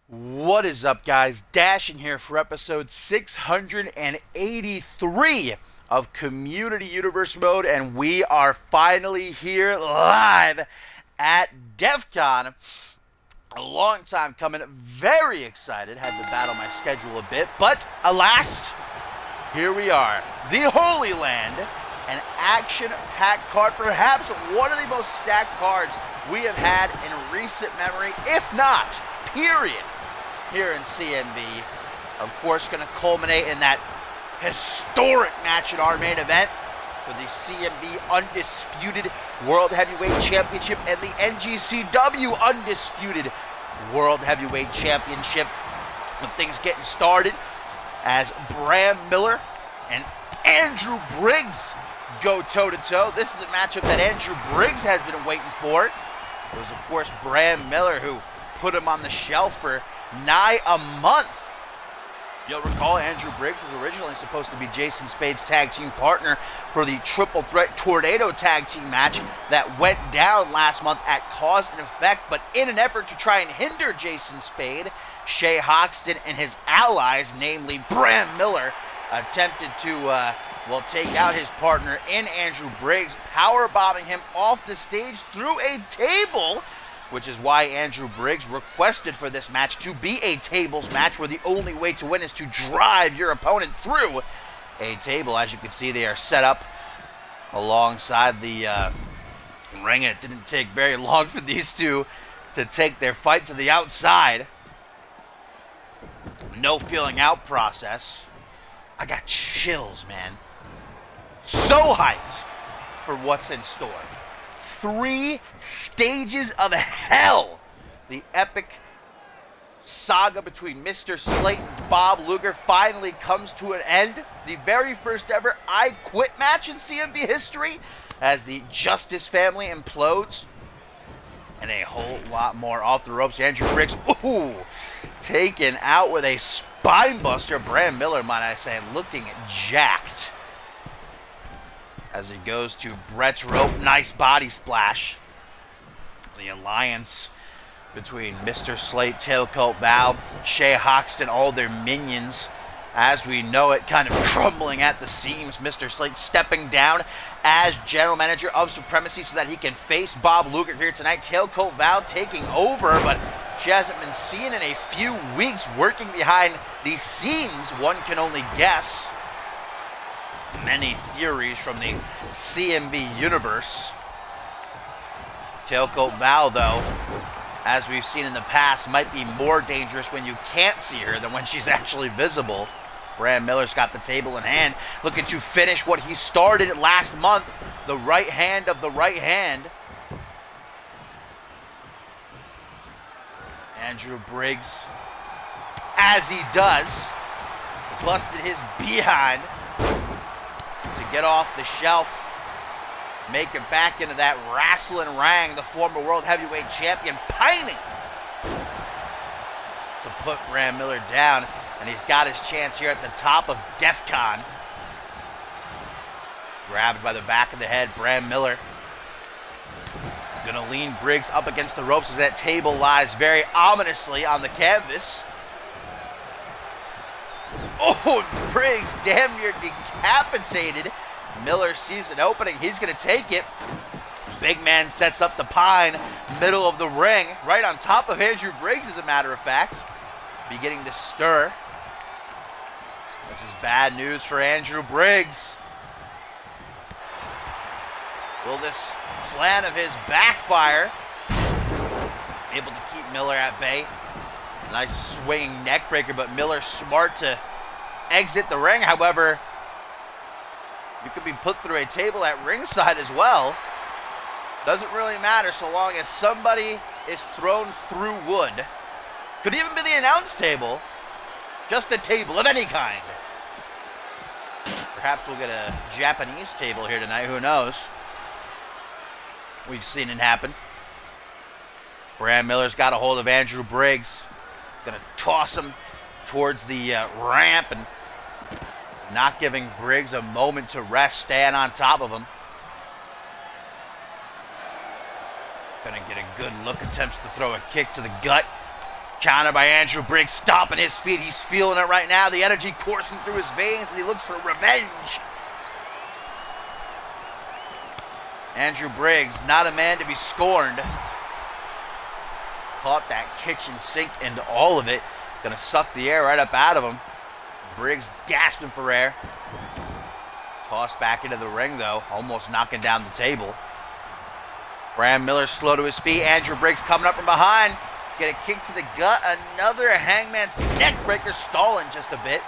What is up, guys? Dashing here for episode 683 of Community Universe Mode, and we are finally here live at DEFCON. A long time coming, very excited. Had to battle my schedule a bit, but alas, here we are. The Holy Land, an action-packed card, perhaps one of the most stacked cards we have had in recent memory, if not, period, here in CMV. Of course, going to culminate in that historic match in our main event for the CMV Undisputed World Heavyweight Championship and the NGCW Undisputed World Heavyweight Championship. With things getting started as Bram Miller and Andrew Briggs go toe-to-toe. This is a matchup that Andrew Briggs has been waiting for. It was, of course, Bram Miller who put him on the shelf for nigh a month. You'll recall Andrew Briggs was originally supposed to be Jason Spade's tag team partner for the Triple Threat Tornado tag team match that went down last month at Cause and Effect, but in an effort to try and hinder Jason Spade, Shay Hoxton and his allies, namely Bram Miller, attempted to take out his partner in Andrew Briggs, powerbombing him off the stage through a table, which is why Andrew Briggs requested for this match to be a tables match where the only way to win is to drive your opponent through a table. As you can see, they are set up alongside the ring, and it didn't take very long for these two to take their fight to the outside. No feeling out process. I got chills, man. So hyped for what's in store. 3 stages of hell. The epic saga between Mr. Slate and Bob Luger finally comes to an end. The very first ever I Quit match in CMV history as the Justice family implodes. And a whole lot more off the ropes. Andrew Briggs, taken out with a spine buster. Bram Miller, might I say, looking jacked as he goes to Brett's rope. Nice body splash. The alliance between Mr. Slate, Tailcoat Val, Shay Hoxton, all their minions, as we know it, kind of crumbling at the seams. Mr. Slate stepping down as general manager of Supremacy so that he can face Bob Luger here tonight. Tailcoat Val taking over, but she hasn't been seen in a few weeks working behind the scenes. One can only guess. Many theories from the CMV universe. Tailcoat Val, though, as we've seen in the past, might be more dangerous when you can't see her than when she's actually visible. Bram Miller's got the table in hand, looking to finish what he started last month, the right hand of the right hand. Andrew Briggs, as he does, busted his behind to get off the shelf, make it back into that wrestling ring. The former World Heavyweight Champion pining to put Bram Miller down, and he's got his chance here at the top of DEFCON. Grabbed by the back of the head, Bram Miller gonna lean Briggs up against the ropes as that table lies very ominously on the canvas. Oh, Briggs damn near decapitated. Miller sees an opening. He's going to take it. Big man sets up the pine, middle of the ring, right on top of Andrew Briggs, as a matter of fact. Beginning to stir. This is bad news for Andrew Briggs. Will this plan of his backfire? Able to keep Miller at bay. Nice swinging neck breaker, but Miller smart to exit the ring. However, you could be put through a table at ringside as well. Doesn't really matter so long as somebody is thrown through wood. Could even be the announce table. Just a table of any kind. Perhaps we'll get a Japanese table here tonight. Who knows? We've seen it happen. Bram Miller's got a hold of Andrew Briggs. Gonna toss him towards the ramp and not giving Briggs a moment to rest, staying on top of him. Gonna get a good look, attempts to throw a kick to the gut. Counter by Andrew Briggs, stomping his feet. He's feeling it right now. The energy coursing through his veins, and he looks for revenge. Andrew Briggs, not a man to be scorned. Caught that kitchen sink into all of it. Gonna suck the air right up out of him. Briggs gasping for air. Tossed back into the ring, though. Almost knocking down the table. Bram Miller slow to his feet. Andrew Briggs coming up from behind. Get a kick to the gut. Another Hangman's neck breaker, stalling just a bit.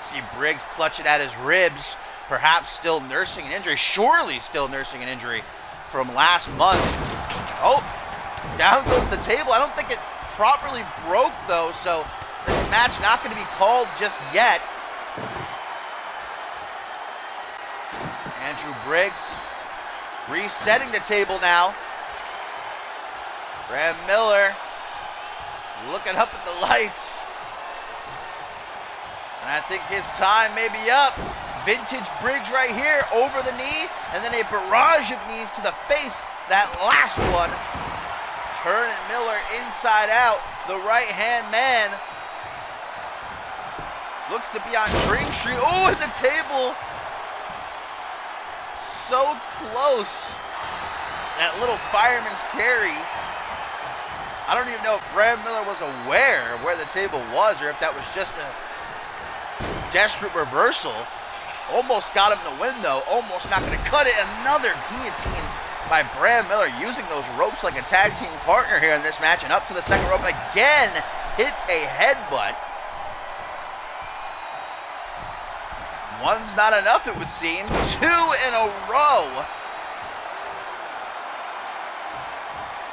See Briggs clutching at his ribs. Perhaps still nursing an injury. Surely still nursing an injury from last month. Oh, down goes the table. I don't think it properly broke, though, so this match not going to be called just yet. Andrew Briggs resetting the table now. Bram Miller looking up at the lights. And I think his time may be up. Vintage Briggs right here, over the knee, and then a barrage of knees to the face. That last one. Turning Miller inside out. The right-hand man looks to be on Dream Street. Oh, and the table. So close. That little fireman's carry. I don't even know if Bram Miller was aware of where the table was or if that was just a desperate reversal. Almost got him to win, though. Almost not going to cut it. Another guillotine by Bram Miller, using those ropes like a tag team partner here in this match. And up to the second rope again. Hits a headbutt. One's not enough, it would seem. Two in a row.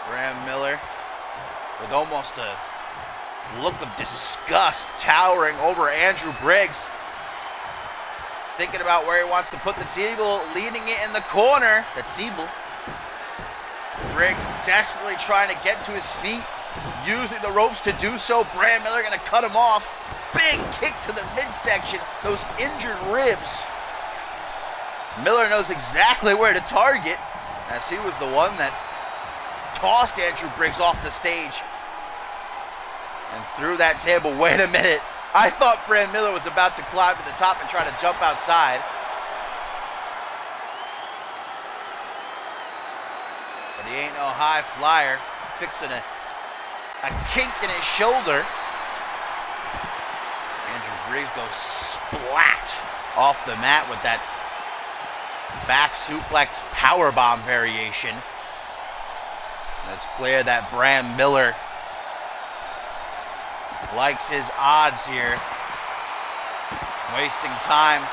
Bram Miller with almost a look of disgust towering over Andrew Briggs. Thinking about where he wants to put the table, leading it in the corner. The table. Briggs desperately trying to get to his feet, using the ropes to do so. Bram Miller going to cut him off. Big kick to the midsection, those injured ribs. Miller knows exactly where to target, as he was the one that tossed Andrew Briggs off the stage and threw that table. Wait a minute. I thought Bram Miller was about to climb to the top and try to jump outside. But he ain't no high flyer. Fixing a kink in his shoulder. Andrew Briggs goes splat off the mat with that back suplex powerbomb variation. And it's clear that Bram Miller likes his odds here. Wasting time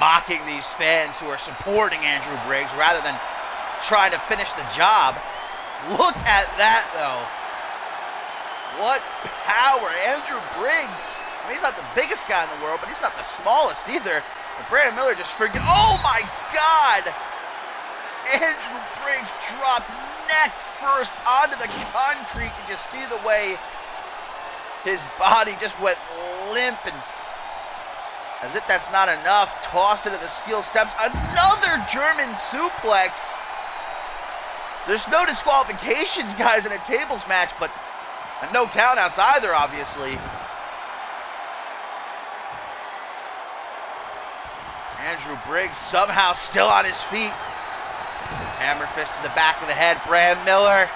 mocking these fans who are supporting Andrew Briggs rather than trying to finish the job. Look at that, though. What power. Andrew Briggs. I mean, he's not the biggest guy in the world, but he's not the smallest either. And Bram Miller just freaking... Oh, my God! Andrew Briggs dropped neck first onto the concrete. You just see the way his body just went limp, and as if that's not enough, tossed into the steel steps. Another German suplex. There's no disqualifications, guys, in a tables match, but no countouts either, obviously. Andrew Briggs somehow still on his feet. Hammer fist to the back of the head. Bram Miller.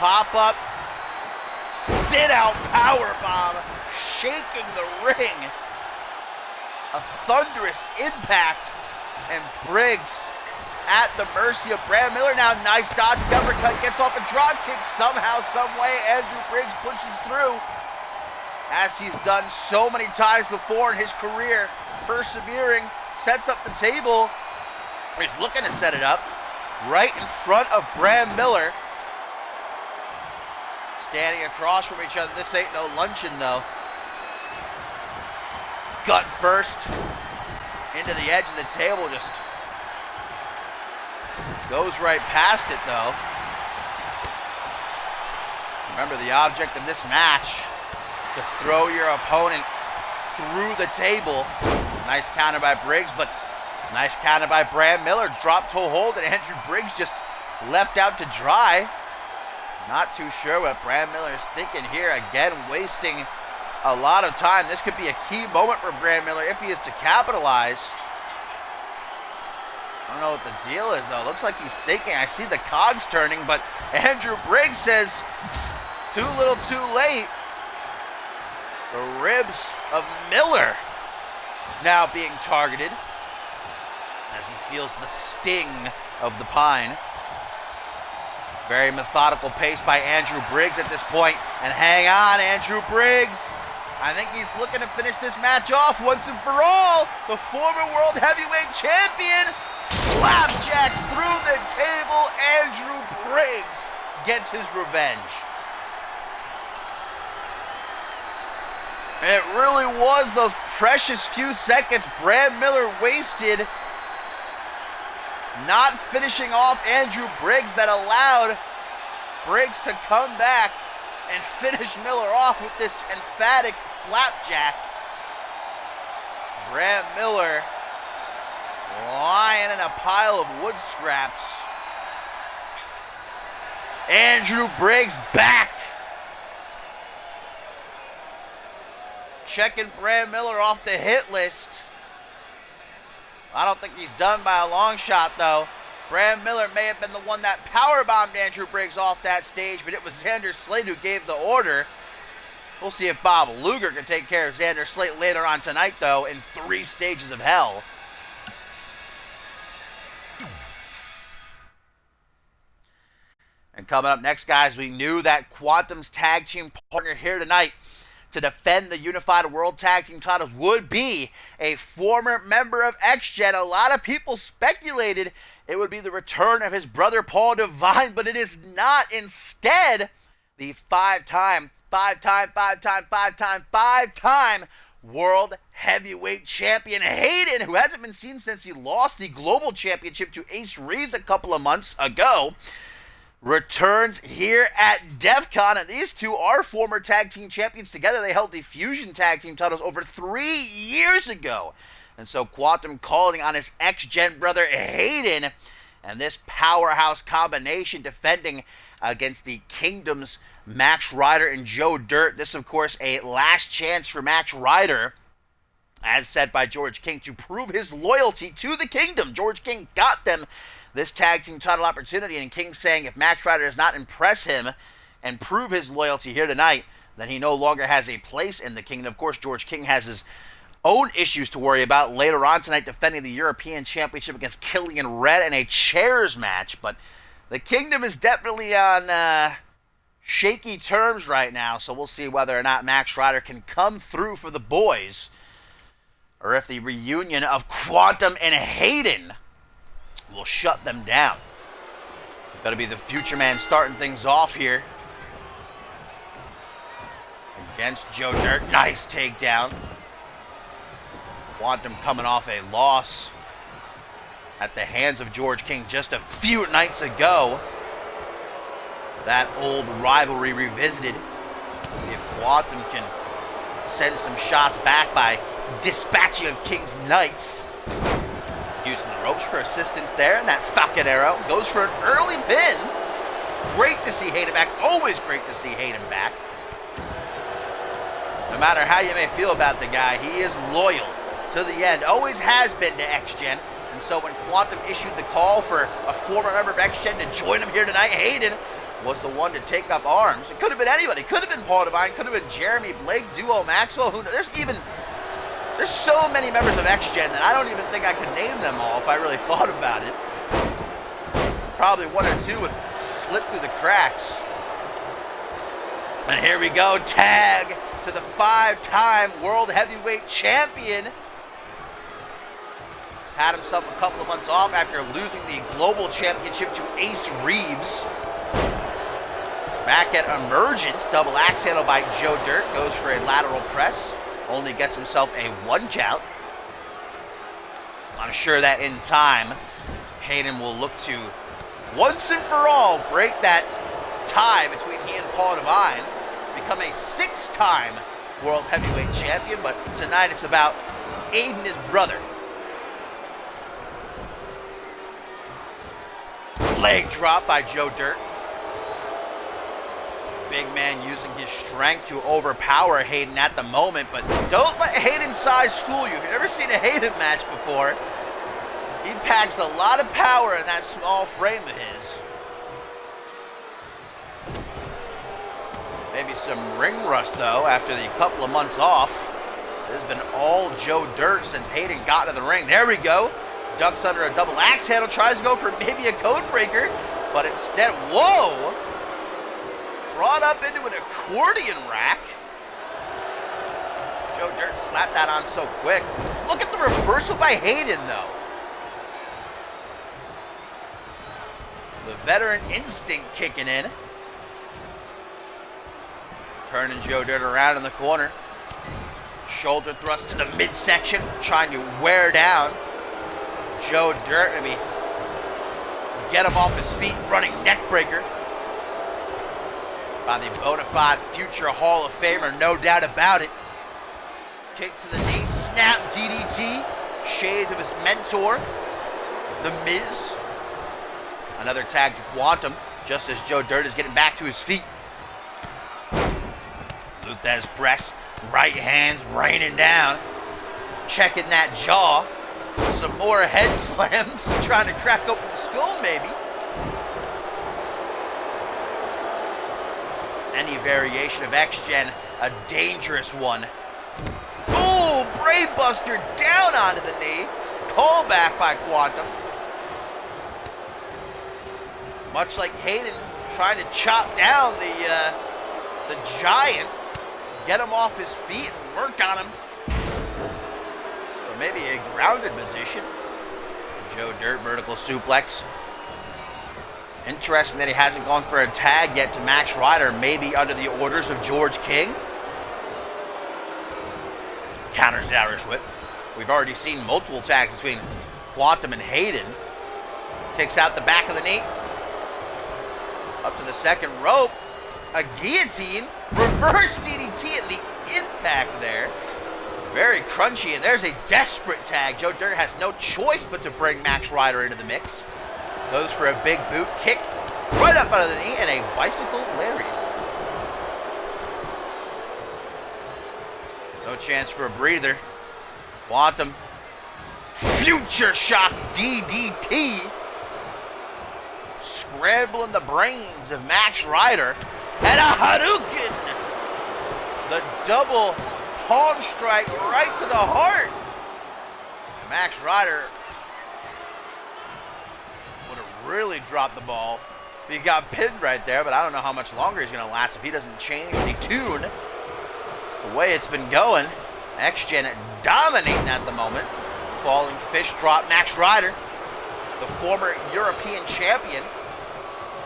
Pop up. Sit out powerbomb. Shaking the ring. A thunderous impact. And Briggs at the mercy of Bram Miller. Now nice dodging uppercut. Gets off a drop kick. Somehow, some way, Andrew Briggs pushes through. As he's done so many times before in his career. Persevering. Sets up the table. He's looking to set it up. Right in front of Bram Miller. Standing across from each other. This ain't no luncheon, though. Gut first. Into the edge of the table. Just goes right past it, though. Remember, the object of this match, to throw your opponent through the table. Nice counter by Briggs, but nice counter by Bram Miller. Drop toe hold, and Andrew Briggs just left out to dry. Not too sure what Brad Miller is thinking here. Again, wasting a lot of time. This could be a key moment for Brad Miller if he is to capitalize. I don't know what the deal is, though. Looks like he's thinking. I see the cogs turning, but Andrew Briggs says, too little, too late. The ribs of Miller now being targeted as he feels the sting of the pine. Very methodical pace by Andrew Briggs at this point. And hang on, Andrew Briggs. I think he's looking to finish this match off once and for all. The former World Heavyweight Champion, flapjack through the table. Andrew Briggs gets his revenge. And it really was those precious few seconds Brad Miller wasted not finishing off Andrew Briggs that allowed Briggs to come back and finish Miller off with this emphatic flapjack. Brad Miller lying in a pile of wood scraps. Andrew Briggs back. Checking Brad Miller off the hit list. I don't think he's done by a long shot, though. Brad Miller may have been the one that powerbombed Andrew Briggs off that stage, but it was Xander Slate who gave the order. We'll see if Bob Luger can take care of Xander Slate later on tonight, though, in 3 stages of hell. And coming up next, guys, we knew that Quantum's tag team partner here tonight to defend the Unified World Tag Team titles would be a former member of X-Gen. A lot of people speculated it would be the return of his brother Paul Devine, but it is not. Instead, the five-time World Heavyweight Champion Hayden, who hasn't been seen since he lost the Global Championship to Ace Reeves a couple of months ago, returns here at DEFCON, and these two are former tag team champions together. They held the Fusion tag team titles over 3 years ago. And so Quantum calling on his ex-Gen brother Hayden, and this powerhouse combination defending against the Kingdom's Max Ryder and Joe Dirt. This, of course, a last chance for Max Ryder, as said by George King, to prove his loyalty to the Kingdom. George King got them this tag team title opportunity, and King saying if Max Ryder does not impress him and prove his loyalty here tonight, then he no longer has a place in the Kingdom. Of course, George King has his own issues to worry about later on tonight, defending the European Championship against Killian Red in a chairs match. But the Kingdom is definitely on shaky terms right now, so we'll see whether or not Max Ryder can come through for the boys, or if the reunion of Quantum and Hayden will shut them down. Got to be the Future Man starting things off here against Joe Dirt. Nice takedown. Quantum coming off a loss at the hands of George King just a few nights ago. That old rivalry revisited. If Quantum can send some shots back by dispatching of King's Knights. Using the ropes for assistance there, and that Falcon Arrow goes for an early pin. Great to see Hayden back. Always great to see Hayden back. No matter how you may feel about the guy, he is loyal to the end. Always has been to X-Gen. And so when Quantum issued the call for a former member of X-Gen to join him here tonight, Hayden was the one to take up arms. It could have been anybody. Could have been Paul Devine. Could have been Jeremy Blake, Duo Maxwell. Who knows? There's so many members of X-Gen that I don't even think I could name them all if I really thought about it. Probably one or two would slip through the cracks. And here we go. Tag to the 5-time World Heavyweight Champion. Had himself a couple of months off after losing the Global Championship to Ace Reeves. Back at Emergence, double axe handle by Joe Dirt. Goes for a lateral press. Only gets himself a 1 count. I'm sure that in time, Hayden will look to, once and for all, break that tie between he and Paul Devine. Become a 6-time World Heavyweight Champion, but tonight it's about Aiden, his brother. Leg drop by Joe Dirt. Big man using his strength to overpower Hayden at the moment, but don't let Hayden's size fool you. If you've never seen a Hayden match before, he packs a lot of power in that small frame of his. Maybe some ring rust, though, after the couple of months off. This has been all Joe Dirt since Hayden got to the ring. There we go. Ducks under a double axe handle, tries to go for maybe a code breaker, but instead, whoa! Brought up into an accordion rack. Joe Dirt slapped that on so quick. Look at the reversal by Hayden, though. The veteran instinct kicking in. Turning Joe Dirt around in the corner. Shoulder thrust to the midsection, trying to wear down Joe Dirt. Maybe get him off his feet, running neck breaker. By the bona fide future Hall of Famer, no doubt about it. Kick to the knee, snap DDT. Shades of his mentor, The Miz. Another tag to Quantum, just as Joe Dirt is getting back to his feet. Luthez press, right hands raining down. Checking that jaw. Some more head slams, trying to crack open the skull maybe. Any variation of X-Gen, a dangerous one. Ooh, brainbuster down onto the knee. Pull back by Quantum. Much like Hayden trying to chop down the giant, get him off his feet and work on him. Or maybe a grounded position. Joe Dirt vertical suplex. Interesting that he hasn't gone for a tag yet to Max Ryder, maybe under the orders of George King. Counters the Irish Whip. We've already seen multiple tags between Quantum and Hayden. Kicks out the back of the knee. Up to the second rope. A guillotine. Reverse DDT and the impact there. Very crunchy, and there's a desperate tag. Joe Dirt has no choice but to bring Max Ryder into the mix. Goes for a big boot kick right up out of the knee and a bicycle lariat. No chance for a breather. Quantum. Future shock DDT. Scrambling the brains of Max Ryder. And a Hadouken. The double palm strike right to the heart. Max Ryder would have really dropped the ball. He got pinned right there, but I don't know how much longer he's going to last if he doesn't change the tune. The way it's been going, X-Gen dominating at the moment. Falling fish drop, Max Ryder, the former European champion.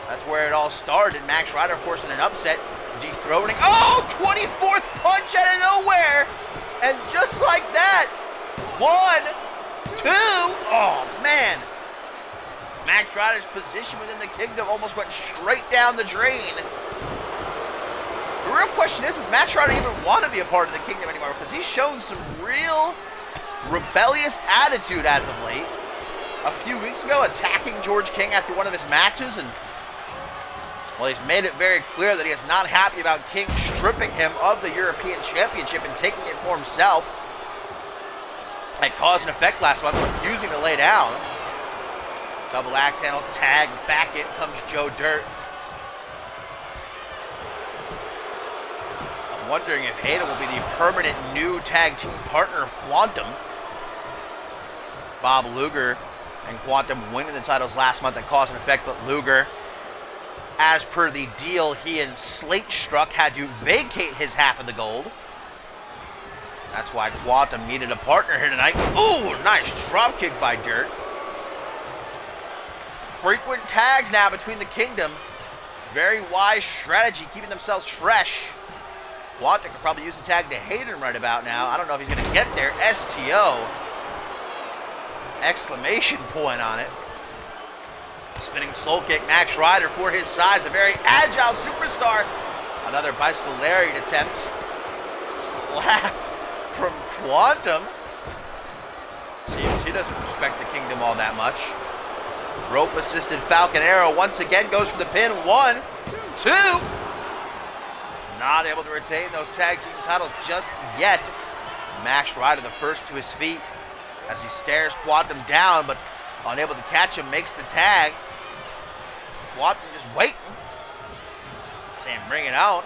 That's where it all started. Max Ryder, of course, in an upset, dethroning. Oh, 24th punch out of nowhere. And just like that, 1, 2. Oh, man. Max Ryder's position within the kingdom almost went straight down the drain. The real question is, does Max Ryder even want to be a part of the kingdom anymore? Because he's shown some real rebellious attitude as of late. A few weeks ago, attacking George King after one of his matches, and well, he's made it very clear that he is not happy about King stripping him of the European Championship and taking it for himself. At cause and effect last month, refusing to lay down. Double axe handle, tag, back in comes Joe Dirt. I'm wondering if Hayden will be the permanent new tag team partner of Quantum. Bob Luger and Quantum winning the titles last month at cause and effect, but Luger, as per the deal he and Slate struck, had to vacate his half of the gold. That's why Quantum needed a partner here tonight. Ooh, nice dropkick by Dirt. Frequent tags now between the kingdom. Very wise strategy, keeping themselves fresh. Quantum could probably use the tag to Hayden right about now. I don't know if he's going to get there. STO. Exclamation point on it. Spinning soul kick, Max Ryder for his size, a very agile superstar. Another bicycle lariat attempt. Slapped from Quantum. Seems he doesn't respect the kingdom all that much. Rope assisted Falcon Arrow once again goes for the pin. 1, 2. not able to retain those tag team titles just yet. Max Rider the first to his feet as he stares Quantum down, but unable to catch him, makes the tag. Quantum just waiting. Sam bring it out.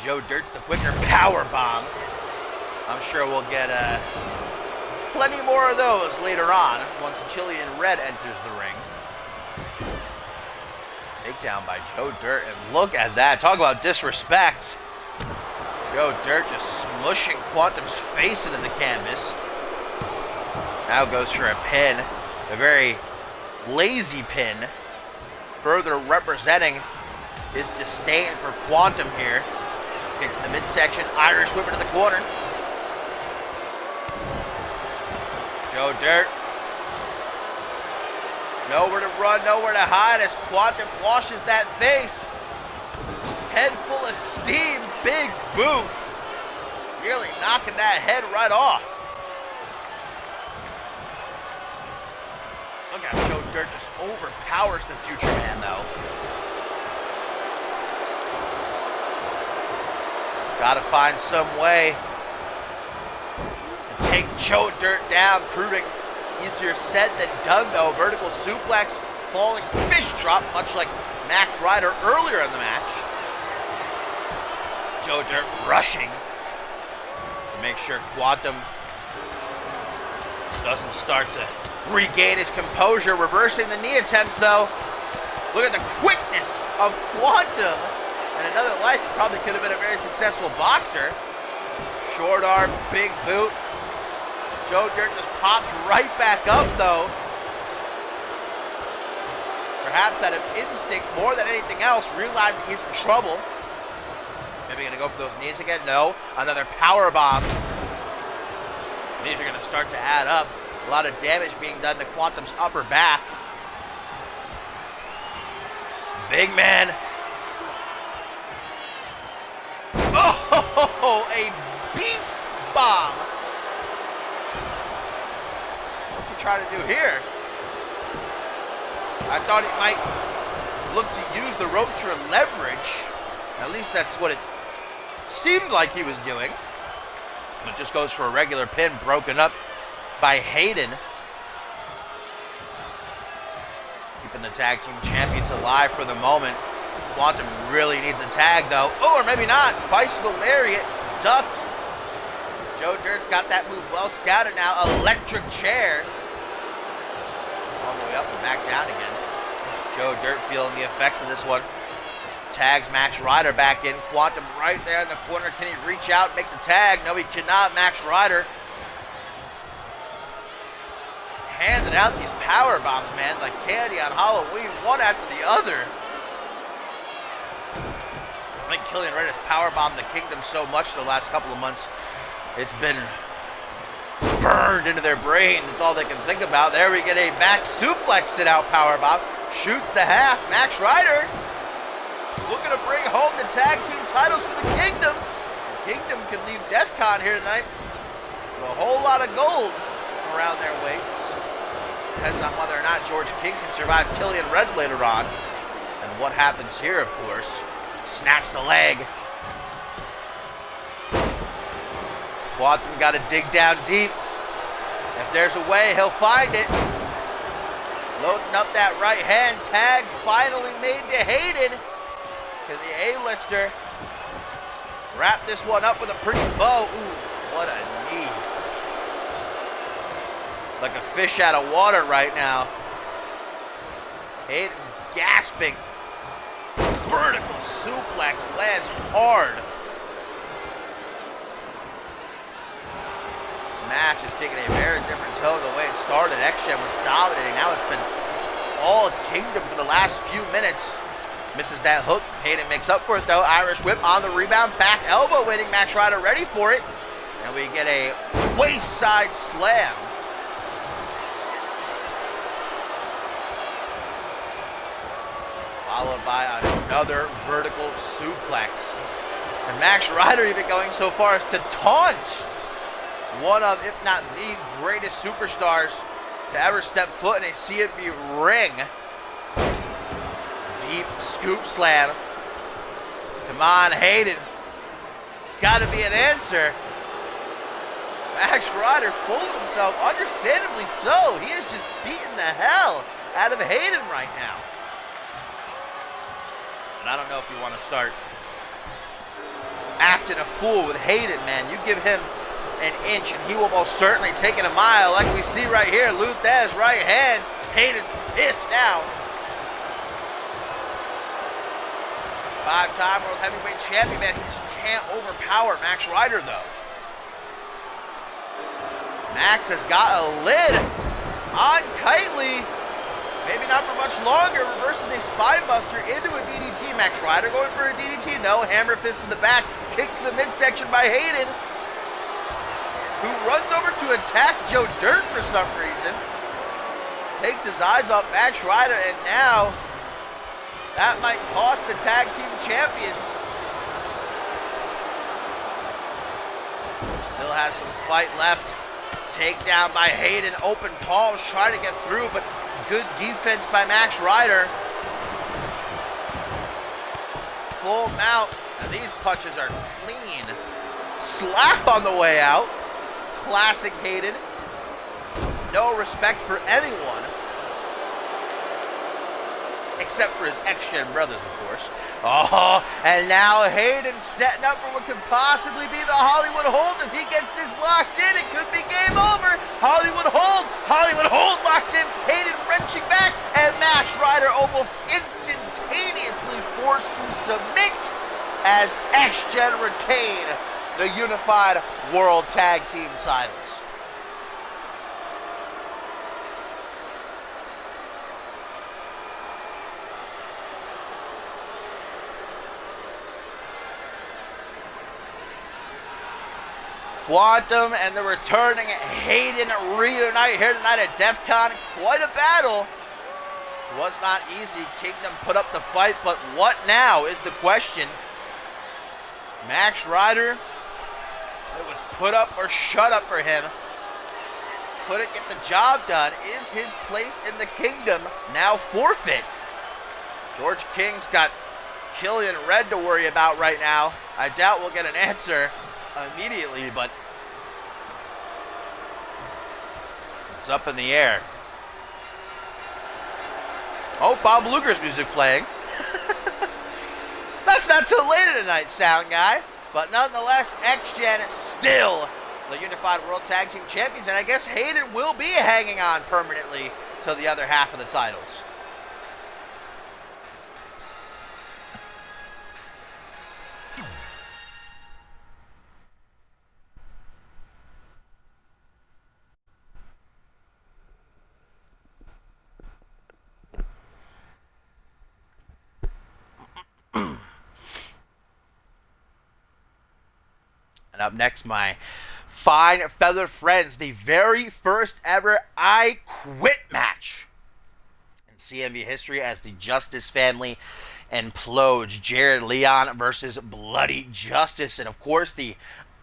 Joe Dirt's the quicker power bomb. I'm sure we'll get plenty more of those later on once Killian Red enters the ring. Takedown by Joe Dirt, and look at that. Talk about disrespect. Joe Dirt just smushing Quantum's face into the canvas. Now goes for a pin. A very lazy pin. Further representing his disdain for Quantum here. Kick to the midsection. Irish whip into the corner. Joe Dirt. Nowhere to run, nowhere to hide as Quantum washes that face. Head full of steam, big boot. Nearly knocking that head right off. Look how Joe Dirt just overpowers the Future Man, though. Gotta find some way to take Joe Dirt down, proving easier said than done, though. Vertical suplex, falling fish drop, much like Max Rider earlier in the match. Joe Dirt rushing to make sure Quantum doesn't start to regain his composure. Reversing the knee attempts, though. Look at the quickness of Quantum. In another life, he probably could have been a very successful boxer. Short arm, big boot. Joe Dirt just pops right back up, though. Perhaps out of instinct more than anything else, realizing he's in trouble. Maybe going to go for those knees again? No. Another power bomb. These are going to start to add up. A lot of damage being done to Quantum's upper back. Big man. Oh, a beast bomb. What's he trying to do here? I thought he might look to use the ropes for leverage. At least that's what it seemed like he was doing. It just goes for a regular pin, broken up by Hayden. Keeping the tag team champions alive for the moment. Quantum really needs a tag, though. Oh, or maybe not. Bicycle lariat, ducked. Joe Dirt's got that move well scouted now. Electric chair. All the way up and back down again. Joe Dirt feeling the effects of this one. Tags Max Rider back in. Quantum right there in the corner. Can he reach out and make the tag? No, he cannot. Max Rider handing out these power bombs, man, like candy on Halloween, one after the other. I think Killian Red has powerbombed the Kingdom so much the last couple of months, it's been burned into their brains. It's all they can think about. There we get a back suplex sit out powerbomb. Shoots the half. Max Rider looking to bring home the tag team titles for the Kingdom. The Kingdom can leave DEFCON here tonight with a whole lot of gold around their waists. Depends on whether or not George King can survive Killian Red later on. And what happens here, of course. Snaps the leg. Quantum got to dig down deep. If there's a way, he'll find it. Loading up that right hand. Tag finally made to Hayden. Can the A-lister wrap this one up with a pretty bow? Ooh, what a knee. Like a fish out of water right now. Hayden gasping. Vertical suplex lands hard. This match is taking a very different tone the way it started. X-Gen was dominating. Now it's been all Kingdom for the last few minutes. Misses that hook. Hayden makes up for it, though. Irish whip on the rebound. Back elbow waiting. Max Rider ready for it. And we get a waist side slam. Followed by another vertical suplex. And Max Rider even going so far as to taunt one of, if not the greatest superstars to ever step foot in a CMV ring. Deep scoop slam. Come on, Hayden. got to be an answer. Max Ryder fooled himself, understandably so. He is just beating the hell out of Hayden right now. And I don't know if you want to start acting a fool with Hayden, man. You give him an inch and he will most certainly take it a mile, like we see right here. Luthez right hands. Hayden's pissed now. 5-time World Heavyweight Champion, man. He just can't overpower Max Ryder, though. Max has got a lid on Kitely. Maybe not for much longer. Reverses a spinebuster into a DDT. Max Ryder going for a DDT. No, hammer fist to the back. Kick to the midsection by Hayden, who runs over to attack Joe Dirt for some reason. Takes his eyes off Max Ryder, and now that might cost the tag team champions. Still has some fight left. Takedown by Hayden. Open palms, trying to get through, but good defense by Max Ryder. Full mount. Now these punches are clean. Slap on the way out. Classic Hayden. No respect for anyone, except for his ex-gen brothers, of course. Oh, and now Hayden setting up for what could possibly be the Hollywood hold. If he gets this locked in, it could be game over. Hollywood hold locked in. Hayden wrenching back, and Max Ryder almost instantaneously forced to submit as ex-gen retain the Unified World Tag Team titles. Quantum and the returning Hayden reunite here tonight at DEFCON. Quite a battle. Was not easy. Kingdom put up the fight, but what now is the question. Max Ryder, it was put up or shut up for him. Couldn't get the job done. Is his place in the Kingdom now forfeit? George King's got Killian Red to worry about right now. I doubt we'll get an answer immediately, but it's up in the air. Oh, Bob Luger's music playing. That's not till later tonight, sound guy. But nonetheless, X-Gen still the Unified World Tag Team Champions, and I guess Hayden will be hanging on permanently to the other half of the titles. Up next, my fine feathered friends, the very first ever I Quit match in CMV history as the Justice family implodes. Jared Leon versus Bloody Justice. And of course, the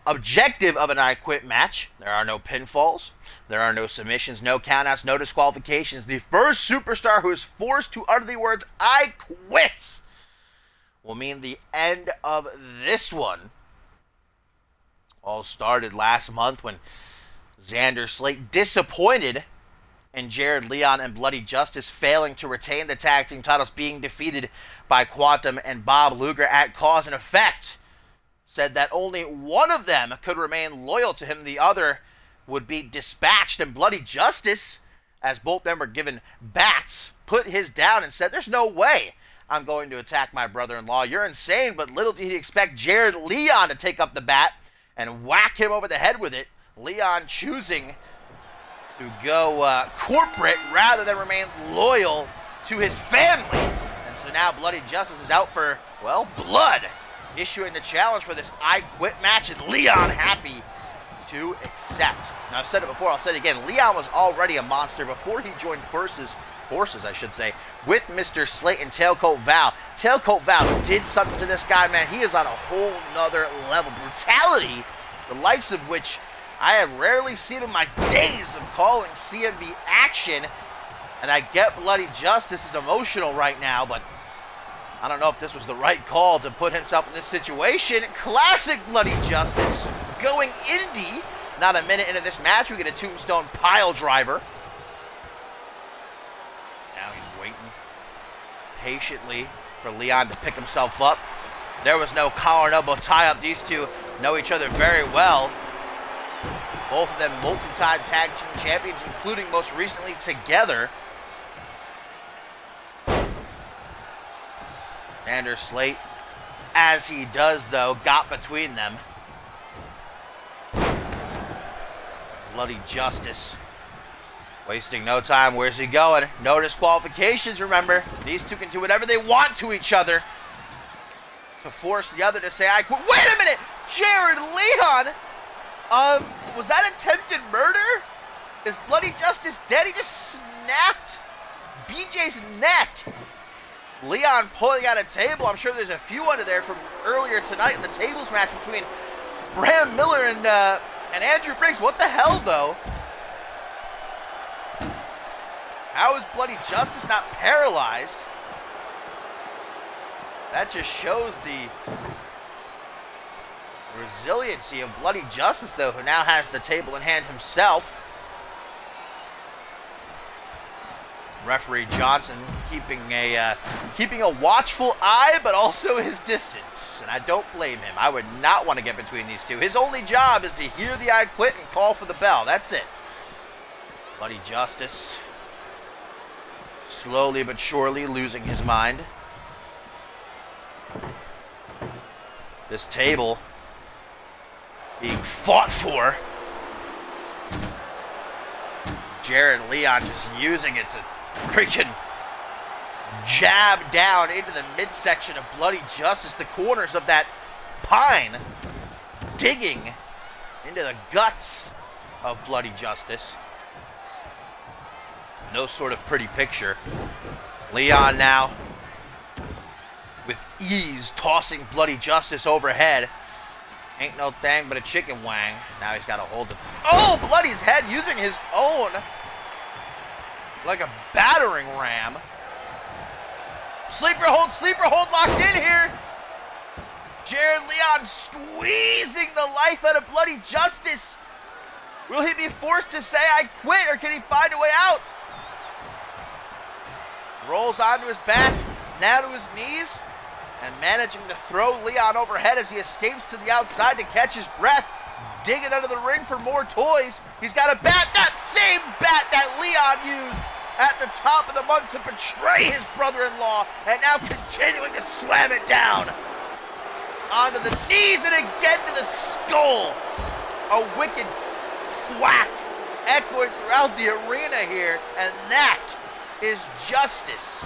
objective of an I Quit match: there are no pinfalls, there are no submissions, no countouts, no disqualifications. The first superstar who is forced to utter the words "I quit" will mean the end of this one. All started last month when Xander Slate, disappointed in Jared Leon and Bloody Justice failing to retain the tag team titles, being defeated by Quantum and Bob Luger at Cause and Effect, said that only one of them could remain loyal to him, the other would be dispatched. And Bloody Justice, as both men were given bats, put his down and said, "There's no way I'm going to attack my brother-in-law. You're insane." But little did he expect Jared Leon to take up the bat and whack him over the head with it. Leon choosing to go corporate rather than remain loyal to his family. And so now Bloody Justice is out for, well, blood, issuing the challenge for this I Quit match, and Leon happy to accept. Now, I've said it before, I'll say it again. Leon was already a monster before he joined forces, I should say, with Mr. Slate and Tailcoat Val. Tailcoat Val did something to this guy, man. He is on a whole nother level. Brutality, the likes of which I have rarely seen in my days of calling CMV action. And I get Bloody Justice is emotional right now, but I don't know if this was the right call to put himself in this situation. Classic Bloody Justice going indie. Not a minute into this match, we get a tombstone pile driver. Now he's waiting patiently for Leon to pick himself up. There was no collar and elbow tie-up. These two know each other very well. Both of them multi-time tag team champions, including most recently together. Xander Slate, as he does though, got between them. Bloody Justice. Wasting no time. Where's he going? No disqualifications, remember. These two can do whatever they want to each other to force the other to say, I quit. Wait a minute! Jared Leon! Was that attempted murder? Is Bloody Justice dead? He just snapped BJ's neck. Leon pulling out a table. I'm sure there's a few under there from earlier tonight in the tables match between Bram Miller and Andrew Briggs. What the hell, though? How is Bloody Justice not paralyzed? That just shows the resiliency of Bloody Justice, though, who now has the table in hand himself. Referee Johnson keeping a watchful eye, but also his distance. And I don't blame him. I would not want to get between these two. His only job is to hear the I quit and call for the bell. That's it. Bloody Justice slowly but surely losing his mind. This table being fought for. Jared Leon just using it to freaking jab down into the midsection of Bloody Justice, the corners of that pine, digging into the guts of Bloody Justice. No sort of pretty picture. Leon now with ease tossing Bloody Justice overhead. Ain't no thing but a chicken wang. Now he's got to hold it. Oh, Bloody's head using his own like a battering ram. Sleeper hold locked in here. Jared Leon squeezing the life out of Bloody Justice. Will he be forced to say I quit, or can he find a way out? Rolls onto his back, now to his knees, and managing to throw Leon overhead as he escapes to the outside to catch his breath. Digging under the ring for more toys. He's got a bat, that same bat that Leon used at the top of the month to betray his brother-in-law, and now continuing to slam it down onto the knees and again to the skull. A wicked thwack echoing throughout the arena here, and that is justice.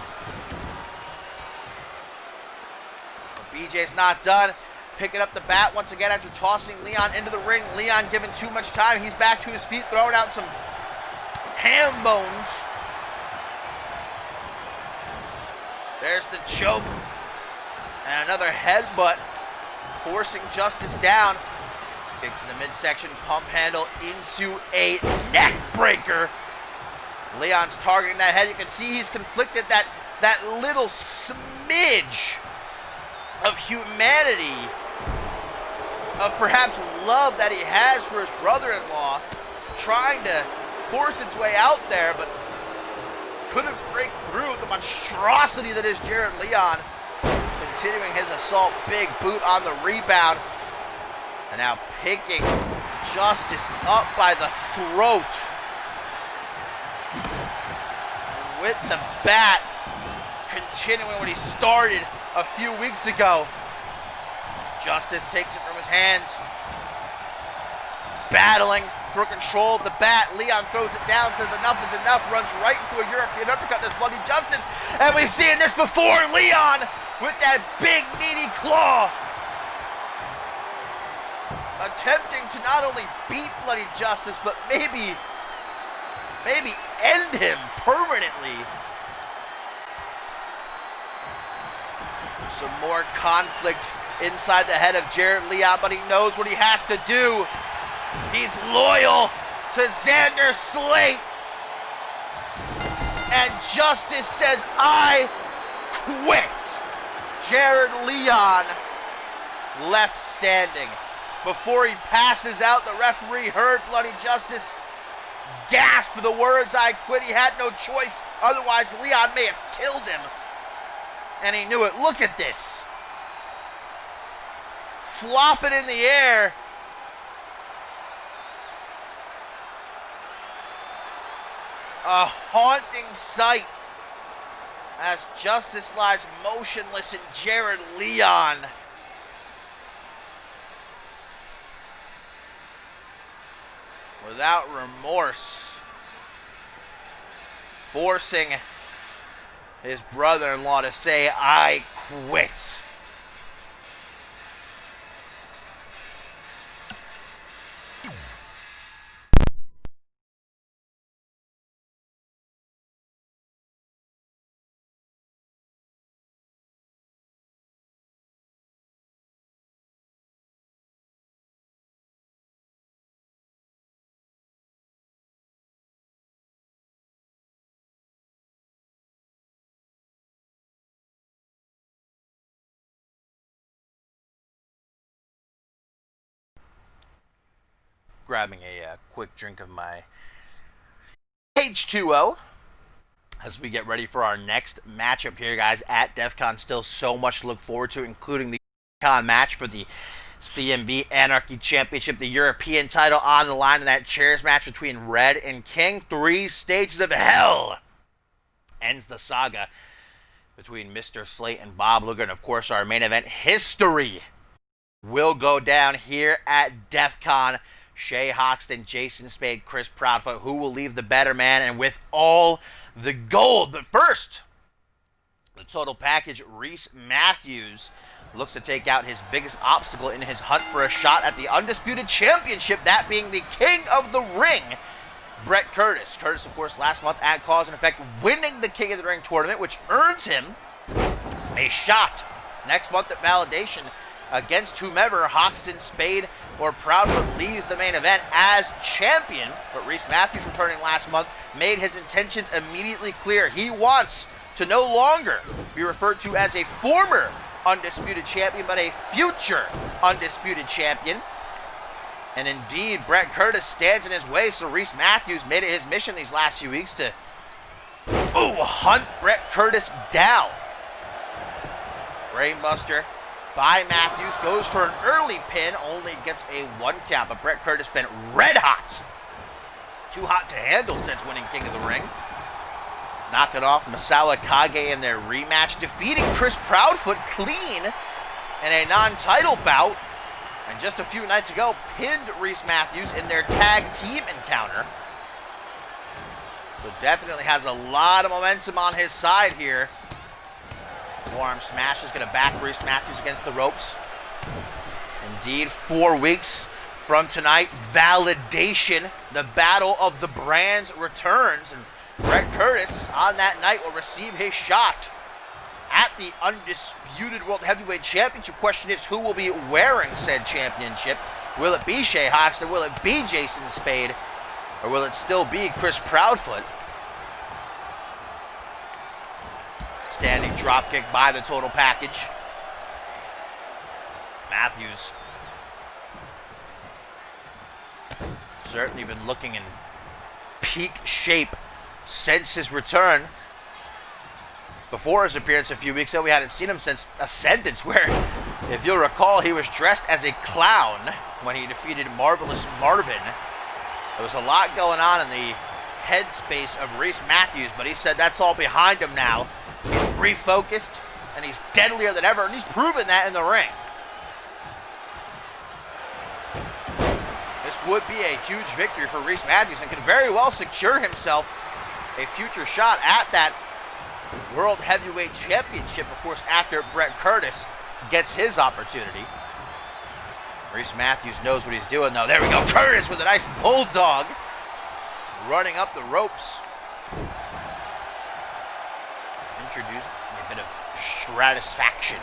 But BJ's not done. Picking up the bat once again after tossing Leon into the ring. Leon given too much time. He's back to his feet, throwing out some ham bones. There's the choke. And another headbutt, forcing Justice down. Kick to the midsection, pump handle into a neck breaker. Leon's targeting that head. You can see he's conflicted. That little smidge of humanity, of perhaps love that he has for his brother-in-law, trying to force its way out there, but couldn't break through the monstrosity that is Jared Leon. Continuing his assault, big boot on the rebound, and now picking Justice up by the throat. And with the bat, continuing what he started a few weeks ago. Justice takes it from his hands. Battling for control of the bat. Leon throws it down, says enough is enough, runs right into a European uppercut. That's Bloody Justice. And we've seen this before. Leon with that big meaty claw, attempting to not only beat Bloody Justice, but maybe end him permanently. Some more conflict inside the head of Jared Leon, but he knows what he has to do. He's loyal to Xander Slate. And Justice says, I quit. Jared Leon left standing. Before he passes out, the referee heard Bloody Justice gasp the words, "I quit." He had no choice. Otherwise, Leon may have killed him. And he knew it. Look at this. Flop it in the air. A haunting sight as Justice lies motionless in Jared Leon. Without remorse, forcing his brother-in-law to say, "I quit." Grabbing a quick drink of my H2O as we get ready for our next matchup here, guys, at DEFCON. Still so much to look forward to, including the DEFCON match for the CMV Anarchy Championship, the European title on the line in that chairs match between Red and King. 3 stages of hell ends the saga between Mr. Slate and Bob Luger. And, of course, our main event history will go down here at DEFCON. Shay Hoxton, Jason Spade, Chris Proudfoot, who will leave the better man and with all the gold. But first, the total package, Reese Matthews looks to take out his biggest obstacle in his hunt for a shot at the Undisputed Championship, that being the King of the Ring, Brett Curtis. Curtis, of course, last month at Cause and Effect, winning the King of the Ring tournament, which earns him a shot next month at Validation against whomever Hoxton, Spade, or Proudfoot leaves the main event as champion. But Reese Matthews, returning last month, made his intentions immediately clear. He wants to no longer be referred to as a former Undisputed Champion, but a future Undisputed Champion. And indeed, Brett Curtis stands in his way, so Reese Matthews made it his mission these last few weeks to hunt Brett Curtis down. Brainbuster by Matthews, goes for an early pin, only gets a 1 count, but Brett Curtis been red hot. Too hot to handle since winning King of the Ring. Knocking off Misawa Kage in their rematch, defeating Chris Proudfoot clean in a non-title bout, and just a few nights ago pinned Reese Matthews in their tag team encounter. So definitely has a lot of momentum on his side here. Forearm smash is going to back Reese Matthews against the ropes. Indeed, 4 weeks from tonight, Validation, the Battle of the Brands returns, and Brett Curtis on that night will receive his shot at the Undisputed World Heavyweight Championship. Question is, who will be wearing said championship? Will it be Shay Hoxton? Will it be Jason Spade? Or will it still be Chris Proudfoot? Standing dropkick by the total package. Matthews certainly been looking in peak shape since his return. Before his appearance a few weeks ago, we hadn't seen him since Ascendance, where, if you'll recall, he was dressed as a clown when he defeated Marvelous Marvin. There was a lot going on in the headspace of Reese Matthews, but he said that's all behind him now. He's refocused, and he's deadlier than ever, and he's proven that in the ring. This would be a huge victory for Reese Matthews and could very well secure himself a future shot at that World Heavyweight Championship, of course, after Brett Curtis gets his opportunity. Reese Matthews knows what he's doing, though. There we go. Curtis with a nice bulldog running up the ropes. Introduced a bit of stratisfaction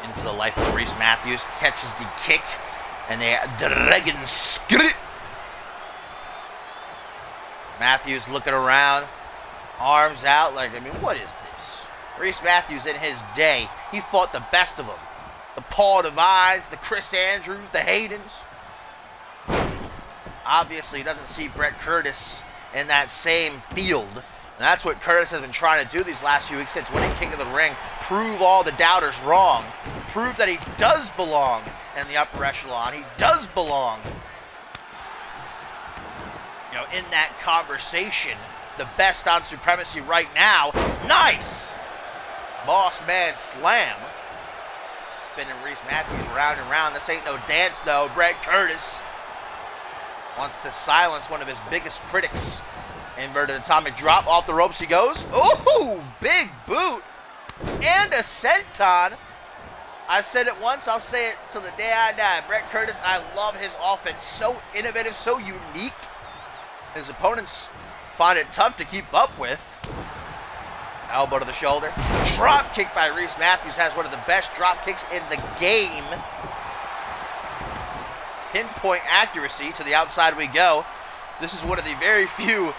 into the life of Reese Matthews. Catches the kick and a dragon skrit. Matthews looking around, arms out like, I mean, what is this? Reese Matthews in his day, he fought the best of them. The Paul Devines, the Chris Andrews, the Haydens. Obviously, he doesn't see Brett Curtis in that same field. And that's what Curtis has been trying to do these last few weeks since winning King of the Ring. Prove all the doubters wrong. Prove that he does belong in the upper echelon. He does belong, in that conversation. The best on Supremacy right now. Nice! Boss man slam. Spinning Reese Matthews round and round. This ain't no dance, though. Brett Curtis wants to silence one of his biggest critics. Inverted atomic drop. Off the ropes he goes. Ooh, big boot. And a senton. I said it once, I'll say it till the day I die. Brett Curtis, I love his offense. So innovative, so unique. His opponents find it tough to keep up with. Elbow to the shoulder. Drop kick by Reese Matthews. Has one of the best drop kicks in the game. Pinpoint accuracy. To the outside we go. This is one of the very few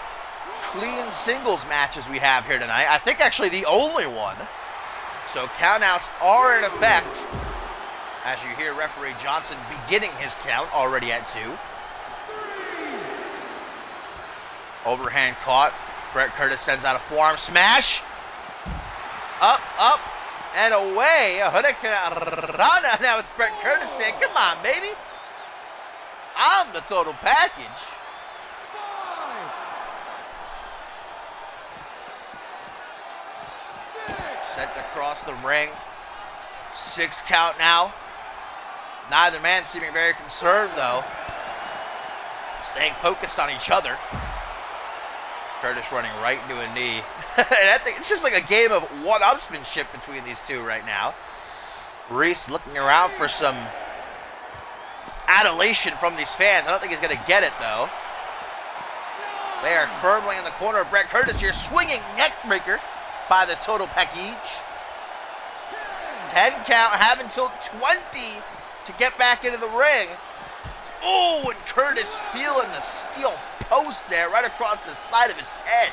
clean singles matches we have here tonight. I think actually the only one. So countouts are in effect. As you hear referee Johnson beginning his count, already at 2. Overhand caught. Brett Curtis sends out a forearm smash. Up, up, and away. Hurricanrana. Now it's Brett Curtis saying, come on, baby. I'm the total package. 5, 6. Sent across the ring. 6 count now. Neither man seeming very concerned, though. Staying focused on each other. Curtis running right into a knee. And I think it's just like a game of one-upsmanship between these two right now. Reese looking around for some adulation from these fans. I don't think he's going to get it, though. They are firmly in the corner of Brett Curtis here. Swinging neckbreaker by the total package. 10 count. Have until 20 to get back into the ring. Oh, and Curtis feeling the steel post there right across the side of his head.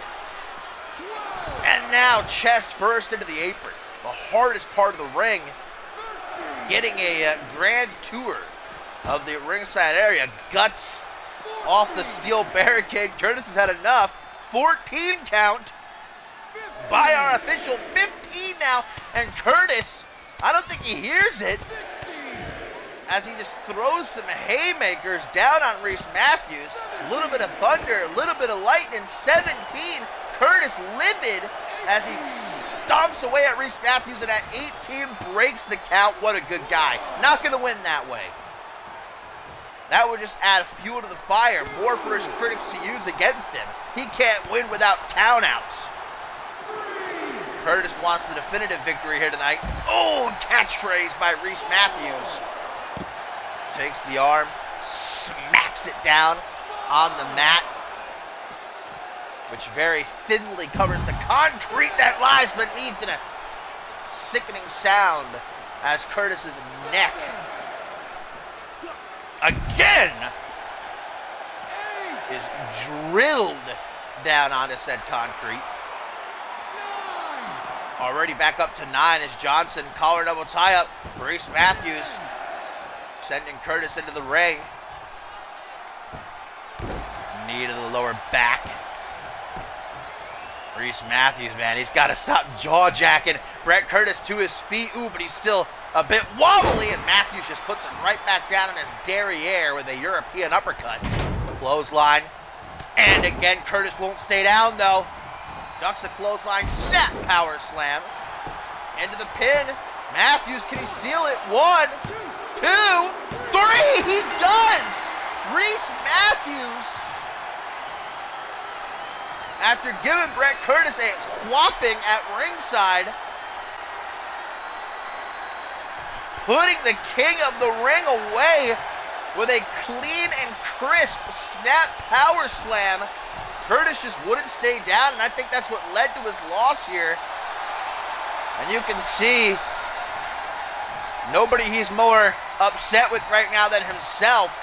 And now chest first into the apron. The hardest part of the ring. Getting a grand tour of the ringside area. Guts off the steel barricade. Curtis has had enough. 14 count by our official. 15 now. And Curtis, I don't think he hears it, as he just throws some haymakers down on Reese Matthews. A little bit of thunder, a little bit of lightning. 17. Curtis livid as he stomps away at Reese Matthews, and at 18 breaks the count. What a good guy. Not going to win that way. That would just add fuel to the fire. More for his critics to use against him. He can't win without countouts. Curtis wants the definitive victory here tonight. Oh, catchphrase by Reese Matthews. Takes the arm, smacks it down on the mat, which very thinly covers the concrete that lies beneath in a sickening sound as Curtis's neck again is drilled down onto said concrete. Already back up to 9 as Johnson, collar double tie up. Reese Matthews sending Curtis into the ring. Knee to the lower back. Reese Matthews, man, he's got to stop jaw-jacking Brett Curtis to his feet. Ooh, but he's still a bit wobbly, and Matthews just puts him right back down in his derriere with a European uppercut. Clothesline. And again, Curtis won't stay down, though. Ducks the clothesline. Snap power slam. Into the pin. Matthews, can he steal it? 1, 2, 3. He does. Reese Matthews, after giving Brett Curtis a whopping at ringside, putting the king of the ring away with a clean and crisp snap power slam. Curtis just wouldn't stay down, and I think that's what led to his loss here. And you can see nobody he's more upset with right now than himself.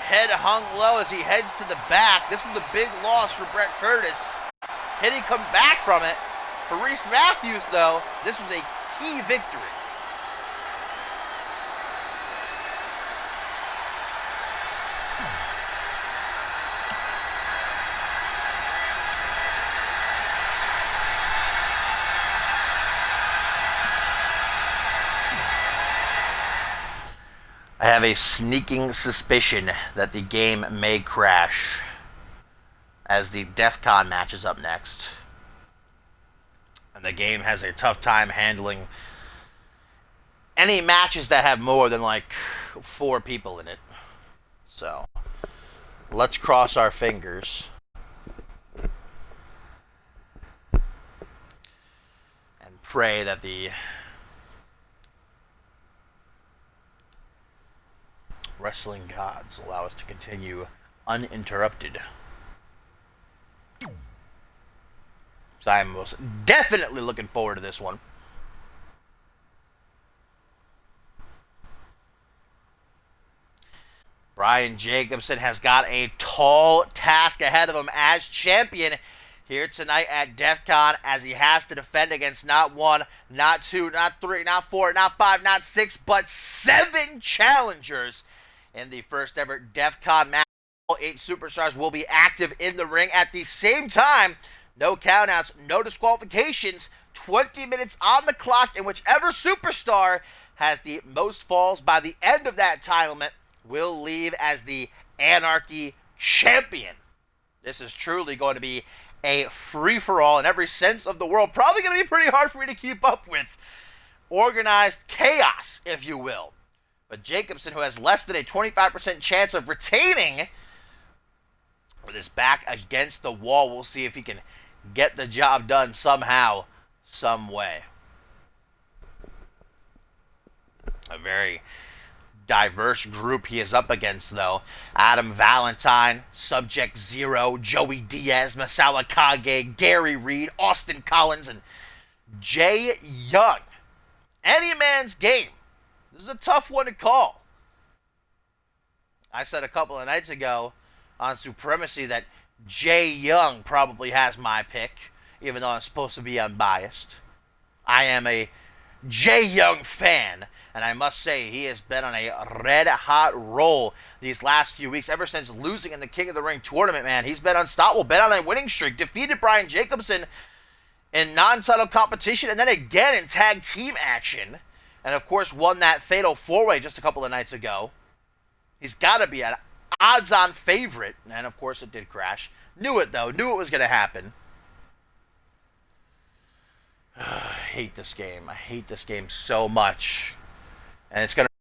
Head hung low as he heads to the back. This was a big loss for Brett Curtis. Can he come back from it? For Reese Matthews, though, this was a key victory. I have a sneaking suspicion that the game may crash as the DEFCON match is up next. And the game has a tough time handling any matches that have more than like 4 people in it. So, let's cross our fingers. And pray that the wrestling gods allow us to continue uninterrupted. So I'm most definitely looking forward to this one. Brian Jacobson has got a tall task ahead of him as champion here tonight at DEFCON, as he has to defend against not 1, not 2, not 3, not 4, not 5, not 6, but 7 challengers in the first ever DEFCON match. All 8 superstars will be active in the ring at the same time. No countouts, no disqualifications, 20 minutes on the clock, and whichever superstar has the most falls by the end of that time limit will leave as the Anarchy champion. This is truly going to be a free-for-all in every sense of the world. Probably going to be pretty hard for me to keep up with. Organized chaos, if you will. But Jacobson, who has less than a 25% chance of retaining, with his back against the wall, we'll see if he can get the job done somehow, some way. A very diverse group he is up against, though. Adam Valentine, Subject Zero, Joey Diaz, Masawa Kage, Gary Reed, Austin Collins, and Jay Young. Any man's game. This is a tough one to call. I said a couple of nights ago on Supremacy that Jay Young probably has my pick, even though I'm supposed to be unbiased. I am a Jay Young fan, and I must say he has been on a red-hot roll these last few weeks. Ever since losing in the King of the Ring tournament, man, he's been unstoppable, been on a winning streak, defeated Brian Jacobson in non-title competition, and then again in tag team action, and of course won that fatal 4-way just a couple of nights ago. He's got to be an odds-on favorite, and of course it did crash. Knew it, though. Knew it was going to happen. I hate this game. I hate this game so much. And it's going to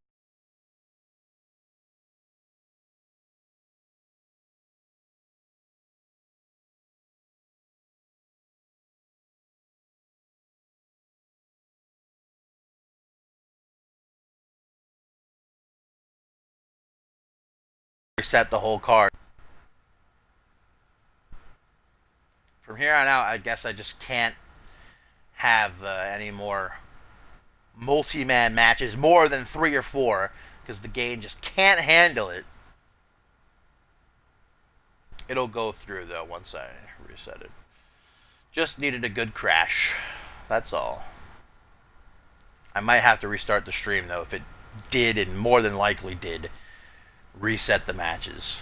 reset the whole card. From here on out, I guess I just can't have any more multi-man matches, more than 3 or 4, because the game just can't handle it. It'll go through, though, once I reset it. Just needed a good crash. That's all. I might have to restart the stream, though, if it did, and more than likely did, reset the matches.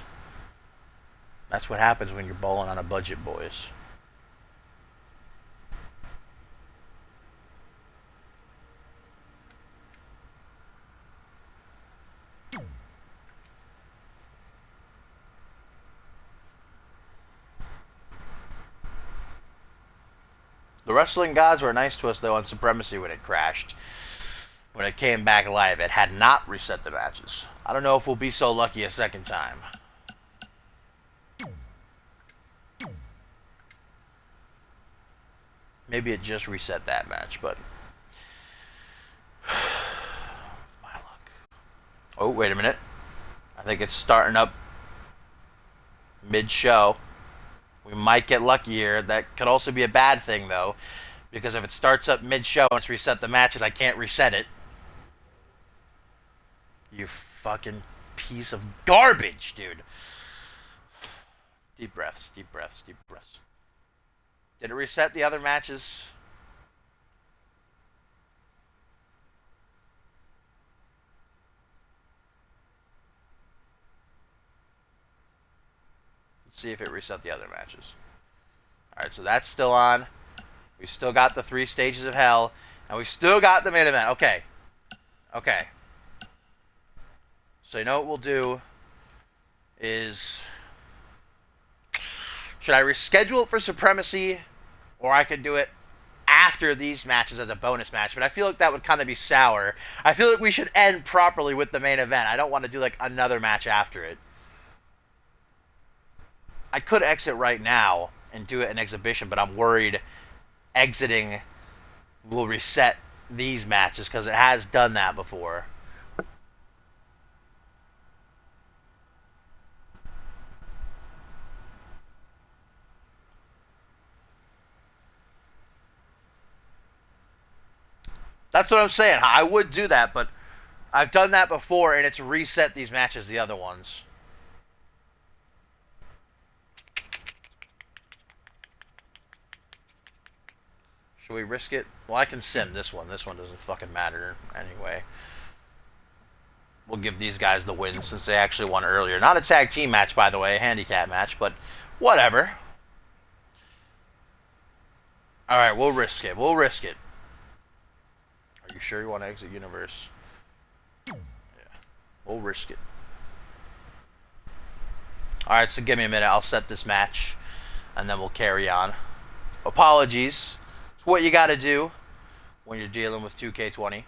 That's what happens when you're balling on a budget, boys. The wrestling gods were nice to us, though, on Supremacy when it crashed. When it came back live, it had not reset the matches. I don't know if we'll be so lucky a second time. Maybe it just reset that match, but my luck. Oh, wait a minute. I think it's starting up mid-show. We might get lucky here. That could also be a bad thing, though, because if it starts up mid-show and it's reset the matches, I can't reset it. You fucking piece of garbage, dude. Deep breaths, deep breaths, deep breaths. Did it reset the other matches? see if it reset the other matches. Alright, so that's still on. We've still got the 3 stages of hell. And we've still got the main event. Okay. Okay. So you know what we'll do is... Should I reschedule it for Supremacy? Or I could do it after these matches as a bonus match. But I feel like that would kind of be sour. I feel like we should end properly with the main event. I don't want to do like another match after it. I could exit right now and do it in exhibition, but I'm worried exiting will reset these matches because it has done that before. That's what I'm saying. I would do that, but I've done that before and it's reset these matches, the other ones. Should we risk it? Well, I can sim this one. This one doesn't fucking matter anyway. We'll give these guys the win since they actually won earlier. Not a tag team match, by the way. A handicap match, but whatever. Alright, we'll risk it. We'll risk it. Are you sure you want to exit Universe? Yeah. We'll risk it. Alright, so give me a minute. I'll set this match, and then we'll carry on. Apologies. It's what you got to do when you're dealing with 2K20.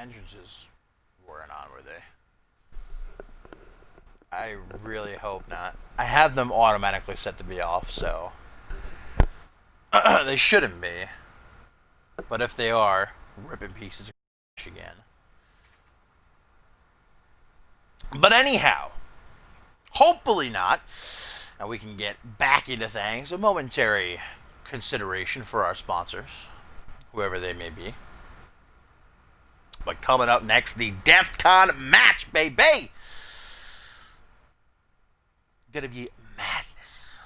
Entrances weren't on, were they? I really hope not. I have them automatically set to be off, so they shouldn't be. But if they are, rip in pieces again. But anyhow, hopefully not. And we can get back into things. A momentary consideration for our sponsors, whoever they may be. But coming up next, the DEFCON match, baby! Gonna be madness.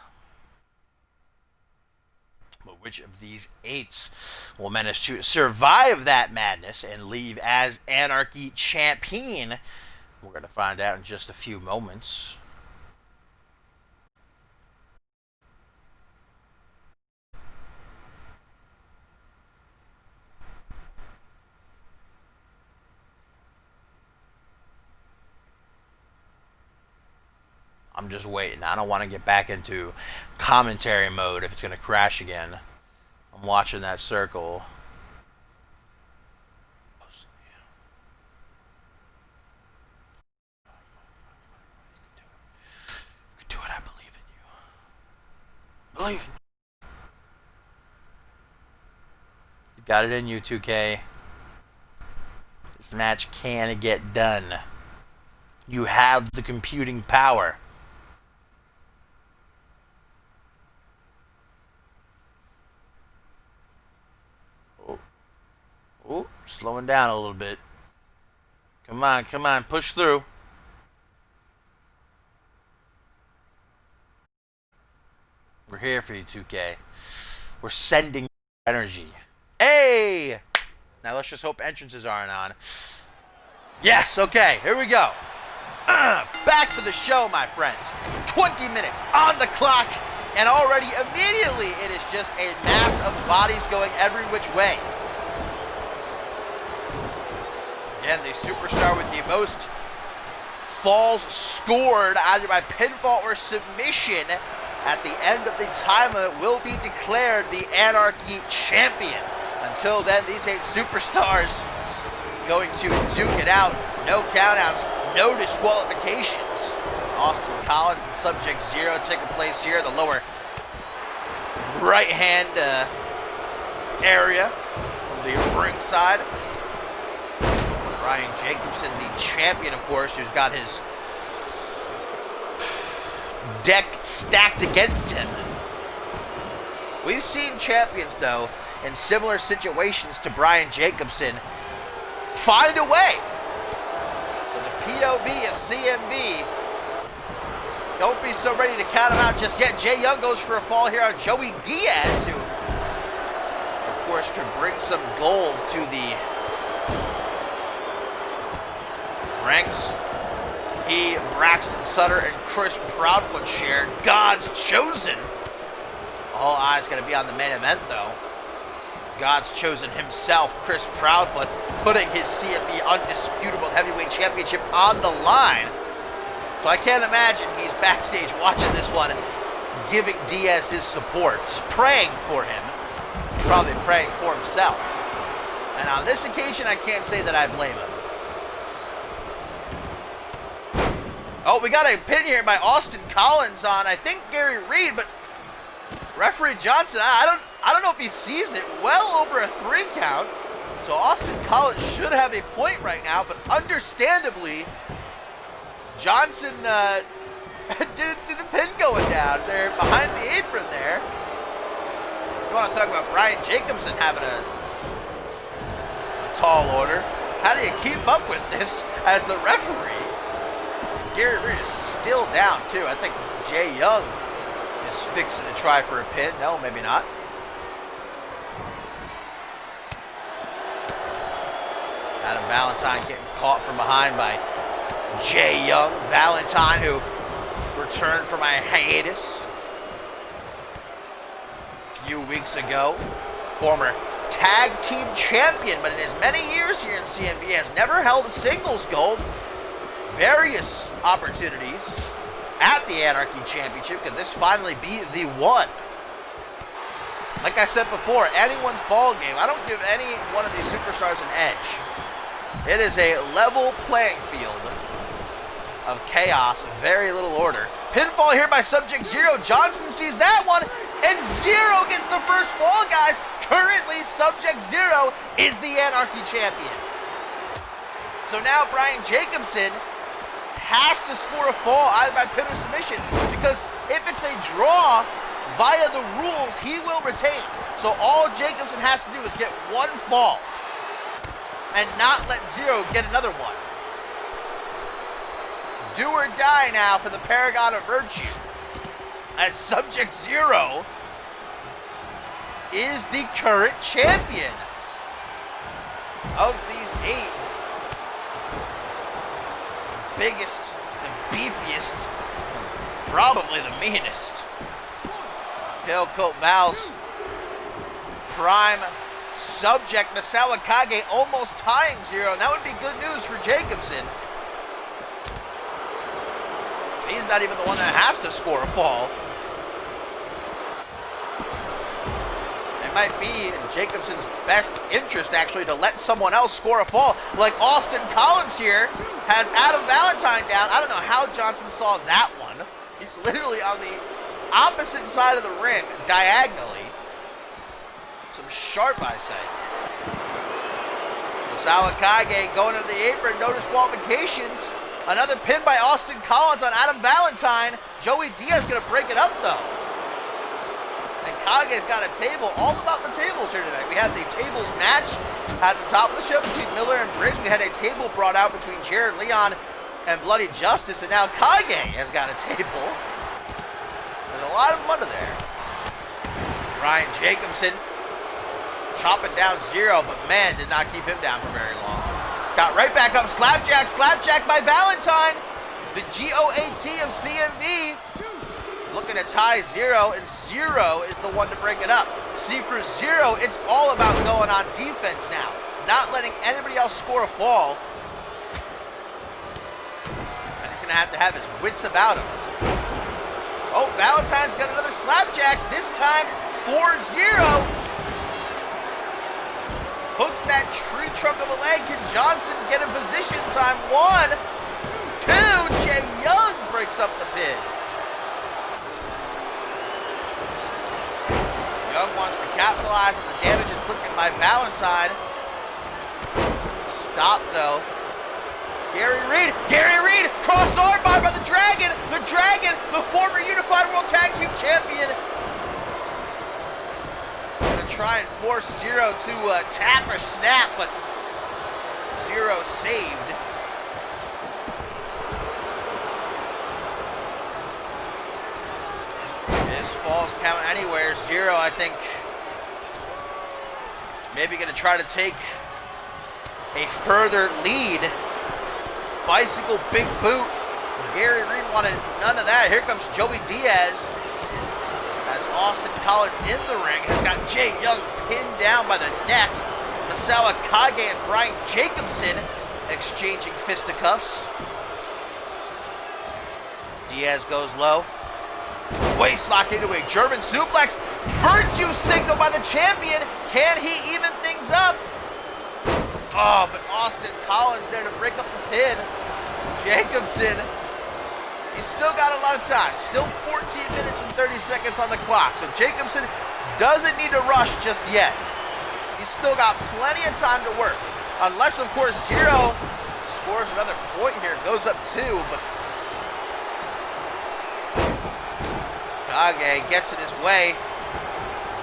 But which of these 8 will manage to survive that madness and leave as Anarchy champion? We're gonna find out in just a few moments. I'm just waiting. I don't want to get back into commentary mode if it's going to crash again. I'm watching that circle. You can do it. I believe in you. Believe in you. You got it in you, 2K. This match can get done. You have the computing power. Oh, slowing down a little bit. Come on, push through. We're here for you, 2K. We're sending energy. Hey! Now let's just hope entrances aren't on. Yes, okay, here we go. Back to the show, my friends. 20 minutes on the clock, and already immediately it is just a mass of bodies going every which way. Again, the superstar with the most falls scored either by pinfall or submission at the end of the time limit will be declared the Anarchy champion. Until then, these 8 superstars going to duke it out. No countouts, no disqualifications. Austin Collins and Subject Zero taking place here in the lower right hand area of the ringside. Brian Jacobson, the champion, of course, who's got his deck stacked against him. We've seen champions, though, in similar situations to Brian Jacobson, find a way. So the POV of CMV, don't be so ready to count him out just yet. Jay Young goes for a fall here on Joey Diaz, who, of course, could bring some gold to the ranks. He, Braxton Sutter, and Chris Proudfoot shared God's Chosen. All eyes going to be on the main event, though. God's Chosen himself, Chris Proudfoot, putting his CMV Undisputable Heavyweight Championship on the line. So I can't imagine he's backstage watching this one, giving Diaz his support, praying for him, probably praying for himself. And on this occasion, I can't say that I blame him. Oh, we got a pin here by Austin Collins on, I think, Gary Reed, but referee Johnson, I don't know if he sees it. Well over a 3 count. So Austin Collins should have a point right now, but understandably, Johnson didn't see the pin going down there behind the apron there. You want to talk about Brian Jacobson having a tall order. How do you keep up with this as the referee? Gary Reed is still down, too. I think Jay Young is fixing to try for a pin. No, maybe not. Adam Valentine getting caught from behind by Jay Young. Valentine, who returned from a hiatus a few weeks ago. Former tag team champion, but in his many years here in CMV has never held a singles gold. Various opportunities at the Anarchy Championship. Could this finally be the one? Like I said before, anyone's ball game. I don't give any one of these superstars an edge. It is a level playing field of chaos, very little order. Pinfall here by Subject Zero. Johnson sees that one, and Zero gets the first fall, guys. Currently, Subject Zero is the Anarchy champion. So now Brian Jacobson has to score a fall either by pin or submission, because if it's a draw via the rules, he will retain. So all Jacobson has to do is get one fall and not let Zero get another one. Do or die now for the Paragon of Virtue, as Subject Zero is the current champion of these 8. Biggest, the beefiest, probably the meanest. Pale Coat Val's prime subject, Misawa Kage, almost tying Zero, and that would be good news for Jacobson. He's not even the one that has to score a fall. It might be in Jacobson's best interest, actually, to let someone else score a fall. Like Austin Collins here has Adam Valentine down. I don't know how Johnson saw that one. He's literally on the opposite side of the ring, diagonally. Some sharp eyesight. Misawa Kage going to the apron, no disqualifications. Another pin by Austin Collins on Adam Valentine. Joey Diaz going to break it up, though. And Kage's got a table. All about the tables here tonight. We had the tables match at the top of the show between Miller and Briggs. We had a table brought out between Jared Leon and Bloody Justice. And now Kage has got a table. There's a lot of them under there. Ryan Jacobson chopping down Zero, but man, did not keep him down for very long. Got right back up, slapjack by Valentine. The GOAT of CMV looking to tie Zero, and Zero is the one to break it up. See, for Zero, it's all about going on defense now, not letting anybody else score a fall. And he's gonna have to have his wits about him. Oh, Valentine's got another slapjack, this time for Zero. Hooks that tree trunk of a leg. Can Johnson get in position? Time 1, 2. Jay Young breaks up the pin. Young wants to capitalize on the damage inflicted by Valentine. Stop, though. Gary Reed, cross arm bar by the Dragon, the former Unified World Tag Team Champion. Try and force Zero to tap or snap, but Zero saved. His falls count anywhere. Zero, I think, maybe going to try to take a further lead. Bicycle big boot. Gary Reed wanted none of that. Here comes Joey Diaz. As Austin Collins in the ring has got Jay Young pinned down by the neck. Misawa Kage and Brian Jacobson exchanging fisticuffs. Diaz goes low. Waist locked into a German suplex. Virtue signal by the champion. Can he even things up? Oh, but Austin Collins there to break up the pin. Jacobson, he's still got a lot of time. Still 14 minutes and 30 seconds on the clock. So Jacobson doesn't need to rush just yet. He's still got plenty of time to work. Unless, of course, Zero scores another point here. Goes up 2, but Kage gets in his way.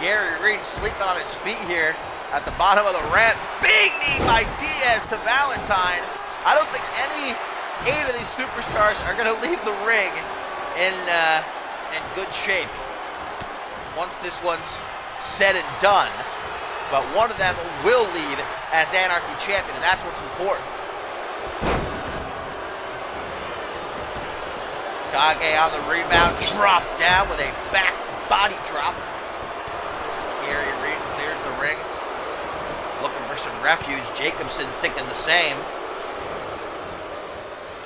Gary Reed sleeping on his feet here at the bottom of the ramp. Big knee by Diaz to Valentine. I don't think any 8 of these superstars are going to leave the ring in good shape once this one's said and done. But one of them will leave as Anarchy champion, and that's what's important. Kage on the rebound, dropped down with a back body drop. Gary Reed clears the ring, looking for some refuge. Jacobson thinking the same.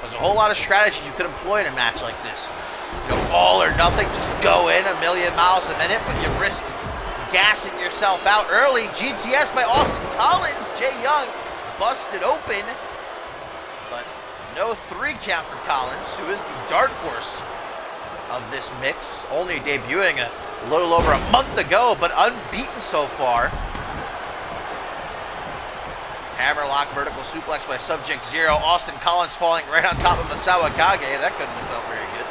There's a whole lot of strategies you could employ in a match like this. You know, all or nothing, just go in a million miles a minute, but you risk gassing yourself out early. GTS by Austin Collins. Jay Young busted open. No 3 count for Collins, who is the dark horse of this mix. Only debuting a little over a month ago, but unbeaten so far. Hammerlock vertical suplex by Subject Zero. Austin Collins falling right on top of Masao Kage. That couldn't have felt very good.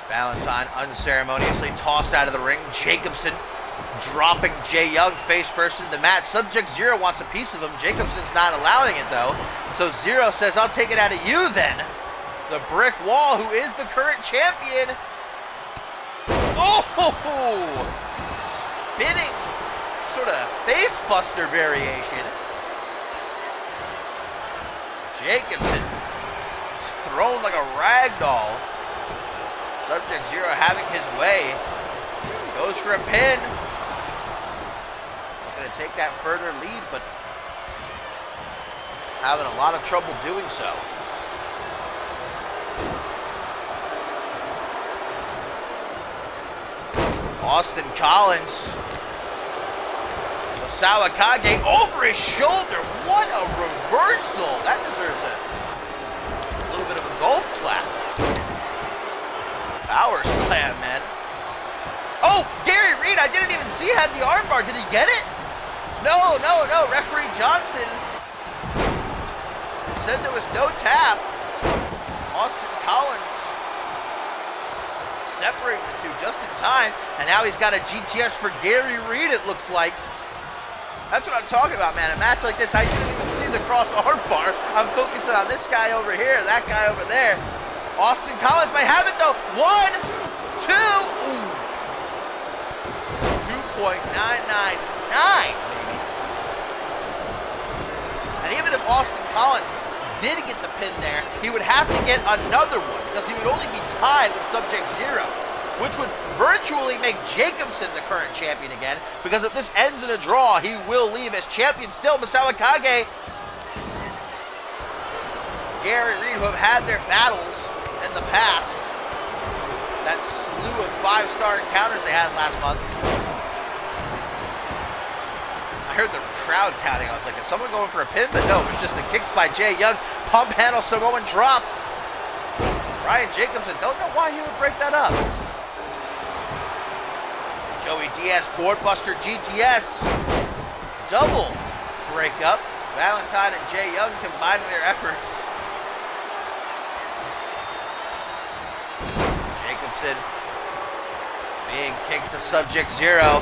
Valentine unceremoniously tossed out of the ring. Jacobson dropping Jay Young face first into the mat. Subject Zero wants a piece of him. Jacobson's not allowing it though. So Zero says, I'll take it out of you then. The brick wall, who is the current champion. Oh! Spinning sort of face buster variation. Jacobson thrown like a rag doll. Subject Zero having his way. Goes for a pin. Going to take that further lead, but having a lot of trouble doing so. Austin Collins. Masao Kage over his shoulder. What a reversal. That deserves a little bit of a golf clap. Power slam, man. Oh, Gary Reed, I didn't even see had the armbar. Did he get it? No. Referee Johnson said there was no tap. Austin Collins separating the two just in time, and now he's got a GTS for Gary Reed, it looks like. That's what I'm talking about, man. A match like this, I didn't even see the cross arm bar. I'm focusing on this guy over here, that guy over there. Austin Collins might have it though. 1, 2, ooh. 2.999, baby. And even if Austin Collins did get the pin there, he would have to get another one because he would only be tied with Subject Zero, which would virtually make Jacobson the current champion again, because if this ends in a draw, he will leave as champion still. Masao Kage, Gary Reed, who have had their battles in the past, that slew of 5-star encounters they had last month. I heard the crowd counting. I was like, is someone going for a pin? But no, it was just the kicks by Jay Young. Pump handle, Samoan drop. Ryan Jacobson, don't know why he would break that up. Joey Diaz, cord buster, GTS. Double breakup. Valentine and Jay Young combining their efforts. Jacobson being kicked to Subject Zero.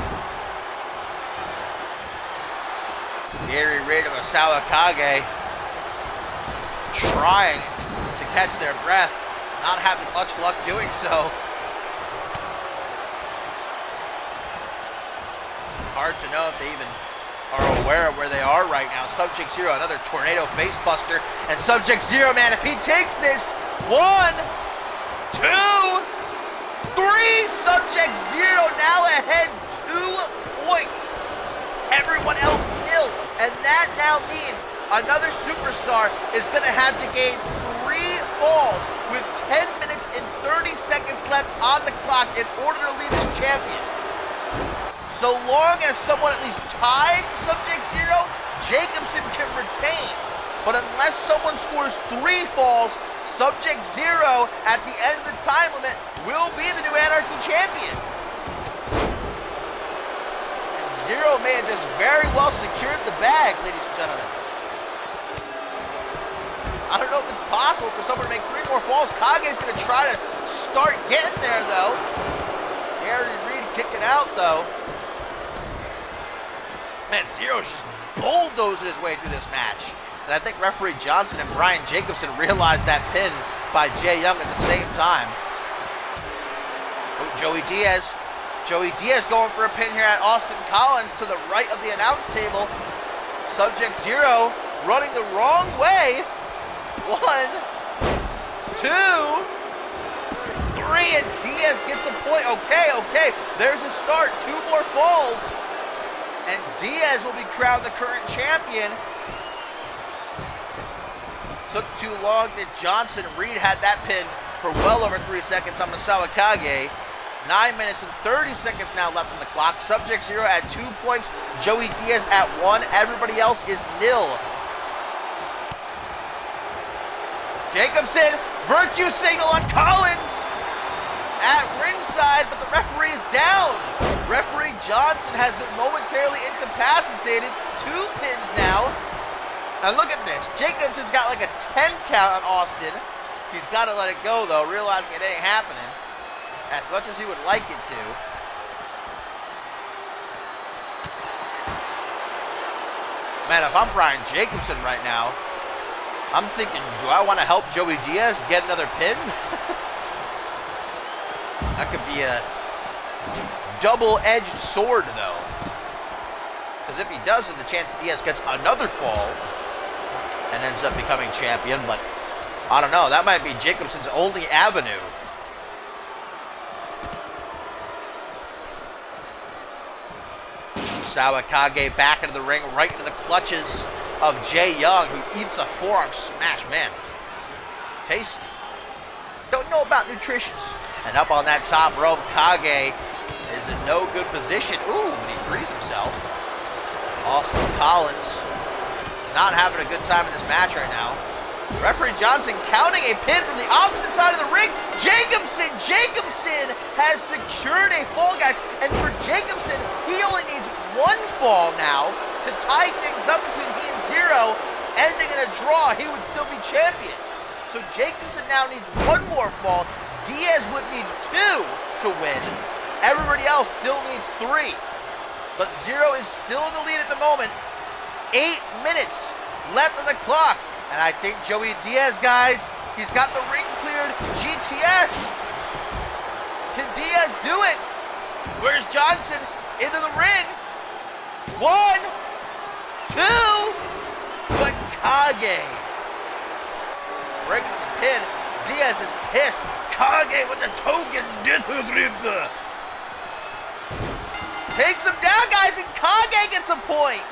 Gary Reed and Masao Kage trying to catch their breath, not having much luck doing so. Hard to know if they even are aware of where they are right now. Subject Zero, another tornado face buster. And Subject Zero, man, if he takes this, 1, 2, 3, Subject Zero now ahead 2 points. Everyone else nil. And that now means another superstar is going to have to gain 3 falls with 10 minutes and 30 seconds left on the clock in order to leave as champion. So long as someone at least ties Subject Zero, Jacobson can retain. But unless someone scores 3 falls, Subject Zero at the end of the time limit will be the new Anarchy champion. Zero may have just very well secured the bag, ladies and gentlemen. I don't know if it's possible for someone to make 3 more falls. Kage's going to try to start getting there, though. Gary Reed kicking out, though. Man, Zero's just bulldozing his way through this match. And I think referee Johnson and Brian Jacobson realized that pin by Jay Young at the same time. Oh, Joey Diaz. Joey Diaz going for a pin here at Austin Collins to the right of the announce table. Subject Zero running the wrong way. 1, 2, 3, and Diaz gets a point. Okay. There's a start. 2 more falls. And Diaz will be crowned the current champion. Took too long. That Johnson Reed had that pin for well over 3 seconds on Masao Kage. 9 minutes and 30 seconds now left on the clock. Sub-Zero at 2 points. Joey Diaz at 1. Everybody else is nil. Jacobson, virtue signal on Collins at ringside, but the referee is down. Referee Johnson has been momentarily incapacitated. 2 pins now. And look at this. Jacobson's got like a 10 count on Austin. He's got to let it go, though, realizing it ain't happening as much as he would like it to. Man, if I'm Brian Jacobson right now, I'm thinking, do I want to help Joey Diaz get another pin? That could be a double-edged sword, though. Because if he does, there's a chance Diaz gets another fall and ends up becoming champion. But I don't know. That might be Jacobson's only avenue. Sawakage back into the ring, right into the clutches of Jay Young, who eats a forearm smash. Man, tasty. Don't know about nutritious. And up on that top rope, Kage is in no good position. Ooh, but he frees himself. Austin Collins not having a good time in this match right now. Referee Johnson counting a pin from the opposite side of the ring. Jacobson has secured a fall, guys. And for Jacobson, he only needs 1 fall now to tie things up between he and Zero. Ending in a draw, he would still be champion. So Jacobson now needs 1 more fall. Diaz would need 2 to win. Everybody else still needs 3. But Zero is still in the lead at the moment. 8 minutes left on the clock. And I think Joey Diaz, guys, he's got the ring cleared. GTS. Can Diaz do it? Where's Johnson? Into the ring. 1, 2. But Kage breaking the pin. Diaz is pissed. Kage with the token disrespect. Takes him down, guys, and Kage gets a point.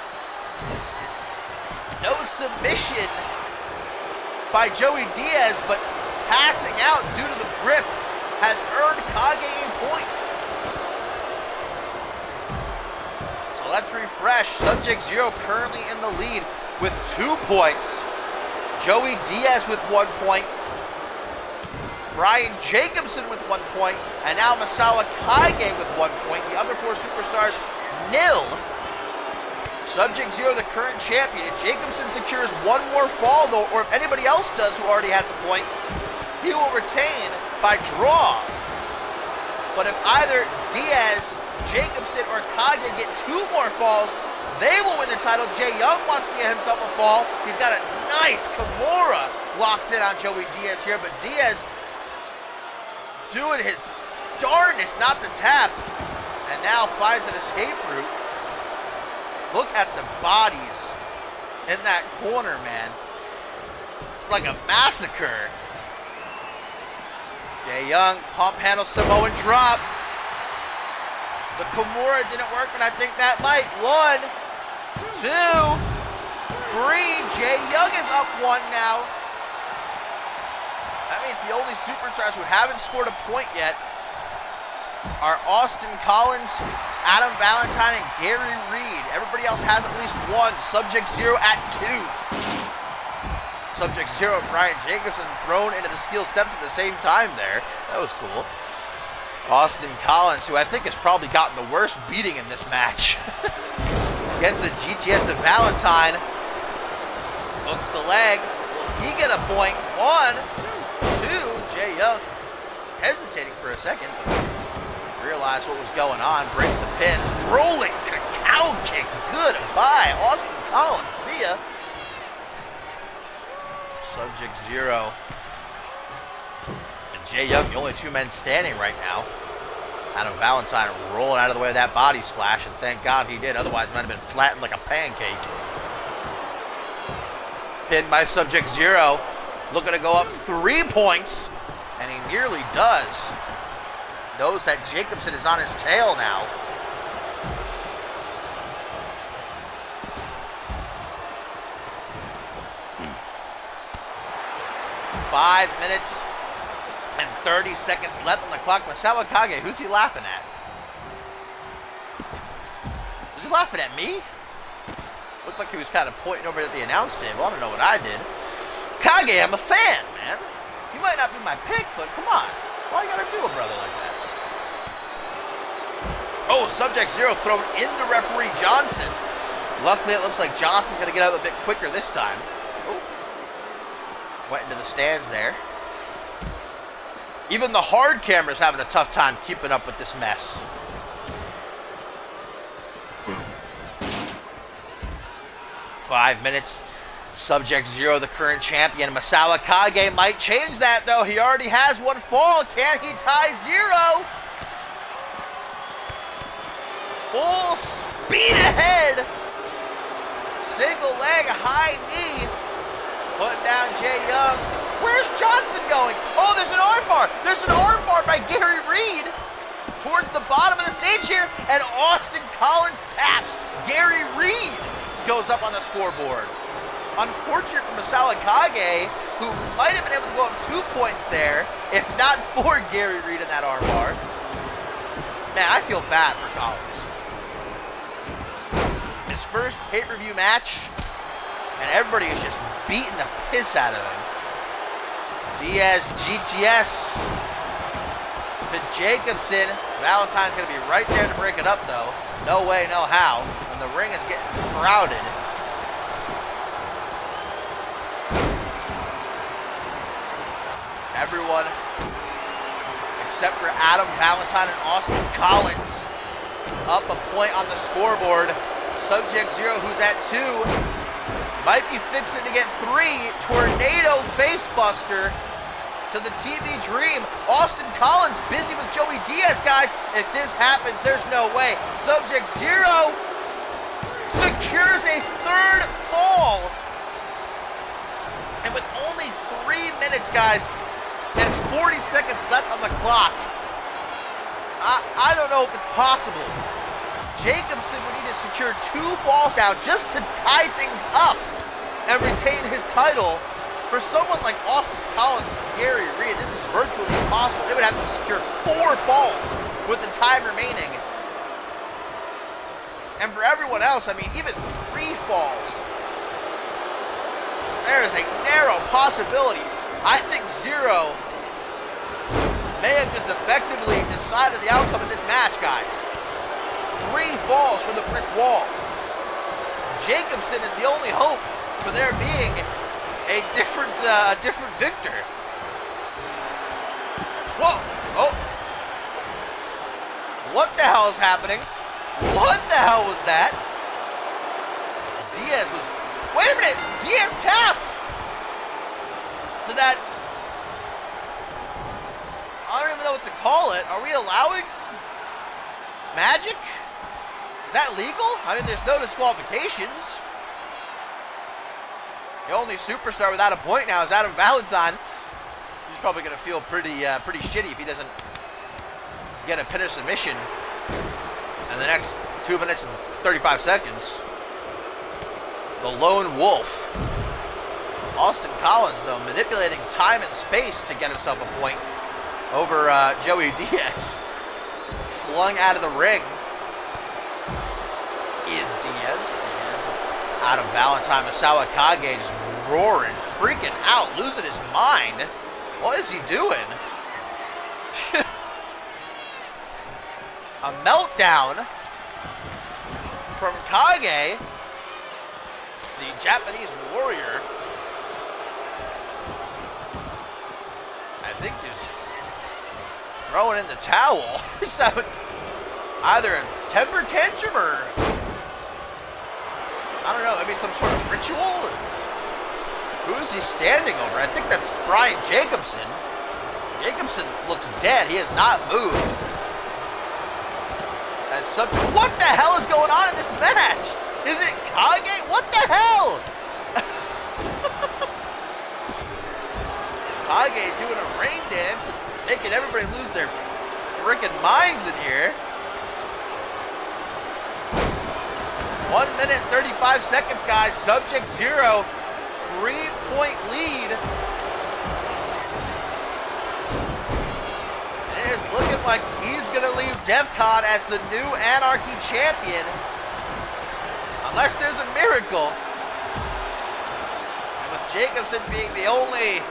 No submission by Joey Diaz, but passing out due to the grip has earned Kage a point. So let's refresh. Sub-Zero currently in the lead with 2 points. Joey Diaz with 1 point. Brian Jacobson with 1 point. And now Masawa Kage with 1 point. The other 4 superstars, nil. Sub-Zero, the current champion. If Jacobson secures 1 more fall, though, or if anybody else does who already has a point, he will retain by draw. But if either Diaz, Jacobson, or Kage get 2 more falls, they will win the title. Jay Young wants to get himself a fall. He's got a nice Kimura locked in on Joey Diaz here, but Diaz doing his darndest not to tap, and now finds an escape route. Look at the bodies in that corner, man. It's like a massacre. Jay Young, pump handle Samoan drop. The Kimura didn't work, but I think that might. 1, 2, 3. Jay Young is up 1 now. That means the only superstars who haven't scored a point yet are Austin Collins, Adam Valentine, and Gary Reed. Everybody else has at least 1. Sub-Zero at 2. Sub-Zero and Brian Jacobson thrown into the steel steps at the same time there. That was cool. Austin Collins, who I think has probably gotten the worst beating in this match. Gets a GTS to Valentine. Hooks the leg. Will he get a point? 1, 2. Jay Young hesitating for a second, but realized what was going on. Breaks the pin. Rolling cacao kick. Goodbye, Austin Collins. See ya. Sub-Zero and Jay Young, the only 2 men standing right now. Adam Valentine rolling out of the way of that body splash, and thank God he did. Otherwise, it might have been flattened like a pancake. Pinned by Sub-Zero. Looking to go up 3 points, and he nearly does. Knows that Jacobson is on his tail now. And 30 seconds left on the clock. Masao Kage, who's he laughing at? Is he laughing at me? Looked like he was kind of pointing over at the announce table. I don't know what I did. Kage, I'm a fan, man. You might not be my pick, but come on. Why you gotta do a brother like that? Oh, Subject Zero thrown into referee Johnson. Luckily, it looks like Johnson's gonna get up a bit quicker this time. Oh. Went into the stands there. Even the hard camera's having a tough time keeping up with this mess. 5 minutes. Subject Zero, the current champion. Masao Kage might change that, though. He already has one fall. Can he tie Zero? Full speed ahead. Single leg, high knee. Putting down Jay Young. Where's Johnson going? Oh, there's an armbar. There's an armbar by Gary Reed. Towards the bottom of the stage here. And Austin Collins taps. Gary Reed goes up on the scoreboard. Unfortunate for Masao Kage, who might have been able to go up 2 points there, if not for Gary Reed in that armbar. Man, I feel bad for Collins. His first pay-per-view match, and everybody is just beating the piss out of him. Diaz, GTS, to Jacobson. Valentine's going to be right there to break it up, though. No way, no how. And the ring is getting crowded. Everyone, except for Adam Valentine and Austin Collins, up a point on the scoreboard. Subject Zero, who's at 2, might be fixing to get 3. Tornado facebuster to the TV Dream. Austin Collins busy with Joey Diaz, guys. If this happens, there's no way. Subject Zero secures a 3rd fall. And with only 3 minutes, guys, and 40 seconds left on the clock, I don't know if it's possible. Jacobson would need to secure 2 falls now just to tie things up and retain his title. For someone like Austin Collins and Gary Reed, this is virtually impossible. They would have to secure 4 falls with the time remaining. And for everyone else, I mean, even 3 falls, there is a narrow possibility. I think Zero may have just effectively decided the outcome of this match, guys. 3 falls from the brick wall. Jacobson is the only hope for there being a different victor. Whoa! Oh! What the hell is happening? What the hell was that? Diaz was... Wait a minute! Diaz tapped! To that... I don't even know what to call it. Are we allowing magic? Is that legal? I mean, there's no disqualifications. The only superstar without a point now is Adam Valentine. He's probably going to feel pretty shitty if he doesn't get a pin or submission in the next 2 minutes and 35 seconds. The Lone Wolf. Austin Collins, though, manipulating time and space to get himself a point over Joey Diaz. Flung out of the ring is Diaz. Adam Valentine, Masao Kage just roaring, freaking out, losing his mind. What is he doing? A meltdown from Kage, the Japanese warrior. I think he's throwing in the towel. Either a temper tantrum or, I don't know, maybe some sort of ritual? Who is he standing over? I think that's Brian Jacobson. Jacobson looks dead. He has not moved. What the hell is going on in this match? Is it Kage? What the hell? Kage doing a rain dance and making everybody lose their freaking minds in here. 1 minute, 35 seconds, guys. Subject Zero, 3-point lead. like he's going to leave DEFCON as the new Anarchy champion. Unless there's a miracle. And with Jacobson being the only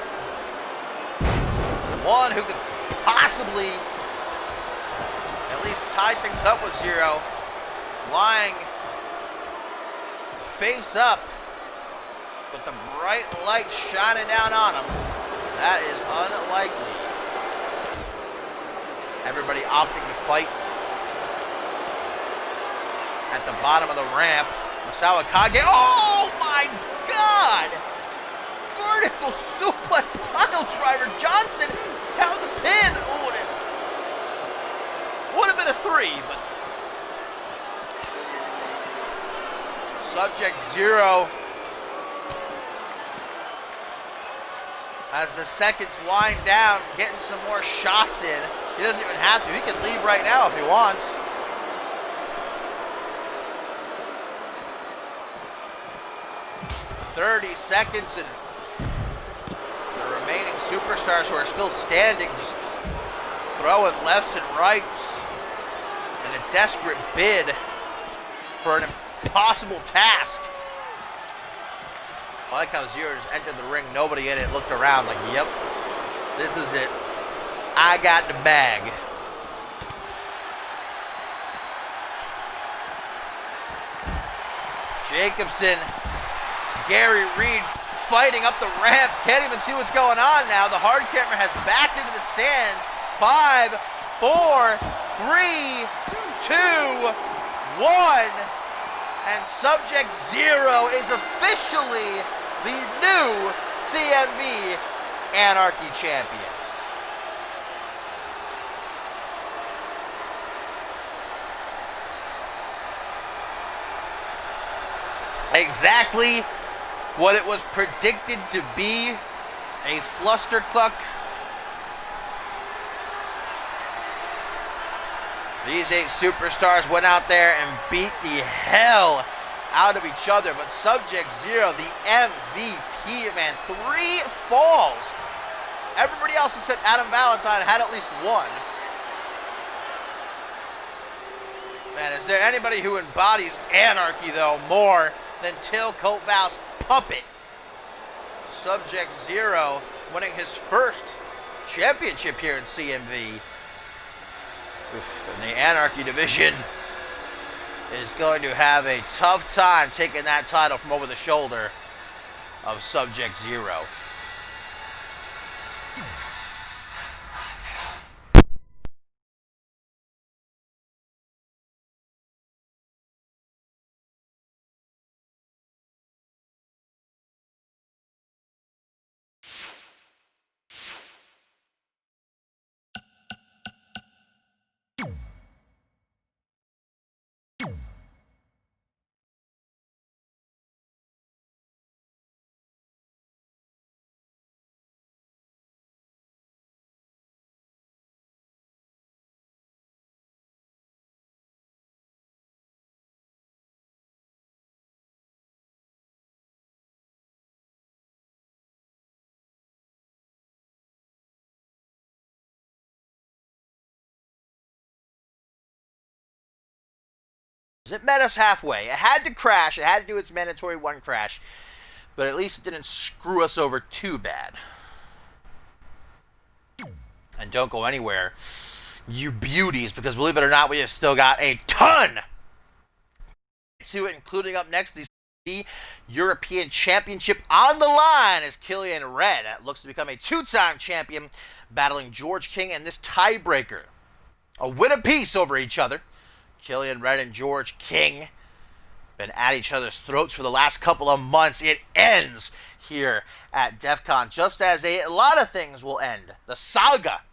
one who could possibly at least tie things up with Zero, lying face up with the bright light shining down on him. That is unlikely. Everybody opting to fight at the bottom of the ramp. Masao Kage. Oh my God! Vertical suplex pile driver. Johnson found the pin. Oh, it would have been a 3, but Subject Zero, as the seconds wind down, getting some more shots in. He doesn't even have to. He can leave right now if he wants. "30 seconds, and the remaining superstars who are still standing just throwing lefts and rights in a desperate bid for an impossible task." I like how Zero just entered the ring, nobody in it, looked around like, yep, this is it. I got the bag. Jacobson, Gary Reed fighting up the ramp. Can't even see what's going on now. The hard camera has backed into the stands. 5, 4, 3, 2, 1. And Subject Zero is officially the new CMV Anarchy champion. Exactly what it was predicted to be, a flustercluck. These 8 superstars went out there and beat the hell out of each other, but Subject Zero, the MVP, man, 3 falls. Everybody else except Adam Valentine had at least one. Man, is there anybody who embodies anarchy, though, more than Till Coatval's puppet? Subject Zero winning his first championship here in CMV. And the Anarchy division is going to have a tough time taking that title from over the shoulder of Subject Zero. It met us halfway. It had to crash. It had to do its mandatory 1 crash. But at least it didn't screw us over too bad. And don't go anywhere, you beauties, because believe it or not, we have still got a ton to it, including up next the European Championship on the line as Killian Red looks to become a 2-time champion, battling George King and this tiebreaker. A win apiece over each other. Killian Red and George King been at each other's throats for the last couple of months. It ends here at DEFCON, just as a lot of things will end. The saga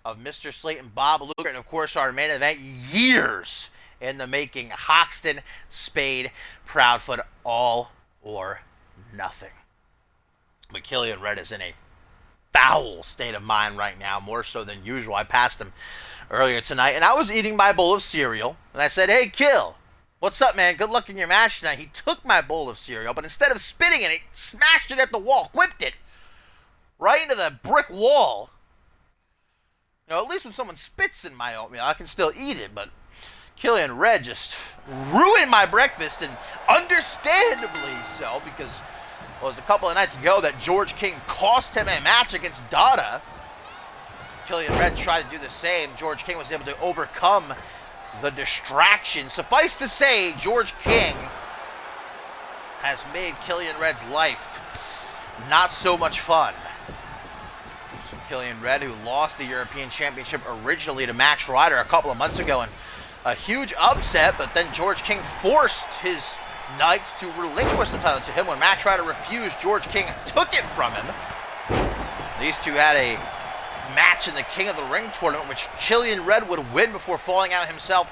of Mr. Slate and Bob Luger, and of course our main event, years in the making, Hoxton, Spade, Proudfoot, all or nothing. But Killian Red is in a foul state of mind right now, more so than usual. I passed him earlier tonight, and I was eating my bowl of cereal, and I said, "Hey, Kill, what's up, man? Good luck in your match tonight." He took my bowl of cereal, but instead of spitting in it, he smashed it at the wall, whipped it right into the brick wall. You know, at least when someone spits in my oatmeal, I can still eat it, but Killian Red just ruined my breakfast, and understandably so, because well, it was a couple of nights ago that George King cost him a match against Dada. Killian Red tried to do the same. George King was able to overcome the distraction. Suffice to say, George King has made Killian Red's life not so much fun. Killian Red, who lost the European Championship originally to Max Ryder a couple of months ago in a huge upset, but then George King forced his Knights to relinquish the title to him. When Max Ryder refused, George King took it from him. These two had a match in the King of the Ring tournament, which Killian Red would win before falling out himself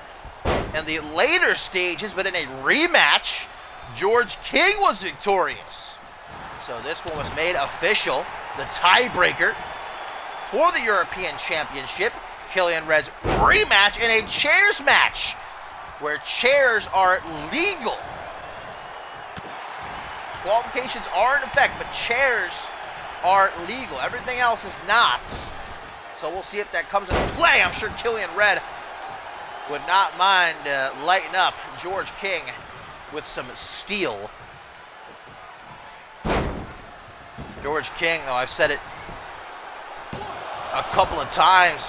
in the later stages, but in a rematch, George King was victorious. So this one was made official, the tiebreaker for the European Championship. Killian Red's rematch in a chairs match, where chairs are legal. Qualifications are in effect, but chairs are legal. Everything else is not. So we'll see if that comes into play. I'm sure Killian Red would not mind lighting up George King with some steel. George King, oh, I've said it a couple of times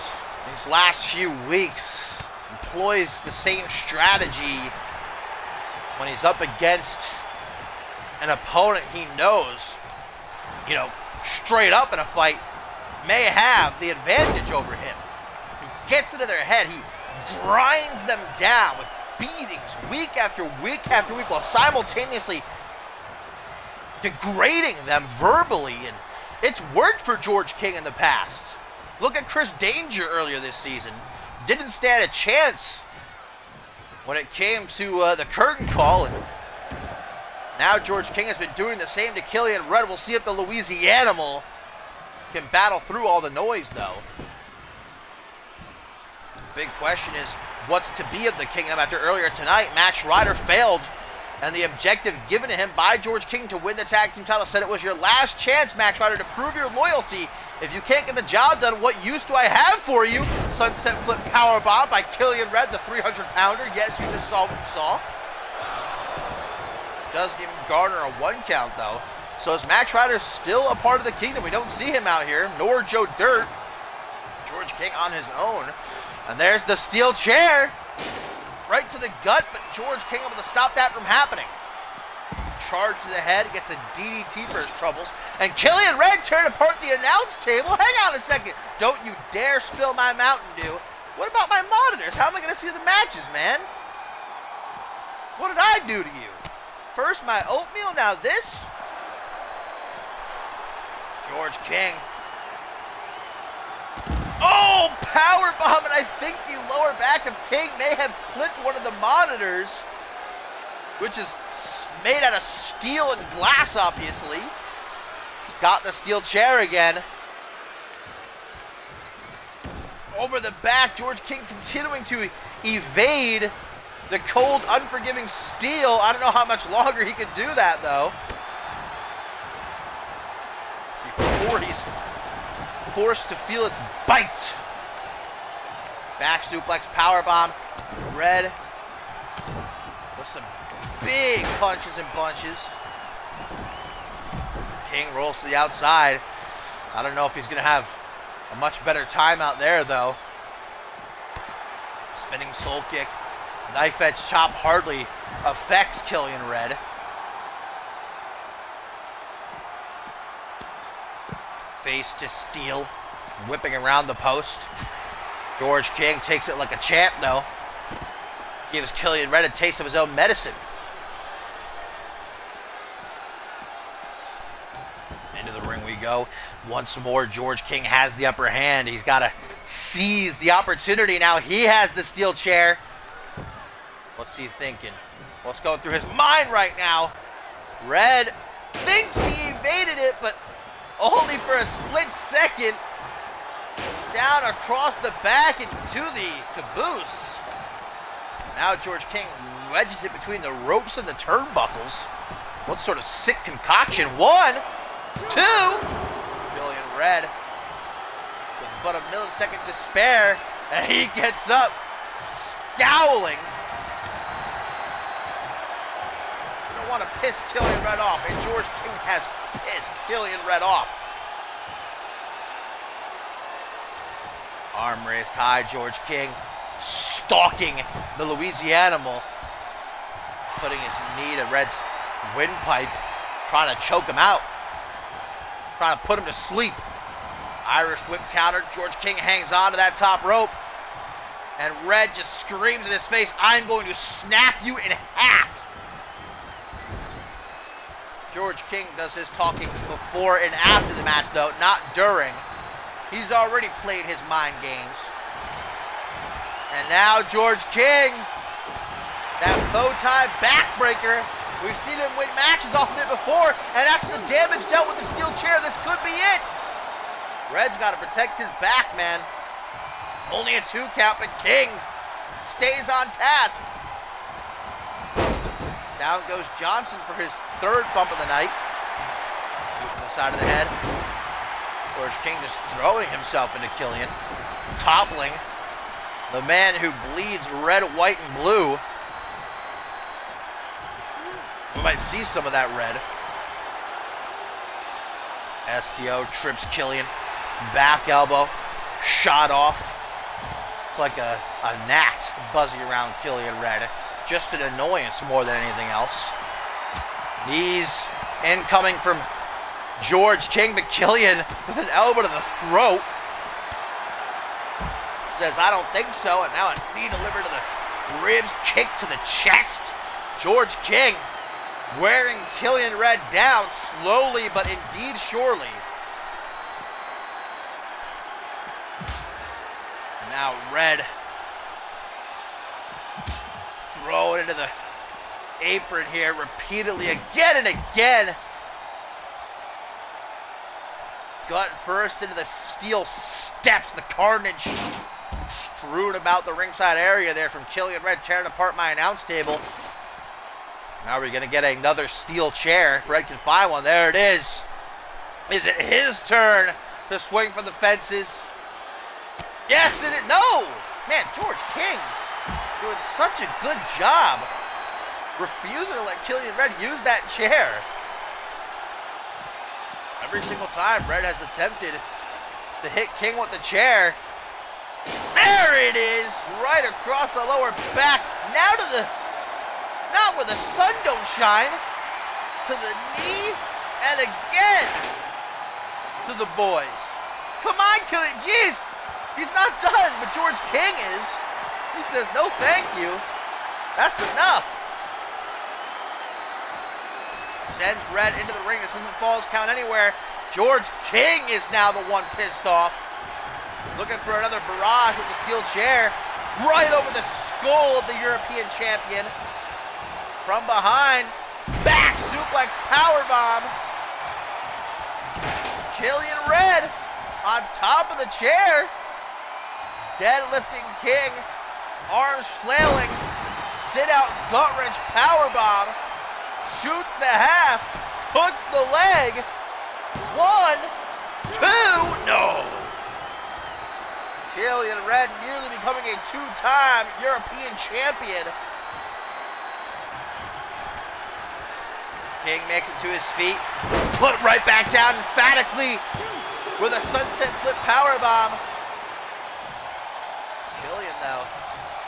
these last few weeks, employs the same strategy when he's up against an opponent he knows, you know, straight up in a fight, may have the advantage over him. He gets into their head. He grinds them down with beatings week after week after week, while simultaneously degrading them verbally. And it's worked for George King in the past. Look at Chris Danger earlier this season. Didn't stand a chance when it came to the curtain call, and now George King has been doing the same to Killian Red. We'll see if the Louisianimal can battle through all the noise, though. The big question is, what's to be of the Kingdom after earlier tonight Max Ryder failed, and the objective given to him by George King to win the tag team title said it was your last chance, Max Ryder, to prove your loyalty. If you can't get the job done, what use do I have for you? Sunset Flip Powerbomb by Killian Red, the 300-pounder. Yes, you just saw what you saw. Doesn't even garner a 1 count, though. So is Max Ryder still a part of the Kingdom? We don't see him out here, nor Joe Dirt. George King on his own. And there's the steel chair. Right to the gut, but George King able to stop that from happening. Charge to the head, gets a DDT for his troubles. And Killian Red tearing apart the announce table. Hang on a second. Don't you dare spill my Mountain Dew. What about my monitors? How am I going to see the matches, man? What did I do to you? First my oatmeal, now this? George King. Oh, powerbomb, and I think the lower back of King may have clipped one of the monitors, which is made out of steel and glass, obviously. He's got the steel chair again. Over the back, George King continuing to evade the cold, unforgiving steel. I don't know how much longer he could do that, though. Before he's forced to feel its bite. Back suplex, powerbomb. Red with some big punches and bunches. King rolls to the outside. I don't know if he's going to have a much better time out there, though. Spinning soul kick. Knife edge chop hardly affects Killian Red. Face to steel, whipping around the post. George King takes it like a champ, though. Gives Killian Red a taste of his own medicine. Into the ring we go. Once more, George King has the upper hand. He's got to seize the opportunity now. He has the steel chair. What's he thinking? What's going through his mind right now? Red thinks he evaded it, but only for a split second. Down across the back and to the caboose. Now George King wedges it between the ropes and the turnbuckles. What sort of sick concoction? 1, 2. Killian Red with but a millisecond to spare, and he gets up, scowling. You don't want to piss Killian Red off, and George King has pissed Killian Red off. Arm raised high, George King stalking the Louisianimal, putting his knee to Red's windpipe, trying to choke him out, trying to put him to sleep. Irish whip counter. George King hangs on to that top rope, and Red just screams in his face, "I'm going to snap you in half." George King does his talking before and after the match, though, not during. He's already played his mind games. And now George King, that bow tie backbreaker. We've seen him win matches off of it before, and after the damage dealt with the steel chair, this could be it. Red's got to protect his back, man. Only a 2 count, but King stays on task. Down goes Johnson for his 3rd bump of the night. To the side of the head. George King just throwing himself into Killian, toppling the man who bleeds red, white, and blue. We might see some of that red. STO trips Killian. Back elbow. Shot off. It's like a gnat buzzing around Killian Red. Just an annoyance more than anything else. Knees incoming from George King, but Killian with an elbow to the throat. Says, "I don't think so," and now a knee delivered to the ribs, kick to the chest. George King wearing Killian Red down slowly but indeed surely. And now Red throw it into the apron here repeatedly again and again. Gut first into the steel steps, the carnage strewn about the ringside area there from Killian Red, tearing apart my announce table. Now we're going to get another steel chair. If Red can find one. There it is. Is it his turn to swing for the fences? Yes, it is. No! Man, George King doing such a good job refusing to let Killian Red use that chair. Every single time Red has attempted to hit King with the chair. There it is, right across the lower back. Now to the, not where the sun don't shine, to the knee, and again to the boys. Come on, Killian, jeez, he's not done, but George King is. He says, "No, thank you. That's enough." Sends Red into the ring. This isn't Falls Count anywhere. George King is now the one pissed off. Looking for another barrage with the steel chair. Right over the skull of the European champion. From behind. Back suplex powerbomb. Killian Red on top of the chair. Deadlifting King. Arms flailing. Sit out gut wrench powerbomb. Shoots the half, hooks the leg. 1, 2, no. Killian Red nearly becoming a 2-time European champion. King makes it to his feet, put right back down emphatically with a sunset flip powerbomb. Killian, though,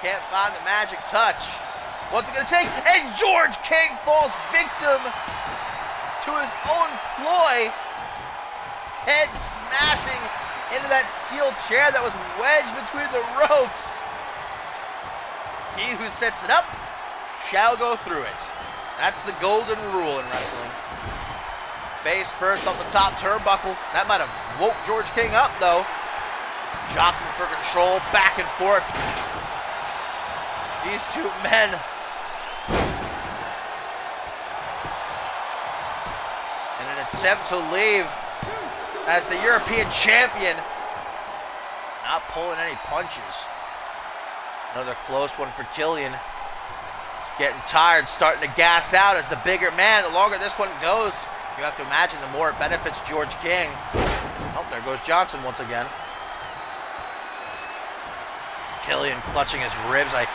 can't find the magic touch. What's it going to take? And George King falls victim to his own ploy. Head smashing into that steel chair that was wedged between the ropes. He who sets it up shall go through it. That's the golden rule in wrestling. Face first off the top turnbuckle. That might have woke George King up, though. Jockeying for control, back and forth. These two men in an attempt to leave as the European champion, not pulling any punches. Another close one for Killian. He's getting tired, starting to gas out as the bigger man. The longer this one goes, you have to imagine the more it benefits George King. Oh, there goes Johnson once again. Killian clutching his ribs. I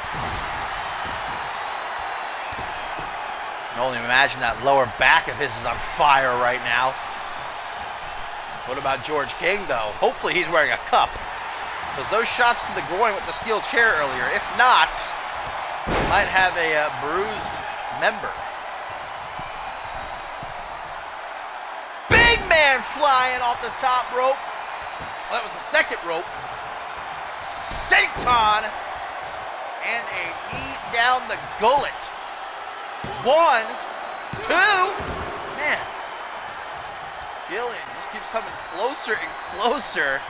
can only imagine that lower back of his is on fire right now. What about George King, though? Hopefully he's wearing a cup. Because those shots to the groin with the steel chair earlier, if not, might have a bruised member. Big man flying off the top rope. Well, that was the second rope. Senton. And a knee down the gullet. 1, 2. Man. Killian just keeps coming closer and closer.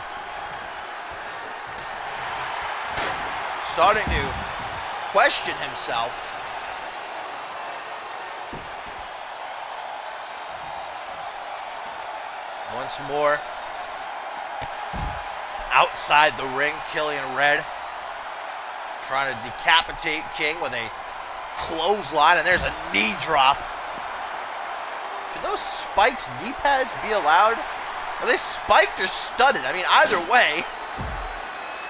Starting to question himself. Once more. Outside the ring, Killian Red trying to decapitate King with a clothesline, and there's a knee drop. Should those spiked knee pads be allowed? Are they spiked or studded? I mean, either way,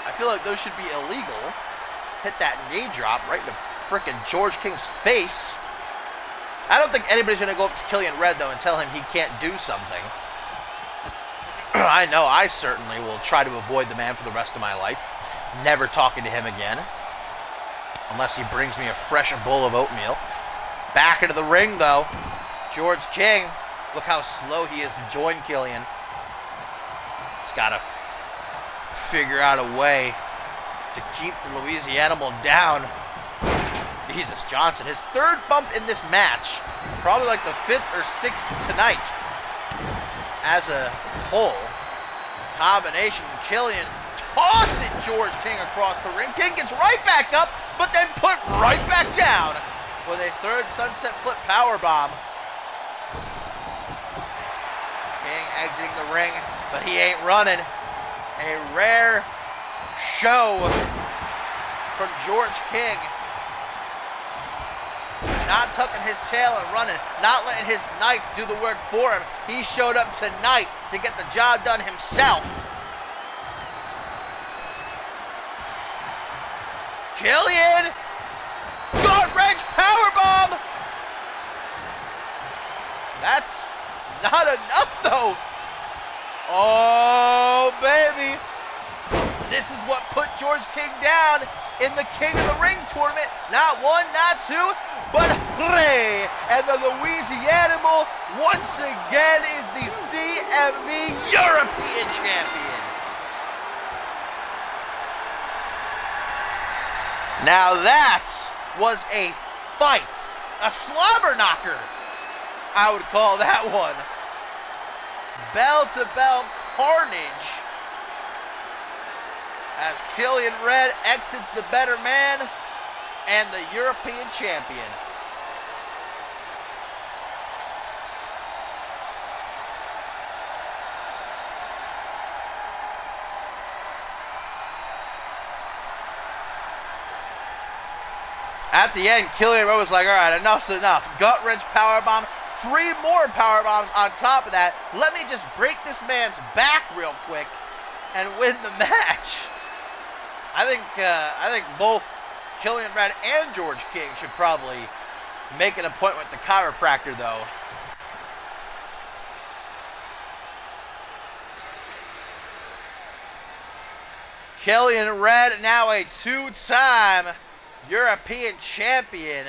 I feel like those should be illegal. Hit that knee drop right in the frickin' George King's face. I don't think anybody's going to go up to Killian Red, though, and tell him he can't do something. I know I certainly will try to avoid the man for the rest of my life. Never talking to him again. Unless he brings me a fresh bowl of oatmeal. Back into the ring, though. George King. Look how slow he is to join Killian. He's got to figure out a way to keep the Louisianimal down. Jesus Johnson, his third bump in this match. Probably like the 5th or 6th tonight. As a whole. Combination. Killian tossing George King across the ring. King gets right back up, but then put right back down with a third sunset flip powerbomb. King exiting the ring, but he ain't running. A rare show from George King. Not tucking his tail and running, not letting his knights do the work for him. He showed up tonight to get the job done himself. Killian! Gut-wrench powerbomb! That's not enough, though. Oh, baby. This is what put George King down in the King of the Ring tournament. Not 1, not 2, but 3. And the Louisianimal, once again, is the CMV European champion. Now that was a fight. A slobber knocker, I would call that one. Bell-to-bell carnage. As Killian Red exits the better man and the European champion. At the end, Killian Red was like, all right, enough's enough. Gut-wrench powerbomb. 3 more powerbombs on top of that. Let me just break this man's back real quick and win the match. I think both Killian Red and George King should probably make an appointment with the chiropractor, though. Killian Red, now a 2-time European champion.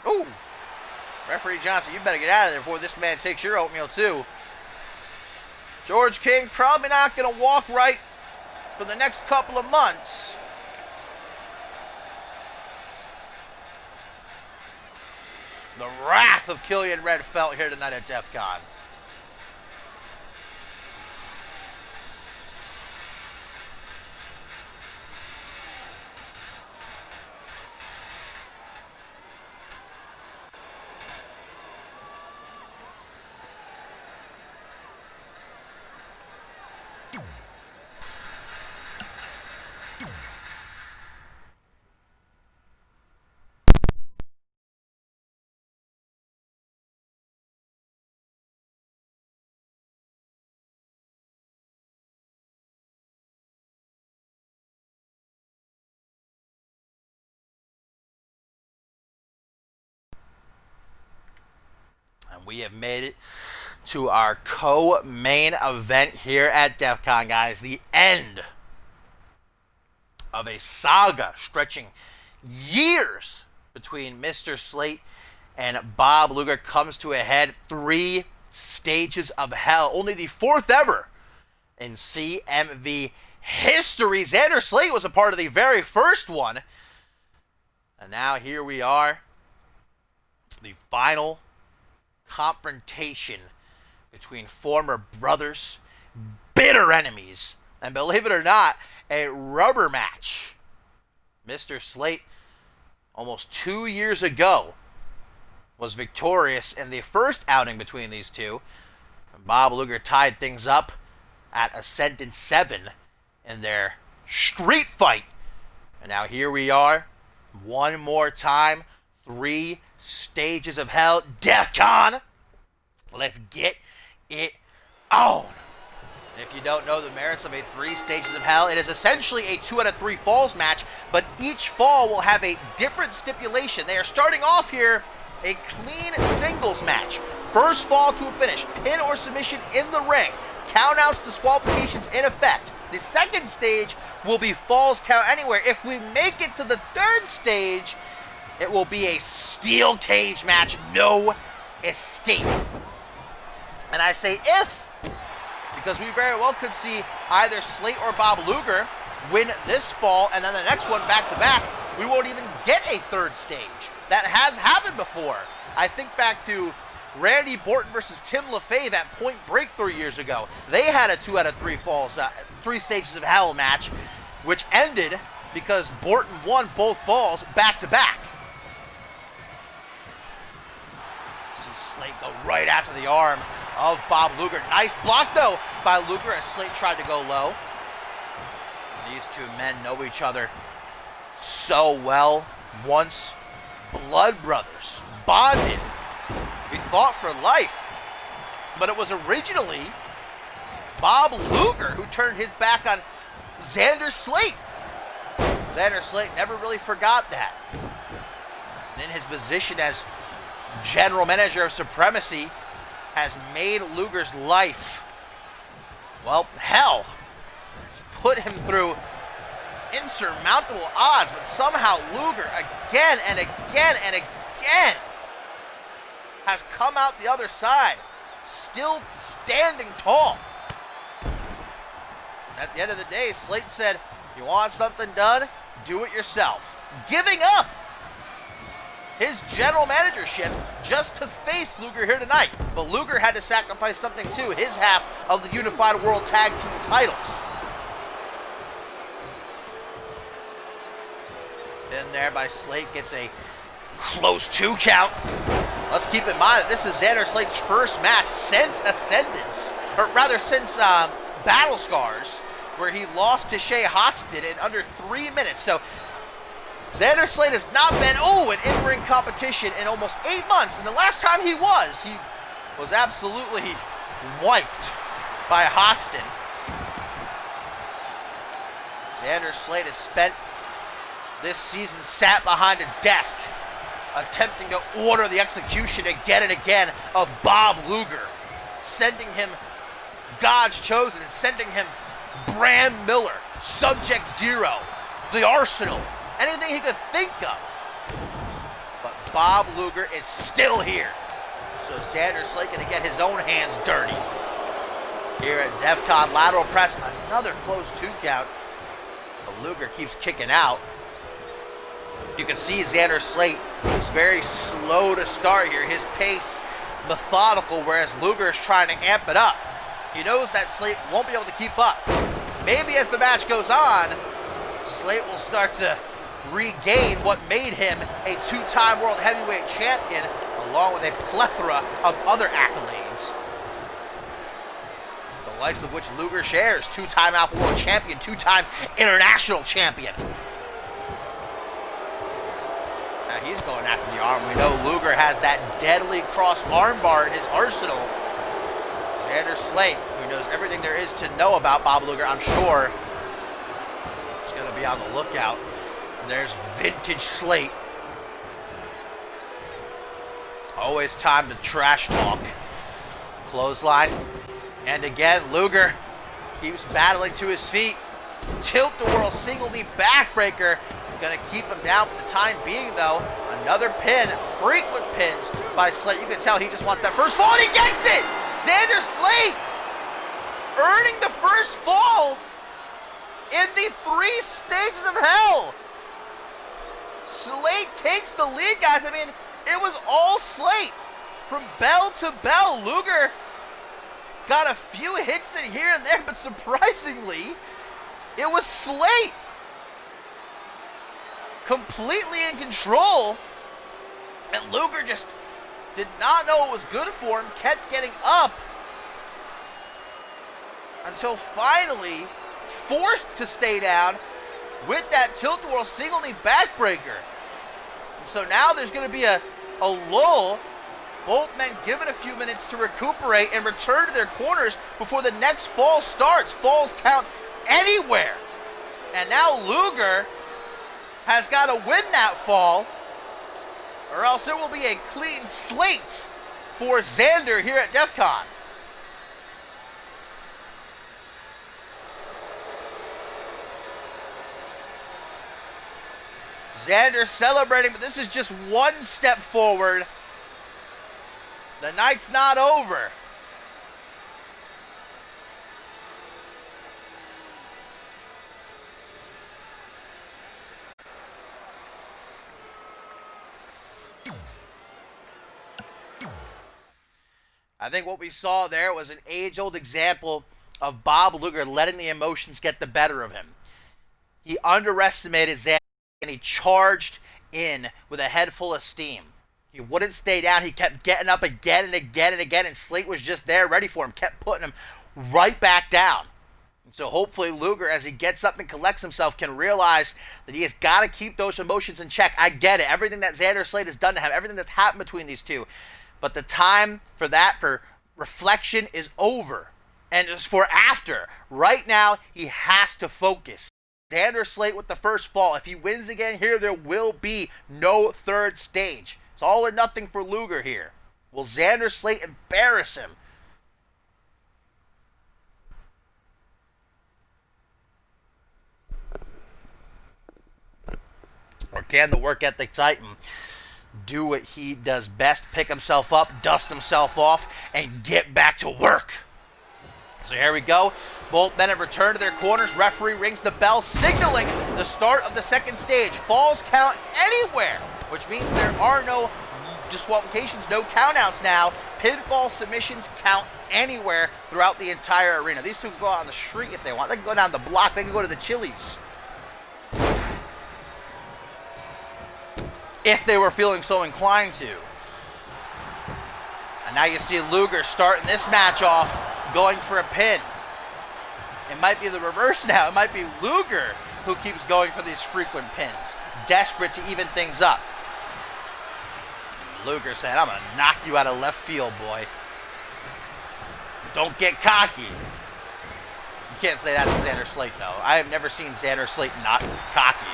Ooh. Referee Johnson, you better get out of there before this man takes your oatmeal, too. George King probably not going to walk right for the next couple of months. The wrath of Killian Red felt here tonight at DEFCON. We have made it to our co-main event here at DEFCON, guys. The end of a saga stretching years between Mr. Slate and Bob Luger comes to a head. 3 stages of hell. Only the 4th ever in CMV history. Xander Slate was a part of the very first one. And now here we are. The final confrontation between former brothers, bitter enemies, and believe it or not, a rubber match. Mr. Slate, almost 2 years ago, was victorious in the first outing between these two. Bob Luger tied things up at Ascendant 7 in their street fight. And now here we are, one more time, 3 stages of hell. DEFCON! Let's get it on! If you don't know the merits of a 3 stages of hell, it is essentially a 2 out of 3 falls match, but each fall will have a different stipulation. They are starting off here a clean singles match. First fall to a finish, pin or submission in the ring. Countouts, disqualifications in effect. The second stage will be falls count anywhere. If we make it to the 3rd stage, it will be a steel cage match, no escape. And I say if, because we very well could see either Slate or Bob Luger win this fall, and then the next one back-to-back, we won't even get a 3rd stage. That has happened before. I think back to Randy Borton versus Tim LaFave at Point Break 3 years ago. They had a 2 out of 3 falls, 3 stages of hell match, which ended because Borton won both falls back-to-back. See Slate go right after the arm of Bob Luger. Nice block, though, by Luger as Slate tried to go low. These two men know each other so well. Once blood brothers, bonded. We fought for life. But it was originally Bob Luger who turned his back on Xander Slate. Xander Slate never really forgot that. And in his position as general manager of Supremacy, has made Luger's life, well, hell. He's put him through insurmountable odds, but somehow Luger, again and again and again, has come out the other side, still standing tall. At the end of the day, Slate said, you want something done? Do it yourself. Giving up his general managership just to face Luger here tonight. But Luger had to sacrifice something too, his half of the Unified World Tag Team titles. In there by Slate, gets a close 2 count. Let's keep in mind that this is Xander Slate's first match since Ascendance, or rather since Battle Scars, where he lost to Shea Hoxton in under 3 minutes. So Xander Slate has not been, in in-ring competition in almost 8 months. And the last time he was absolutely wiped by Hoxton. Xander Slate has spent this season sat behind a desk, attempting to order the execution again and again of Bob Luger, sending him God's Chosen and sending him Bram Miller, Subject Zero, the Arsenal, anything he could think of. But Bob Luger is still here. So Xander Slate going to get his own hands dirty. Here at DEFCON, lateral press, another close 2 count. But Luger keeps kicking out. You can see Xander Slate is very slow to start here. His pace methodical, whereas Luger is trying to amp it up. He knows that Slate won't be able to keep up. Maybe as the match goes on, Slate will start to regain what made him a 2-time world heavyweight champion, along with a plethora of other accolades, the likes of which Luger shares. 2-time Alpha World Champion, 2-time International Champion. Now he's going after the arm. We know Luger has that deadly cross armbar in his arsenal. Xander Slate, who knows everything there is to know about Bob Luger, I'm sure, is going to be on the lookout. And there's vintage Slate. Always time to trash talk. Clothesline. And again, Luger keeps battling to his feet. Tilt-a-whirl single knee backbreaker. Gonna keep him down for the time being, though. Another pin. Frequent pins by Slate. You can tell he just wants that first fall, and he gets it! Xander Slate earning the first fall in the 3 stages of hell. Slate takes the lead, guys. I mean, it was all Slate. From bell to bell, Luger got a few hits in here and there, but surprisingly, it was Slate completely in control, and Luger just did not know what was good for him, kept getting up, until finally forced to stay down with that tilt-a-whirl single knee backbreaker. So now there's going to be a lull. Both men given a few minutes to recuperate and return to their corners before the next fall starts. Falls count anywhere. And now Luger has got to win that fall, or else there will be a clean slate for Xander here at DEFCON. Xander celebrating, but this is just one step forward. The night's not over. I think what we saw there was an age-old example of Bob Luger letting the emotions get the better of him. He underestimated Xander, and he charged in with a head full of steam. He wouldn't stay down. He kept getting up again and again and again, and Slate was just there ready for him, kept putting him right back down. And so hopefully Luger, as he gets up and collects himself, can realize that he has got to keep those emotions in check. I get it. Everything that Xander Slate has done to him, everything that's happened between these two. But the time for that, for reflection, is over. And it's for after. Right now, he has to focus. Xander Slate with the first fall. If he wins again here, there will be no third stage. It's all or nothing for Luger here. Will Xander Slate embarrass him? Or can the work ethic Titan do what he does best, pick himself up, dust himself off, and get back to work? So here we go. Both men have returned to their corners. Referee rings the bell, signaling the start of the second stage. Falls count anywhere, which means there are no disqualifications, no countouts now. Pinfall submissions count anywhere throughout the entire arena. These two can go out on the street if they want. They can go down the block. They can go to the Chili's, if they were feeling so inclined to. And now you see Luger starting this match off, going for a pin. It might be the reverse now. It might be Luger who keeps going for these frequent pins, desperate to even things up. Luger saying, I'm going to knock you out of left field, boy. Don't get cocky. You can't say that to Xander Slate, though. I have never seen Xander Slate not cocky,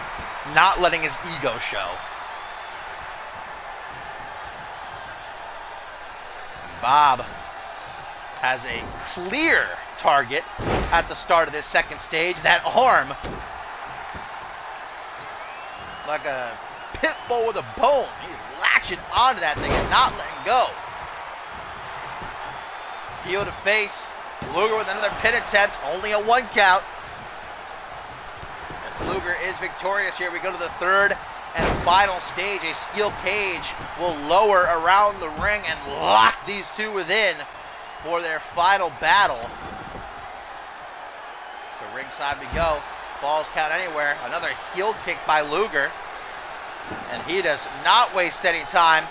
not letting his ego show. Bob has a clear target at the start of this second stage. That arm, like a pit bull with a bone. He's latching onto that thing and not letting go. Heel to face. Luger with another pin attempt. Only a 1 count. If Luger is victorious here, we go to the third and final stage. A steel cage will lower around the ring and lock these two within for their final battle. To ringside we go. Falls count anywhere. Another heel kick by Luger. And he does not waste any time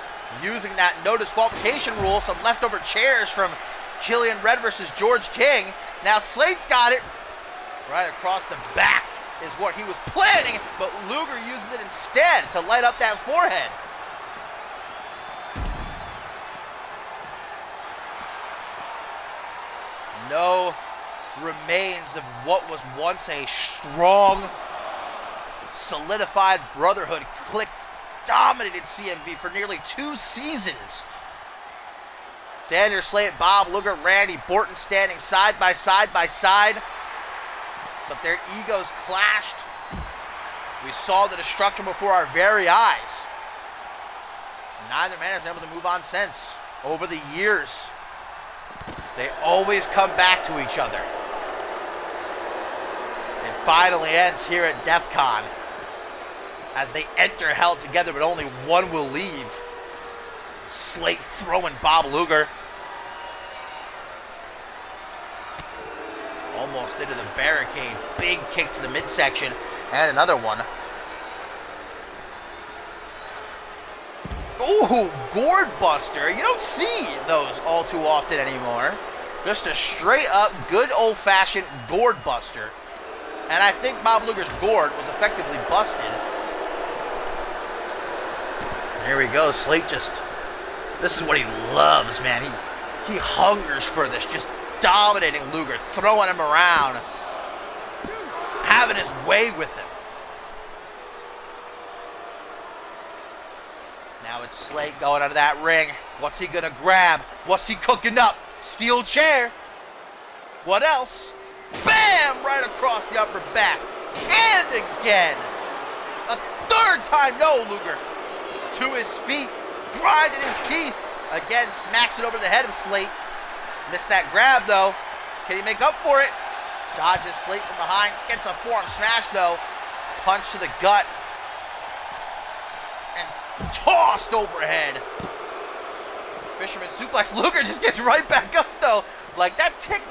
using that no disqualification rule. Some leftover chairs from Killian Red versus George King. Now Slate's got it. Right across the back is what he was planning, but Luger uses it instead to light up that forehead. No remains of what was once a strong, solidified brotherhood. Click dominated CMV for nearly 2 seasons Sanders, Slate, Bob, Luger, Randy, Borton standing side by side by side. But their egos clashed. We saw the destruction before our very eyes. Neither man has been able to move on since. Over the years, they always come back to each other. It finally ends here at DEFCON as they enter hell together, but only one will leave. Slate throwing Bob Luger. Almost into the barricade. Big kick to the midsection. And another one. Ooh, gourd buster. You don't see those all too often anymore. Just a straight up, good old-fashioned gourd buster. And I think Bob Luger's gourd was effectively busted. Here we go. Slate just... This is what he loves, man. He hungers for this. Just dominating Luger, throwing him around. Having his way with him. Now it's Slate going out of that ring. What's he gonna grab? What's he cooking up? Steel chair. What else? Bam! Right across the upper back. And again. A third time. No, Luger. To his feet. Grinding his teeth. Again, smacks it over the head of Slate. Missed that grab, though. Can he make up for it? Dodges Slate from behind. Gets a forearm smash, though. Punch to the gut. And tossed overhead. Fisherman suplex. Luger just gets right back up, though. Like, that tickled.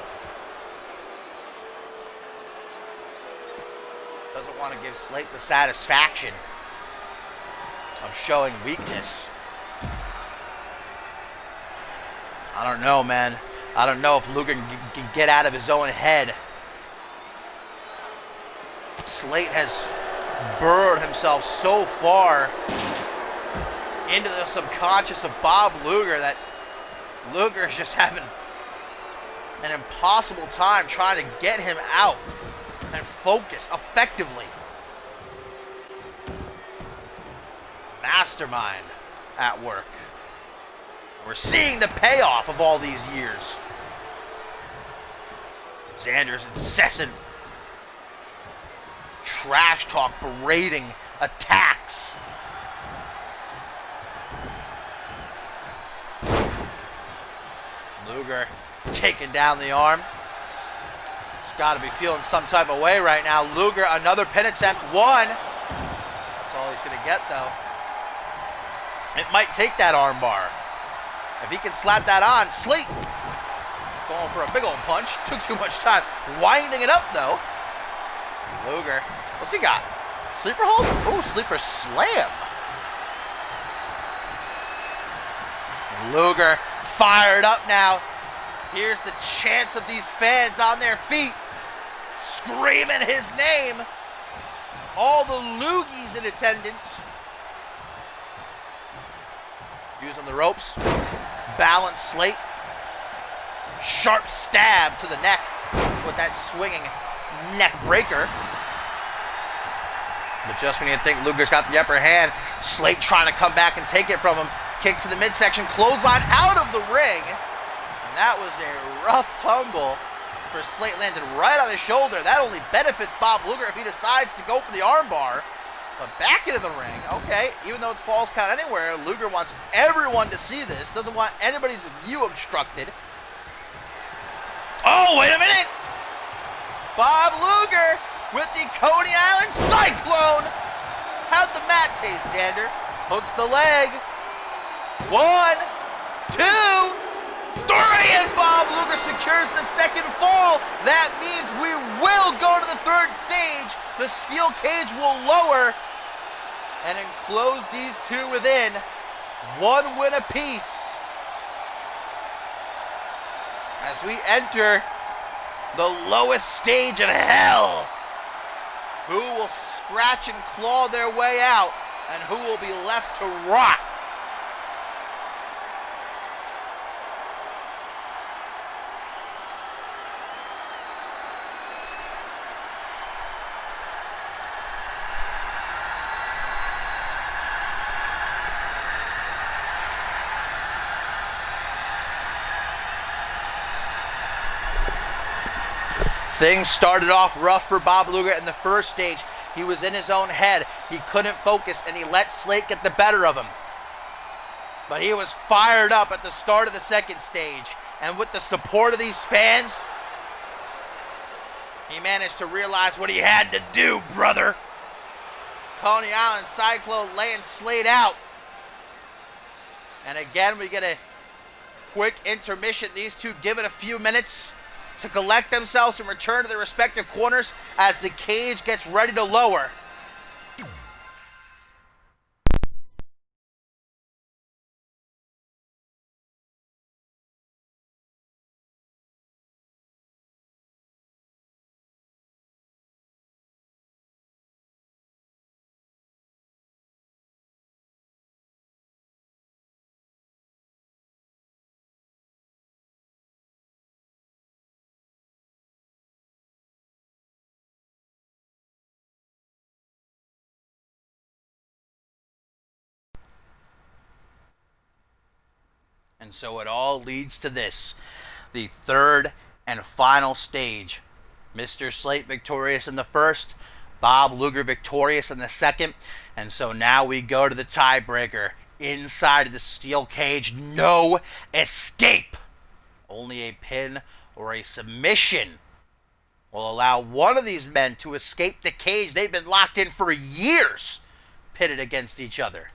Doesn't want to give Slate the satisfaction of showing weakness. I don't know, man. I don't know if Luger can get out of his own head. Slate has burrowed himself so far into the subconscious of Bob Luger that Luger is just having an impossible time trying to get him out and focus effectively. Mastermind at work. We're seeing the payoff of all these years. Xander's incessant trash talk, berating, attacks. Luger taking down the arm. He's got to be feeling some type of way right now. Luger, another pin attempt. One. That's all he's going to get, though. It might take that arm bar. If he can slap that on, Slate going for a big old punch. Took too much time. Winding it up, though. Luger. What's he got? Sleeper hold? Ooh, sleeper slam. Luger fired up now. Here's the chance of these fans on their feet. Screaming his name. All the loogies in attendance. Using the ropes. Balance Slate. Sharp stab to the neck with that swinging neck breaker. But just when you think Luger's got the upper hand, Slate trying to come back and take it from him. Kick to the midsection, clothesline out of the ring. And that was a rough tumble for Slate, landed right on his shoulder. That only benefits Bob Luger if he decides to go for the armbar. But back into the ring, okay, even though it's falls count anywhere, Luger wants everyone to see this, doesn't want anybody's view obstructed. Oh, wait a minute! Bob Luger with the Coney Island Cyclone! How'd the mat taste, Xander? Hooks the leg. 1, 2, 3, and Bob Luger secures the second fall. That means we will go to the third stage. The steel cage will lower and enclose these two within. One win apiece. As we enter the lowest stage of hell. Who will scratch and claw their way out, and who will be left to rot? Things started off rough for Bob Luger in the first stage. He was in his own head. He couldn't focus, and he let Slate get the better of him. But he was fired up at the start of the second stage. And with the support of these fans, he managed to realize what he had to do, brother. Coney Island Cyclone laying Slate out. And again, we get a quick intermission. These two give it a few minutes to collect themselves and return to their respective corners as the cage gets ready to lower. And so it all leads to this, the third and final stage. Mr. Slate victorious in the first, Bob Luger victorious in the second, and so now we go to the tiebreaker. Inside of the steel cage, no escape. Only a pin or a submission will allow one of these men to escape the cage. They've been locked in for years, pitted against each other.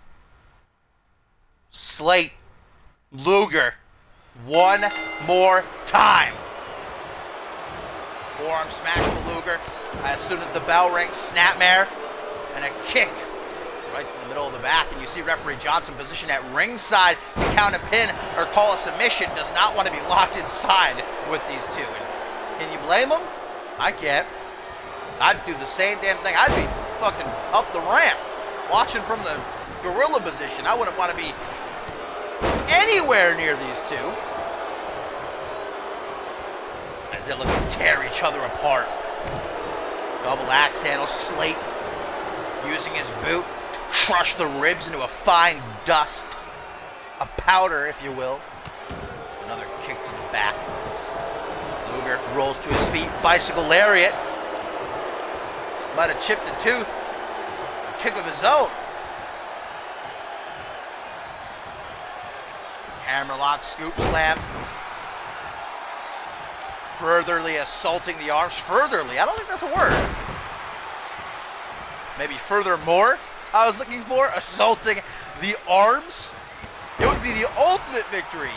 Slate, Luger, one more time. Forearm smash to Luger as soon as the bell rings. Snapmare and a kick right to the middle of the back. And you see referee Johnson positioned at ringside to count a pin or call a submission. Does not want to be locked inside with these two. And can you blame him? I can't. I'd do the same damn thing. I'd be fucking up the ramp watching from the gorilla position. I wouldn't want to be anywhere near these two as they look to tear each other apart. Double axe handle. Slate using his boot to crush the ribs into a fine dust, a powder if you will. Another kick to the back. Luger rolls to his feet. Bicycle lariat. Might have chipped a tooth. A kick of his own. Hammerlock, scoop slam. Furtherly assaulting the arms. Furtherly, I don't think that's a word. Maybe furthermore, I was looking for. Assaulting the arms. It would be the ultimate victory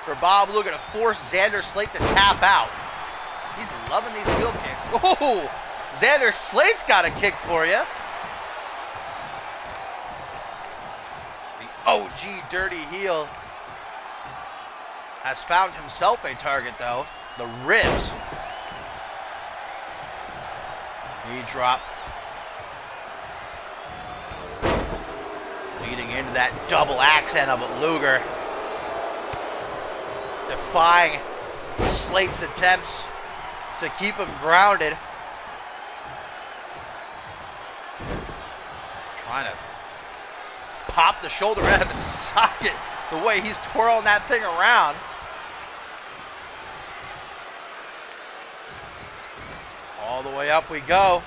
for Bob Luger to force Xander Slate to tap out. He's loving these heel kicks. Oh, Xander Slate's got a kick for you. OG Dirty Heel has found himself a target, though. The ribs. Knee drop. Leading into that double axe handle, but Luger defying Slate's attempts to keep him grounded. Trying to pop the shoulder out of its socket the way he's twirling that thing around. All the way up we go.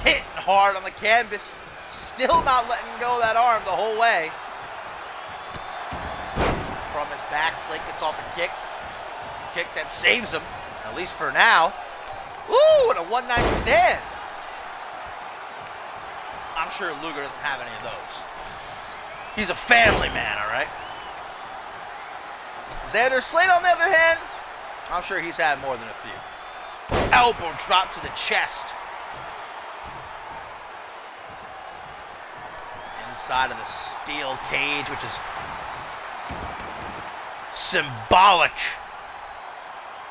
Hitting hard on the canvas. Still not letting go of that arm the whole way. From his back, Slate gets off a kick. Kick that saves him, at least for now. Ooh, and a one-night stand. I'm sure Luger doesn't have any of those. He's a family man, all right? Xander Slate, on the other hand, I'm sure he's had more than a few. Elbow drop to the chest. Inside of the steel cage, which is symbolic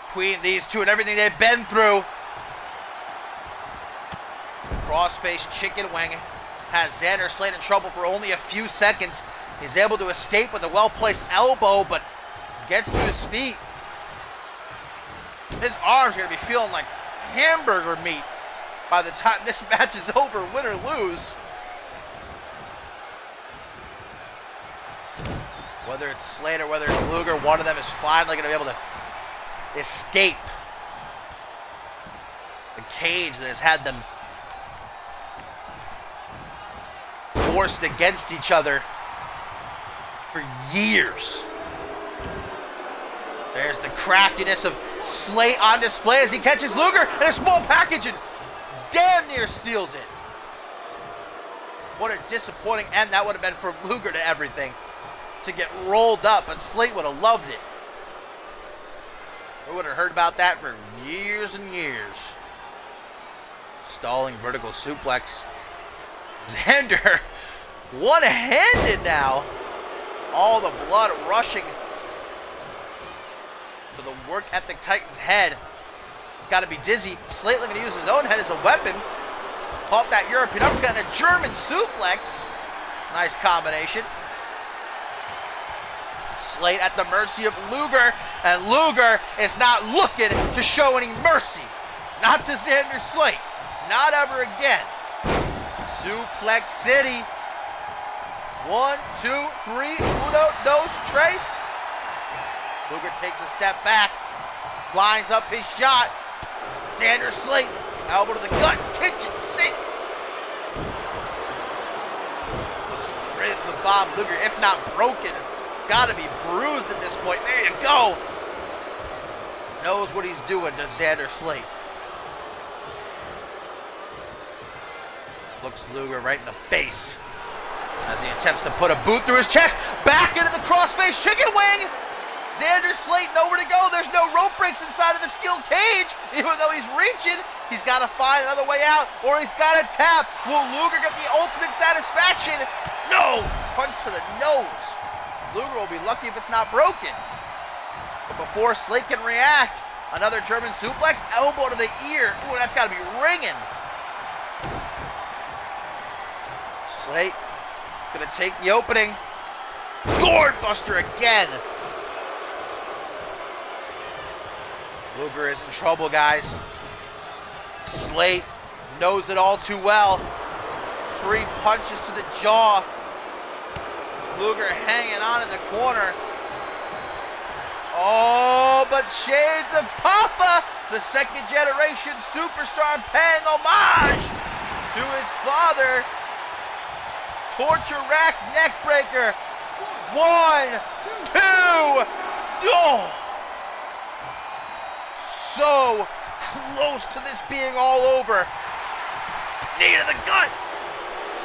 between these two and everything they've been through. Crossface chicken wing has Xander Slate in trouble for only a few seconds. He's able to escape with a well-placed elbow, but gets to his feet. His arms are going to be feeling like hamburger meat by the time this match is over, win or lose. Whether it's Slate or whether it's Luger, one of them is finally going to be able to escape cage that has had them forced against each other for years. There's the craftiness of Slate on display as he catches Luger in a small package and damn near steals it. What a disappointing end that would have been for Luger to everything. To get rolled up, but Slate would have loved it. We would have heard about that for years and years. Stalling vertical suplex. Xander, one-handed now. All the blood rushing to the work ethic Titan's head. He's got to be dizzy. Slate looking to use his own head as a weapon. Caught that European uppercut and a German suplex. Nice combination. Slate at the mercy of Luger, and Luger is not looking to show any mercy. Not to Xander Slate. Not ever again. Suplex City. 1, 2, 3. Uno, dos, tres. Luger takes a step back. Lines up his shot. Xander Slate. Elbow to the gut. Kitchen sink. Those ribs of Bob Luger, if not broken, got to be bruised at this point. There you go. Knows what he's doing to Xander Slate. Looks Luger right in the face as he attempts to put a boot through his chest. Back into the crossface chicken wing. Xander Slate nowhere to go. There's no rope breaks inside of the steel cage. Even though he's reaching, he's got to find another way out, or he's got to tap. Will Luger get the ultimate satisfaction? No. Punch to the nose. Luger will be lucky if it's not broken. But before Slate can react, another German suplex, elbow to the ear. Ooh, that's got to be ringing. Slate gonna take the opening. Gourd buster again. Luger is in trouble, guys. Slate knows it all too well. 3 punches to the jaw. Luger hanging on in the corner. Oh, but shades of Papa, the second generation superstar, paying homage to his father. Torture rack neck breaker. 1, 2. Oh. So close to this being all over. Knee to the gut.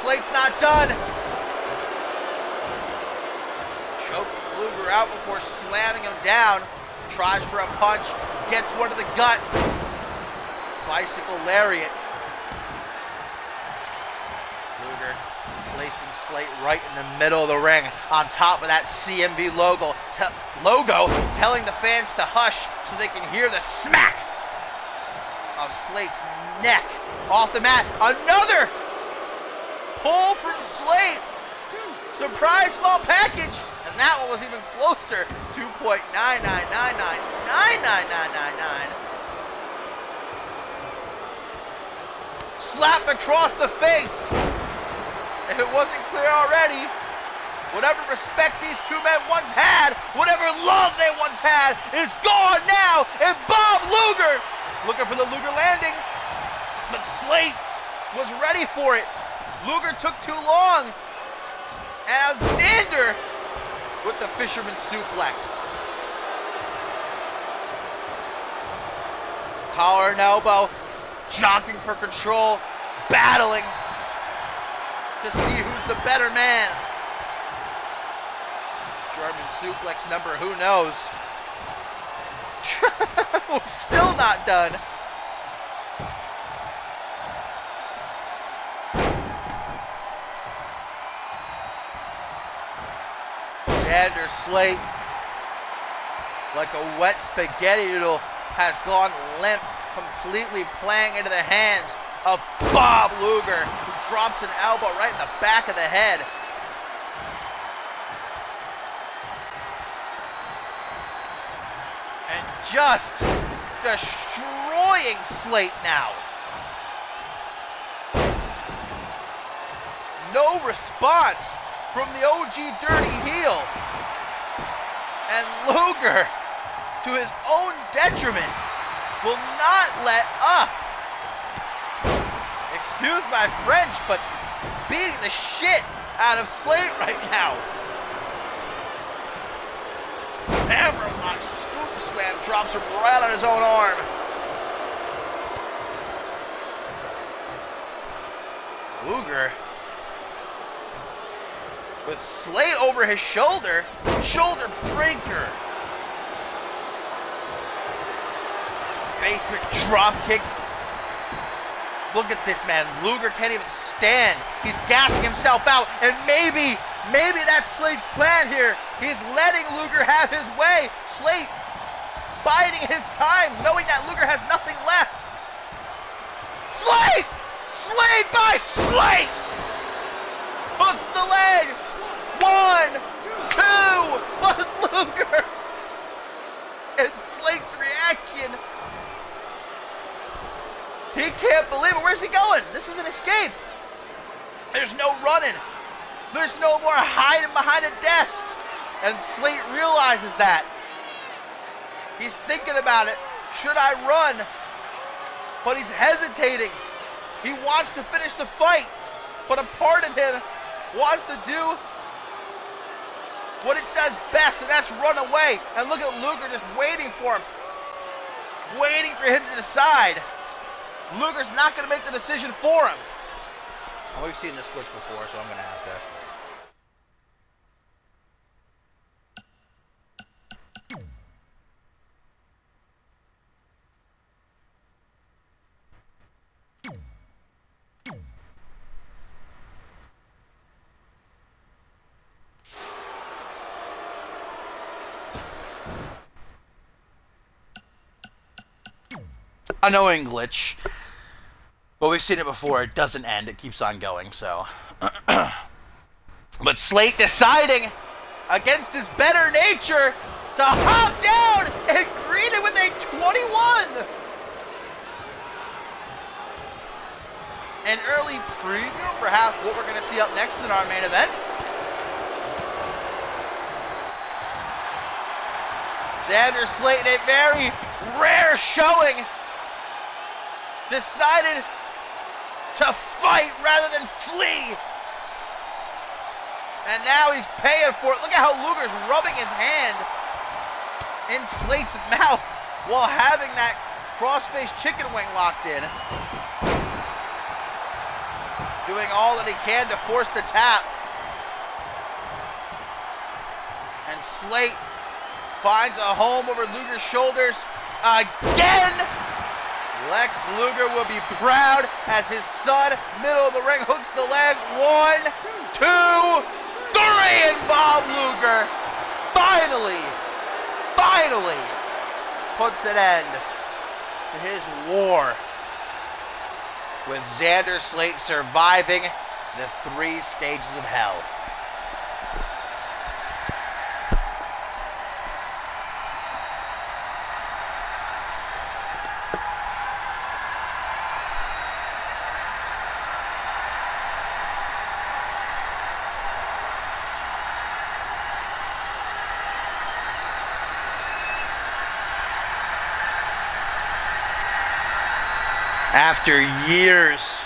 Slate's not done. Choking Luger out before slamming him down. Tries for a punch. Gets one to the gut. Bicycle lariat. Luger placing Slate right in the middle of the ring on top of that CMV logo telling the fans to hush so they can hear the smack of Slate's neck off the mat. Another pull from Slate. Surprise small package. And that one was even closer. 2.999999999. Slap across the face. If it wasn't clear already, whatever respect these two men once had, whatever love they once had, is gone now. And Bob Luger looking for the Luger landing, but Slate was ready for it. Luger took too long. And Xander with the fisherman suplex. Collar and elbow, jockeying for control, battling to see who's the better man. German suplex number, who knows? Still not done. Xander Slate, like a wet spaghetti noodle, has gone limp, completely playing into the hands of Bob Luger, who drops an elbow right in the back of the head. And just destroying Slate now. No response from the OG Dirty Heel. And Luger, to his own detriment, will not let up. excuse my French, but beating the shit out of Slate right now. Hammerlock scoop slam drops him right on his own arm. Luger with Slate over his shoulder. Shoulder breaker. Basement drop kick. Look at this, man. Luger can't even stand. He's gassing himself out. And maybe that's Slate's plan here. He's letting Luger have his way. Slate biding his time, knowing that Luger has nothing left. Slate! Slate by Slate! Hooks the leg. 1, 2, but Luger. And Slate's reaction. He can't believe it. Where's he going? This is an escape. There's no running. There's no more hiding behind a desk. And Slate realizes that. He's thinking about it. Should I run? But he's hesitating. He wants to finish the fight. But a part of him wants to do what it does best, and that's run away. And look at Luger just waiting for him. Waiting for him to decide. Luger's not going to make the decision for him. Well, we've seen this switch before, so I'm going to have to. Annoying glitch. But we've seen it before. It doesn't end. It keeps on going, so. But Slate deciding against his better nature to hop down and greet it with a 21. An early preview, perhaps what we're going to see up next in our main event. Xander Slate, in a very rare showing, decided to fight rather than flee. And now he's paying for it. Look at how Luger's rubbing his hand in Slate's mouth while having that cross-faced chicken wing locked in. Doing all that he can to force the tap. And Slate finds a home over Luger's shoulders again. Lex Luger will be proud as his son, middle of the ring, hooks the leg. 1, 2, 3, and Bob Luger finally puts an end to his war with Xander Slate surviving the 3 stages of hell. After years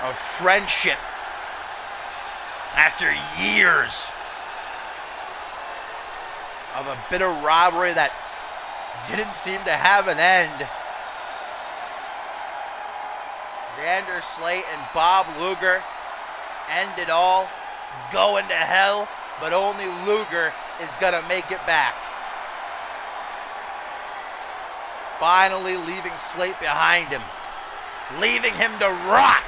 of friendship, after years of a bitter rivalry that didn't seem to have an end, Xander Slate and Bob Luger end it all, going to hell, but only Luger is gonna make it back. Finally leaving Slate behind him. Leaving him to rot.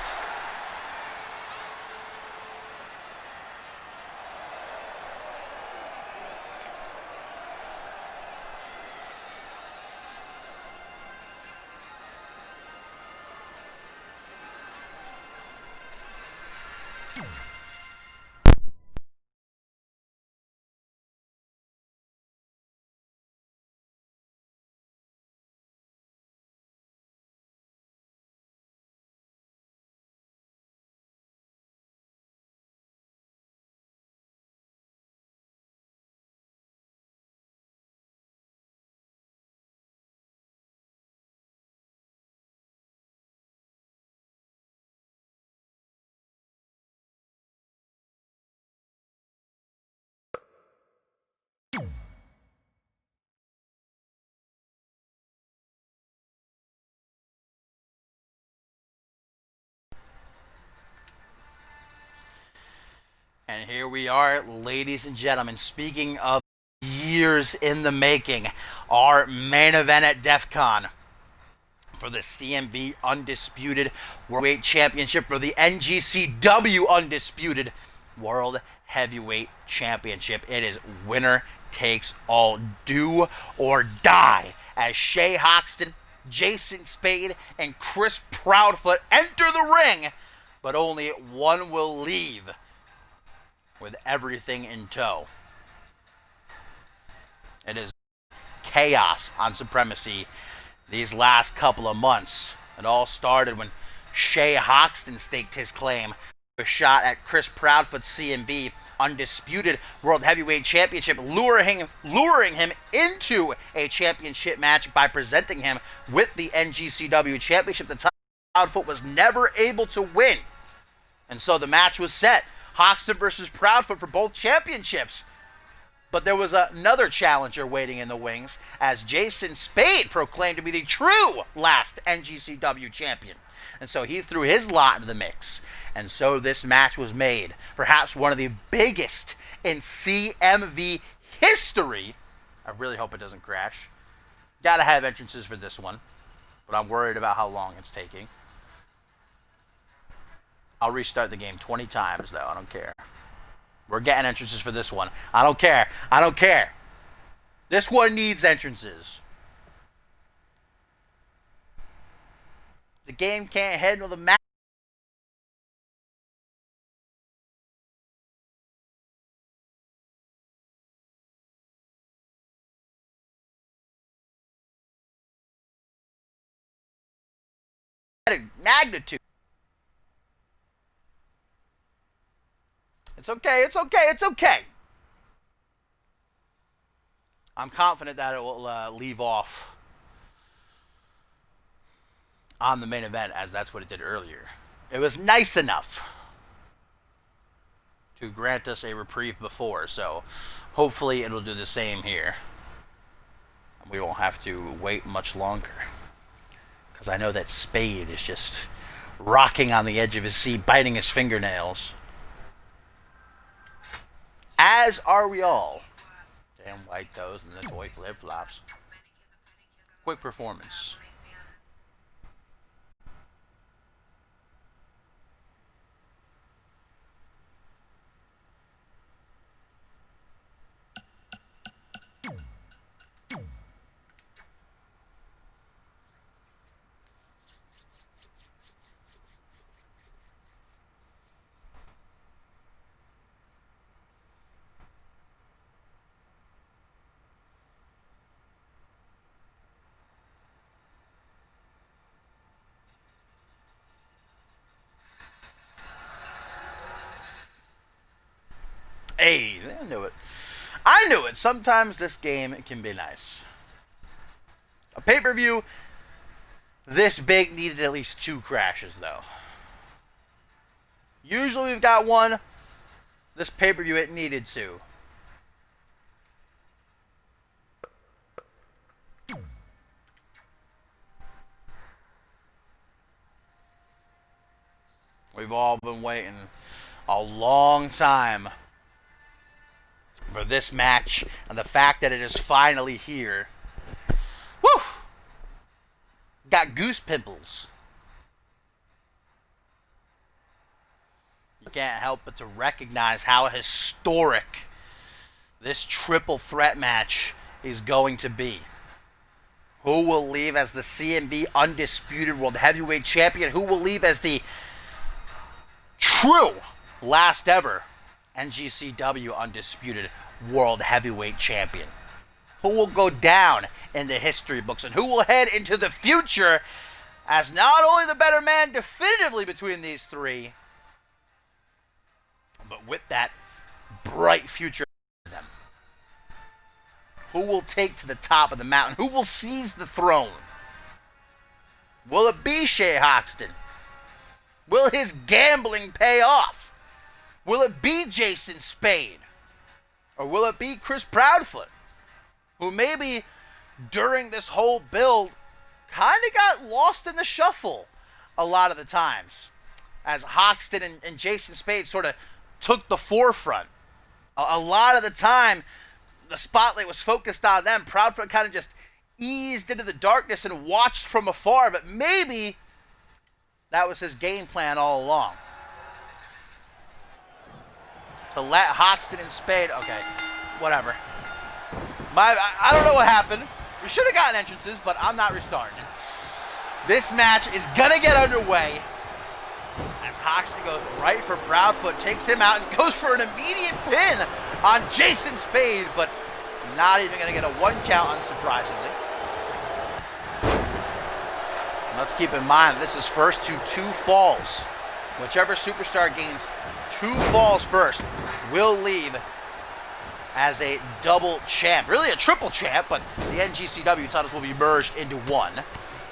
And here we are, ladies and gentlemen. Speaking of years in the making, our main event at DEFCON for the CMV Undisputed World Championship, for the NGCW Undisputed World Heavyweight Championship. It is winner takes all, do or die, as Shay Hoxton, Jason Spade, and Chris Proudfoot enter the ring, but only one will leave with everything in tow. It is chaos on Supremacy these last couple of months. It all started when Shay Hoxton staked his claim a shot at Chris Proudfoot's CMV Undisputed World Heavyweight Championship, luring him into a championship match by presenting him with the NGCW Championship. The Proudfoot was never able to win, and so the match was set. Hoxton versus Proudfoot for both championships. But there was another challenger waiting in the wings, as Jason Spade proclaimed to be the true last NGCW champion. And so he threw his lot into the mix. And so this match was made. Perhaps one of the biggest in CMV history. I really hope it doesn't crash. Gotta have entrances for this one, but I'm worried about how long it's taking. I'll restart the game 20 times, though. I don't care. We're getting entrances for this one. I don't care. I don't care. This one needs entrances. The game can't handle the match. Magnitude. It's okay, it's okay, it's okay. I'm confident that it will leave off on the main event, as that's what it did earlier. It was nice enough to grant us a reprieve before, so hopefully it'll do the same here. We won't have to wait much longer, because I know that Spade is just rocking on the edge of his seat, biting his fingernails. As are we all. Damn white toes and the toy flip-flops. Quick performance. Hey, I knew it. I knew it. Sometimes this game can be nice. A pay-per-view this big needed at least 2 crashes, though. Usually we've got one. This pay-per-view, it needed 2. We've all been waiting a long time for this match, and the fact that it is finally here. Woo! Got goose pimples. You can't help but to recognize how historic this triple threat match is going to be. Who will leave as the CMV Undisputed World Heavyweight Champion? Who will leave as the true last ever NGCW Undisputed World Heavyweight Champion? Who will go down in the history books, and who will head into the future as not only the better man definitively between these three, but with that bright future for them? Who will take to the top of the mountain? Who will seize the throne? Will it be Shay Hoxton? Will his gambling pay off? Will it be Jason Spade? Or will it be Chris Proudfoot, who maybe during this whole build kind of got lost in the shuffle a lot of the times, as Hoxton and Jason Spade sort of took the forefront. A lot of the time, the spotlight was focused on them. Proudfoot kind of just eased into the darkness and watched from afar, but maybe that was his game plan all along. To let Hoxton and Spade, okay, whatever. I don't know what happened. We should have gotten entrances, but I'm not restarting it. This match is going to get underway as Hoxton goes right for Proudfoot, takes him out, and goes for an immediate pin on Jason Spade, but not even going to get a 1 count, unsurprisingly. Let's keep in mind, this is first to 2 falls. Whichever superstar gains 2 falls first will leave as a double champ. Really a triple champ, but the NGCW titles will be merged into one,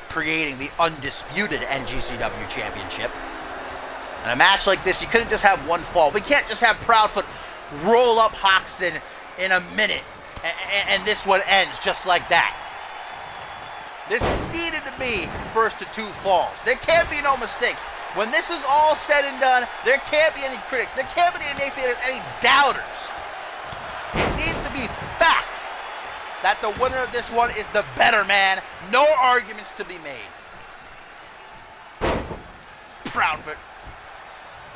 creating the undisputed NGCW championship. In a match like this, you couldn't just have 1 fall. We can't just have Proudfoot roll up Hoxton in a minute, and this one ends just like that. This needed to be first to 2 falls. There can't be no mistakes. When this is all said and done, there can't be any critics. There can't be any naysayers, any doubters. It needs to be fact that the winner of this one is the better man. No arguments to be made. Proudfoot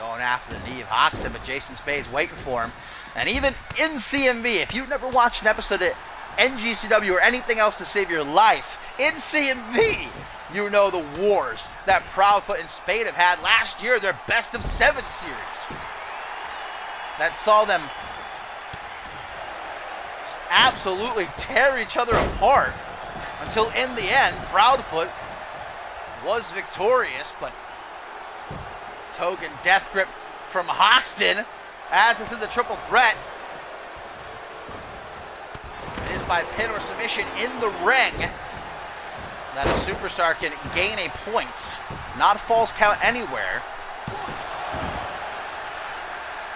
going after the knee of Hoxton, but Jason Spade's waiting for him. And even in CMV, if you've never watched an episode of NGCW or anything else to save your life, in CMV, you know the wars that Proudfoot and Spade have had last year, their best of 7 series. That saw them absolutely tear each other apart until in the end, Proudfoot was victorious, but token death grip from Hoxton as this is a triple threat. It is by pin or submission in the ring that a superstar can gain a point, not false count anywhere.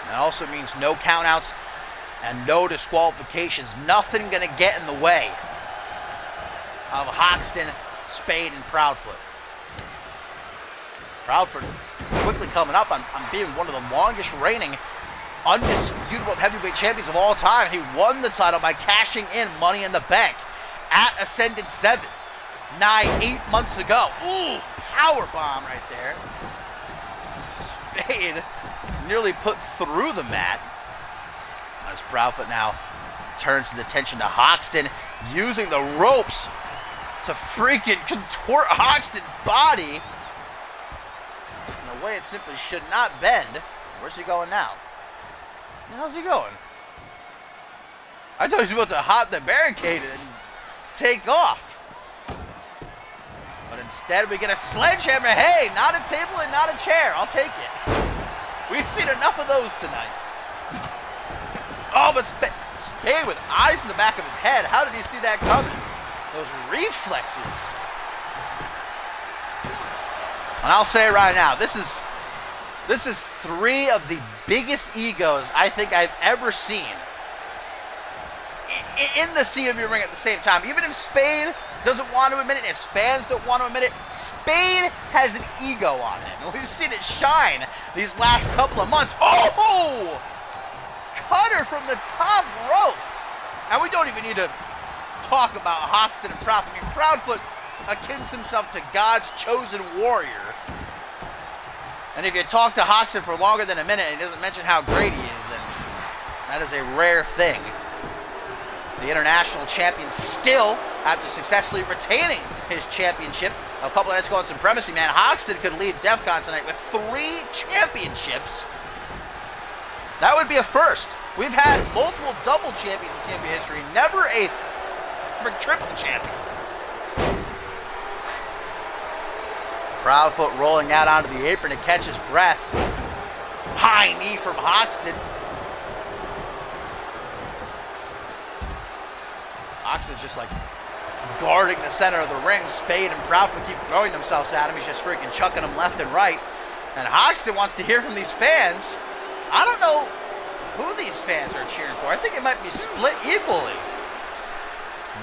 That also means no countouts and no disqualifications. Nothing gonna get in the way of Hoxton, Spade, and Proudfoot. Proudfoot quickly coming up on being one of the longest reigning undisputed world heavyweight champions of all time. He won the title by cashing in Money in the Bank at Ascendant 7, nigh 8 months ago. Ooh, power bomb right there. Spade nearly put through the mat. As Proudfoot now turns his attention to Hoxton, using the ropes to freaking contort Hoxton's body in a way it simply should not bend. Where's he going now? How's he going? I thought he was about to hop the barricade and take off. But instead we get a sledgehammer. Hey, not a table and not a chair. I'll take it. We've seen enough of those tonight. Oh, but Spade with eyes in the back of his head. How did he see that coming? Those reflexes. And I'll say right now, this is 3 of the biggest egos I think I've ever seen in the CMV ring at the same time. Even if Spade doesn't want to admit it, his fans don't want to admit it, Spade has an ego on him. And we've seen it shine these last couple of months. Oh! Cutter from the top rope. And we don't even need to talk about Hoxton and Proudfoot. I mean, Proudfoot akins himself to God's chosen warrior. And if you talk to Hoxton for longer than a minute and he doesn't mention how great he is, then that is a rare thing. The international champion still, after successfully retaining his championship a couple of nights ago on Supremacy, man, Hoxton could lead DEFCON tonight with 3 championships. That would be a first. We've had multiple double champions in CMV history, never a triple champion. Proudfoot rolling out onto the apron to catch his breath. High knee from Hoxton. Hoxton's just like guarding the center of the ring. Spade and Proudfoot keep throwing themselves at him. He's just freaking chucking them left and right. And Hoxton wants to hear from these fans. I don't know who these fans are cheering for. I think it might be split equally.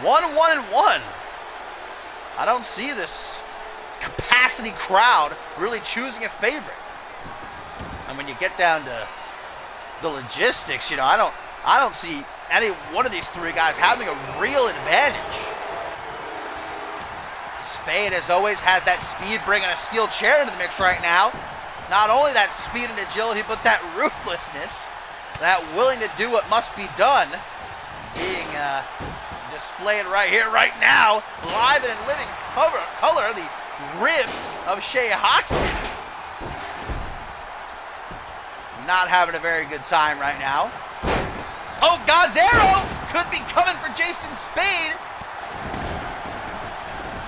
1, 1, and 1. I don't see this capacity crowd really choosing a favorite. And when you get down to the logistics, you know, I don't see any one of these three guys having a real advantage. Spade, as always, has that speed, bringing a steel chair into the mix right now. Not only that speed and agility, but that ruthlessness, that willing to do what must be done, being displayed right here, right now, live and in living color, the ribs of Shea Hoxton. Not having a very good time right now. Oh, God's arrow could be coming for Jason Spade.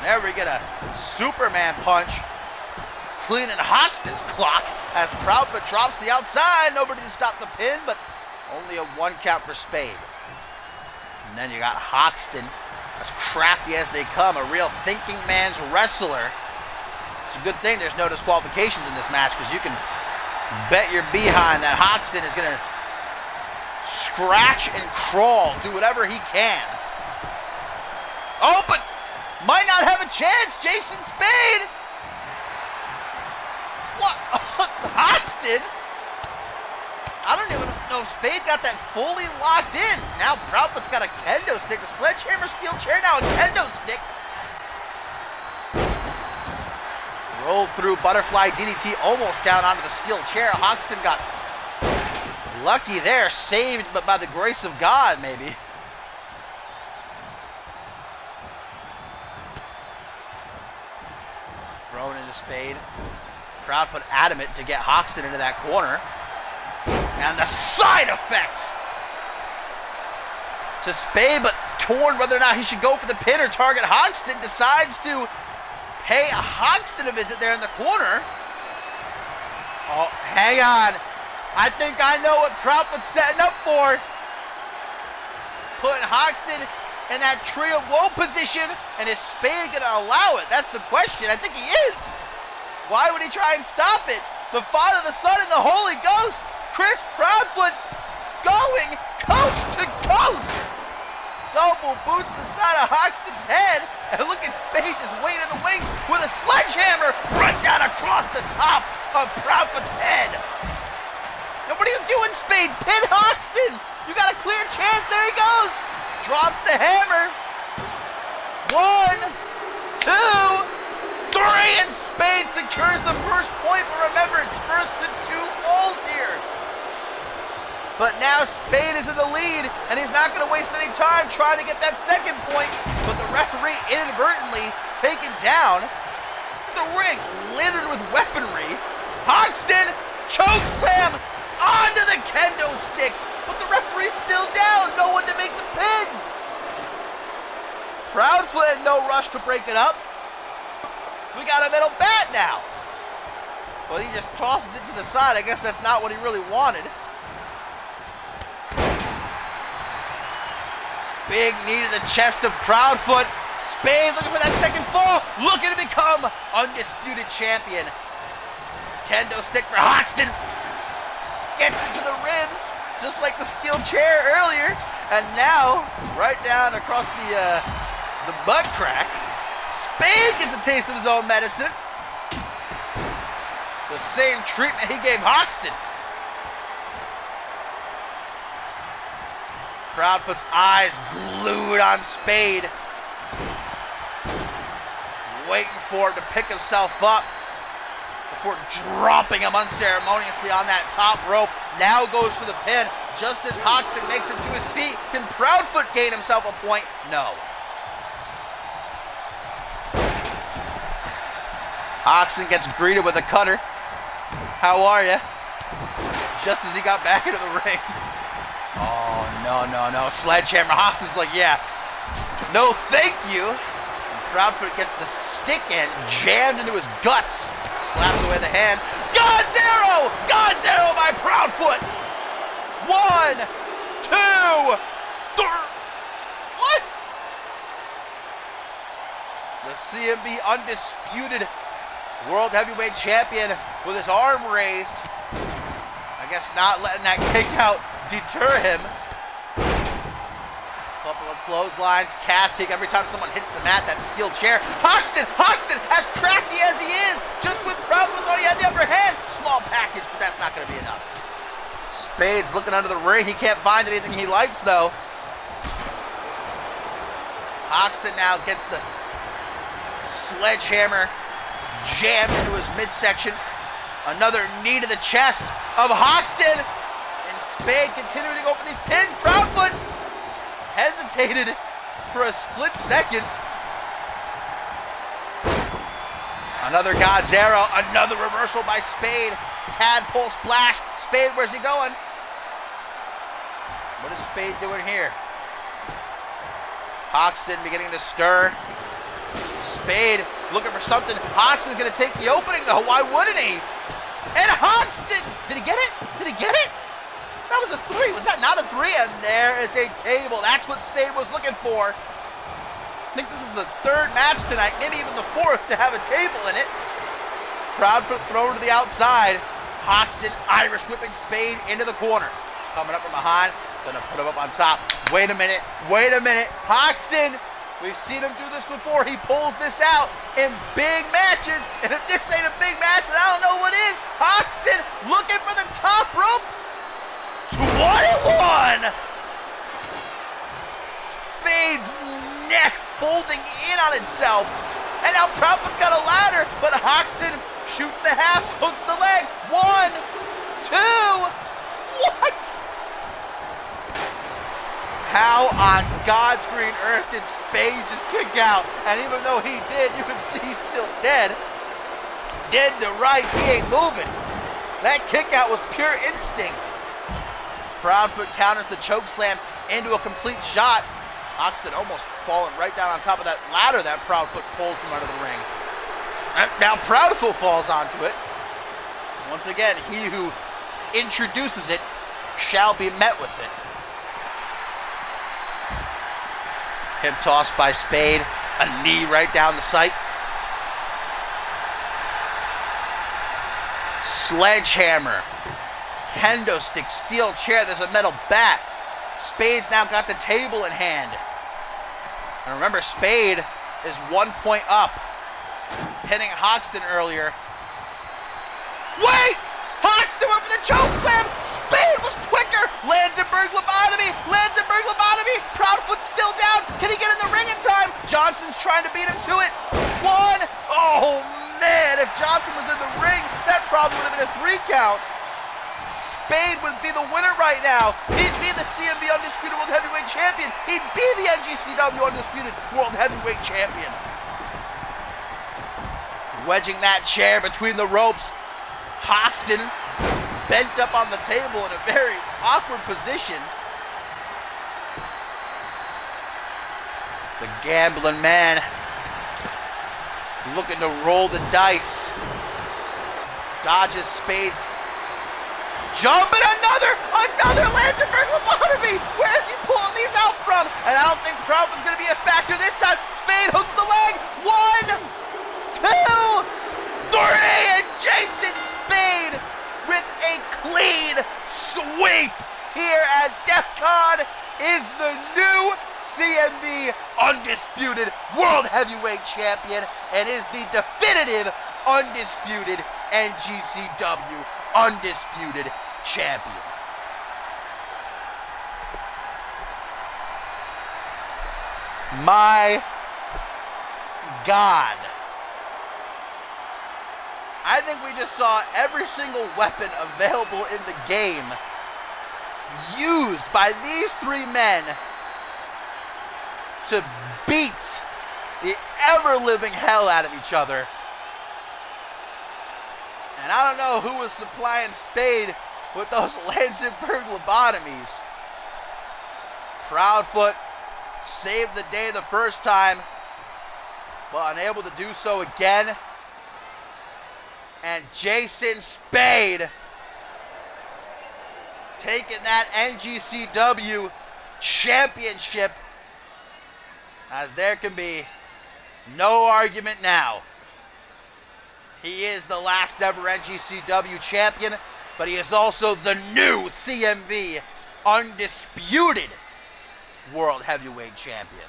There we get a Superman punch, cleaning Hoxton's clock as Proudfoot drops the outside. Nobody to stop the pin, but only a 1 count for Spade. And then you got Hoxton, as crafty as they come, a real thinking man's wrestler. It's a good thing there's no disqualifications in this match, because you can bet your behind that Hoxton is going to scratch and crawl, do whatever he can. Oh, but might not have a chance, Jason Spade. What? Hoxton? I don't even know if Spade got that fully locked in. Now Proudfoot's got a kendo stick, a sledgehammer steel chair, now a kendo stick. Roll through butterfly DDT, almost down onto the steel chair. Hoxton got lucky there, saved, but by the grace of God, maybe. Thrown into Spade. Proudfoot adamant to get Hoxton into that corner. And the side effect to Spade, but torn whether or not he should go for the pin or target Hoxton. Decides to pay Hoxton a visit there in the corner. Oh, hang on. I think I know what Proudfoot's setting up for. Putting Hoxton in that tree of woe position, and is Spade going to allow it? That's the question. I think he is. Why would he try and stop it? The Father, the Son, and the Holy Ghost, Chris Proudfoot, going coast to coast. Double boots the side of Hoxton's head, and look at Spade just waiting in the wings with a sledgehammer right down across the top of Proudfoot's head. Now what are you doing, Spade? Pin Hoxton. You got a clear chance. There he goes. Drops the hammer. 1, 2, 3, and Spade secures the first point. But remember, it's first to 2 goals here. But now Spade is in the lead, and he's not going to waste any time trying to get that second point. But the referee inadvertently taken down. The ring littered with weaponry. Hoxton chokeslam onto the kendo stick. But the referee's still down. No one to make the pin. Proudfoot in no rush to break it up. We got a middle bat now. But he just tosses it to the side. I guess that's not what he really wanted. Big knee to the chest of Proudfoot. Spade looking for that second fall. Looking to become undisputed champion. Kendo stick for Hoxton. Gets into the ribs, just like the steel chair earlier. And now, right down across the butt crack, Spade gets a taste of his own medicine. The same treatment he gave Hoxton. Proudfoot's eyes glued on Spade, waiting for him to pick himself up before dropping him unceremoniously on that top rope. Now goes for the pin. Just as Hoxton makes him to his feet, can Proudfoot gain himself a point? No. Hoxton gets greeted with a cutter. How are you? Just as he got back into the ring. Oh, no. Sledgehammer. Hoxton's like, yeah, no thank you. And Proudfoot gets the stick end jammed into his guts. Slaps away the hand. God's arrow! God's arrow by Proudfoot! 1, 2, 3. What? The CMV undisputed World Heavyweight Champion with his arm raised. I guess not letting that kick out deter him. Couple of clotheslines, calf kick every time someone hits the mat, that steel chair. Hoxton, as crafty as he is, just when Proudfoot thought he had the upper hand. Small package, but that's not going to be enough. Spade's looking under the ring. He can't find anything he likes, though. Hoxton now gets the sledgehammer jammed into his midsection. Another knee to the chest of Hoxton. And Spade continuing to go for these pins. Proudfoot hesitated for a split second. Another God's Arrow. Another reversal by Spade. Tadpole splash. Spade, where's he going? What is Spade doing here? Hoxton beginning to stir. Spade looking for something. Hoxton's going to take the opening, though. Why wouldn't he? And Hoxton! Did he get it? Did he get it? That was a 3. Was that not a 3? And there is a table. That's what Spade was looking for. I think this is the 3rd match tonight, maybe even the 4th, to have a table in it. Proudfoot thrown to the outside. Hoxton Irish whipping Spade into the corner. Coming up from behind. Gonna put him up on top. Wait a minute. Wait a minute. Hoxton! We've seen him do this before. He pulls this out in big matches. And if this ain't a big match, then I don't know what is. Hoxton looking for the top rope. 21! Spade's neck folding in on itself. And now Proudfoot's got a ladder, but Hoxton shoots the half, hooks the leg. 1, 2. What? How on God's green earth did Spade just kick out? And even though he did, you can see he's still dead. Dead to rights, he ain't moving. That kick out was pure instinct. Proudfoot counters the choke slam into a complete shot. Hoxton almost falling right down on top of that ladder that Proudfoot pulled from under the ring. And now Proudfoot falls onto it. Once again, he who introduces it shall be met with it. Hip toss by Spade. A knee right down the sight. Sledgehammer. Kendo stick. Steel chair. There's a metal bat. Spade's now got the table in hand. And remember, Spade is 1 point up. Hitting Hoxton earlier. Wait! Hoxton went for the choke slam. Spade was quicker. Lansenberg lobotomy. Lansenberg lobotomy. Proudfoot's still down. Can he get in the ring in time? Johnson's trying to beat him to it. 1. Oh, man. If Johnson was in the ring, that probably would have been a 3 count. Spade would be the winner right now. He'd be the CMV Undisputed World Heavyweight Champion. He'd be the NGCW Undisputed World Heavyweight Champion. Wedging that chair between the ropes. Hoxton bent up on the table in a very awkward position. The gambling man looking to roll the dice. Dodges Spade's jump, and another Lansenberg lobotomy. Where is he pulling these out from? And I don't think Proudfoot's going to be a factor this time. Spade hooks the leg. 1, 2, 3, and Jason Spade with a clean sweep here at DEFCON is the new CMV Undisputed World Heavyweight Champion and is the definitive undisputed NGCW Undisputed Champion. My God. I think we just saw every single weapon available in the game used by these 3 men to beat the ever-living hell out of each other. And I don't know who was supplying Spade with those Lansenberg lobotomies. Proudfoot saved the day the first time, but unable to do so again. And Jason Spade taking that NGCW championship, as there can be no argument now. He is the last ever NGCW champion, but he is also the new CMV Undisputed World Heavyweight Champion.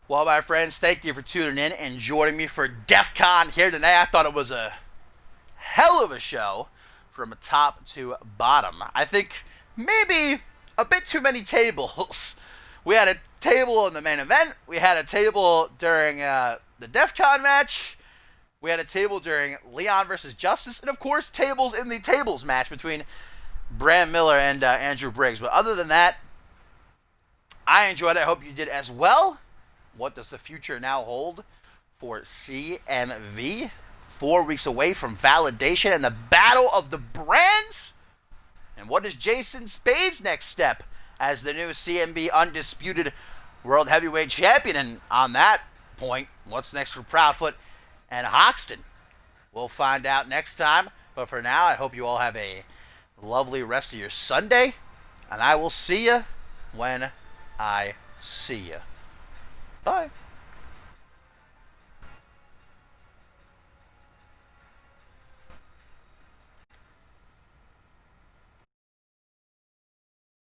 Well, my friends, thank you for tuning in and joining me for DEFCON here today. I thought it was a hell of a show from top to bottom. I think maybe a bit too many tables. We had a table in the main event. We had a table during the DEFCON match. We had a table during Leon versus Justice. And, of course, tables in the tables match between Bram Miller and Andrew Briggs. But other than that, I enjoyed it. I hope you did as well. What does the future now hold for CMV? 4 weeks away from validation and the battle of the brands? And what is Jason Spade's next step as the new CMV Undisputed World Heavyweight Champion? And on that point, what's next for Proudfoot and Hoxton? We'll find out next time. But for now, I hope you all have a lovely rest of your Sunday. And I will see you when I see you. Bye.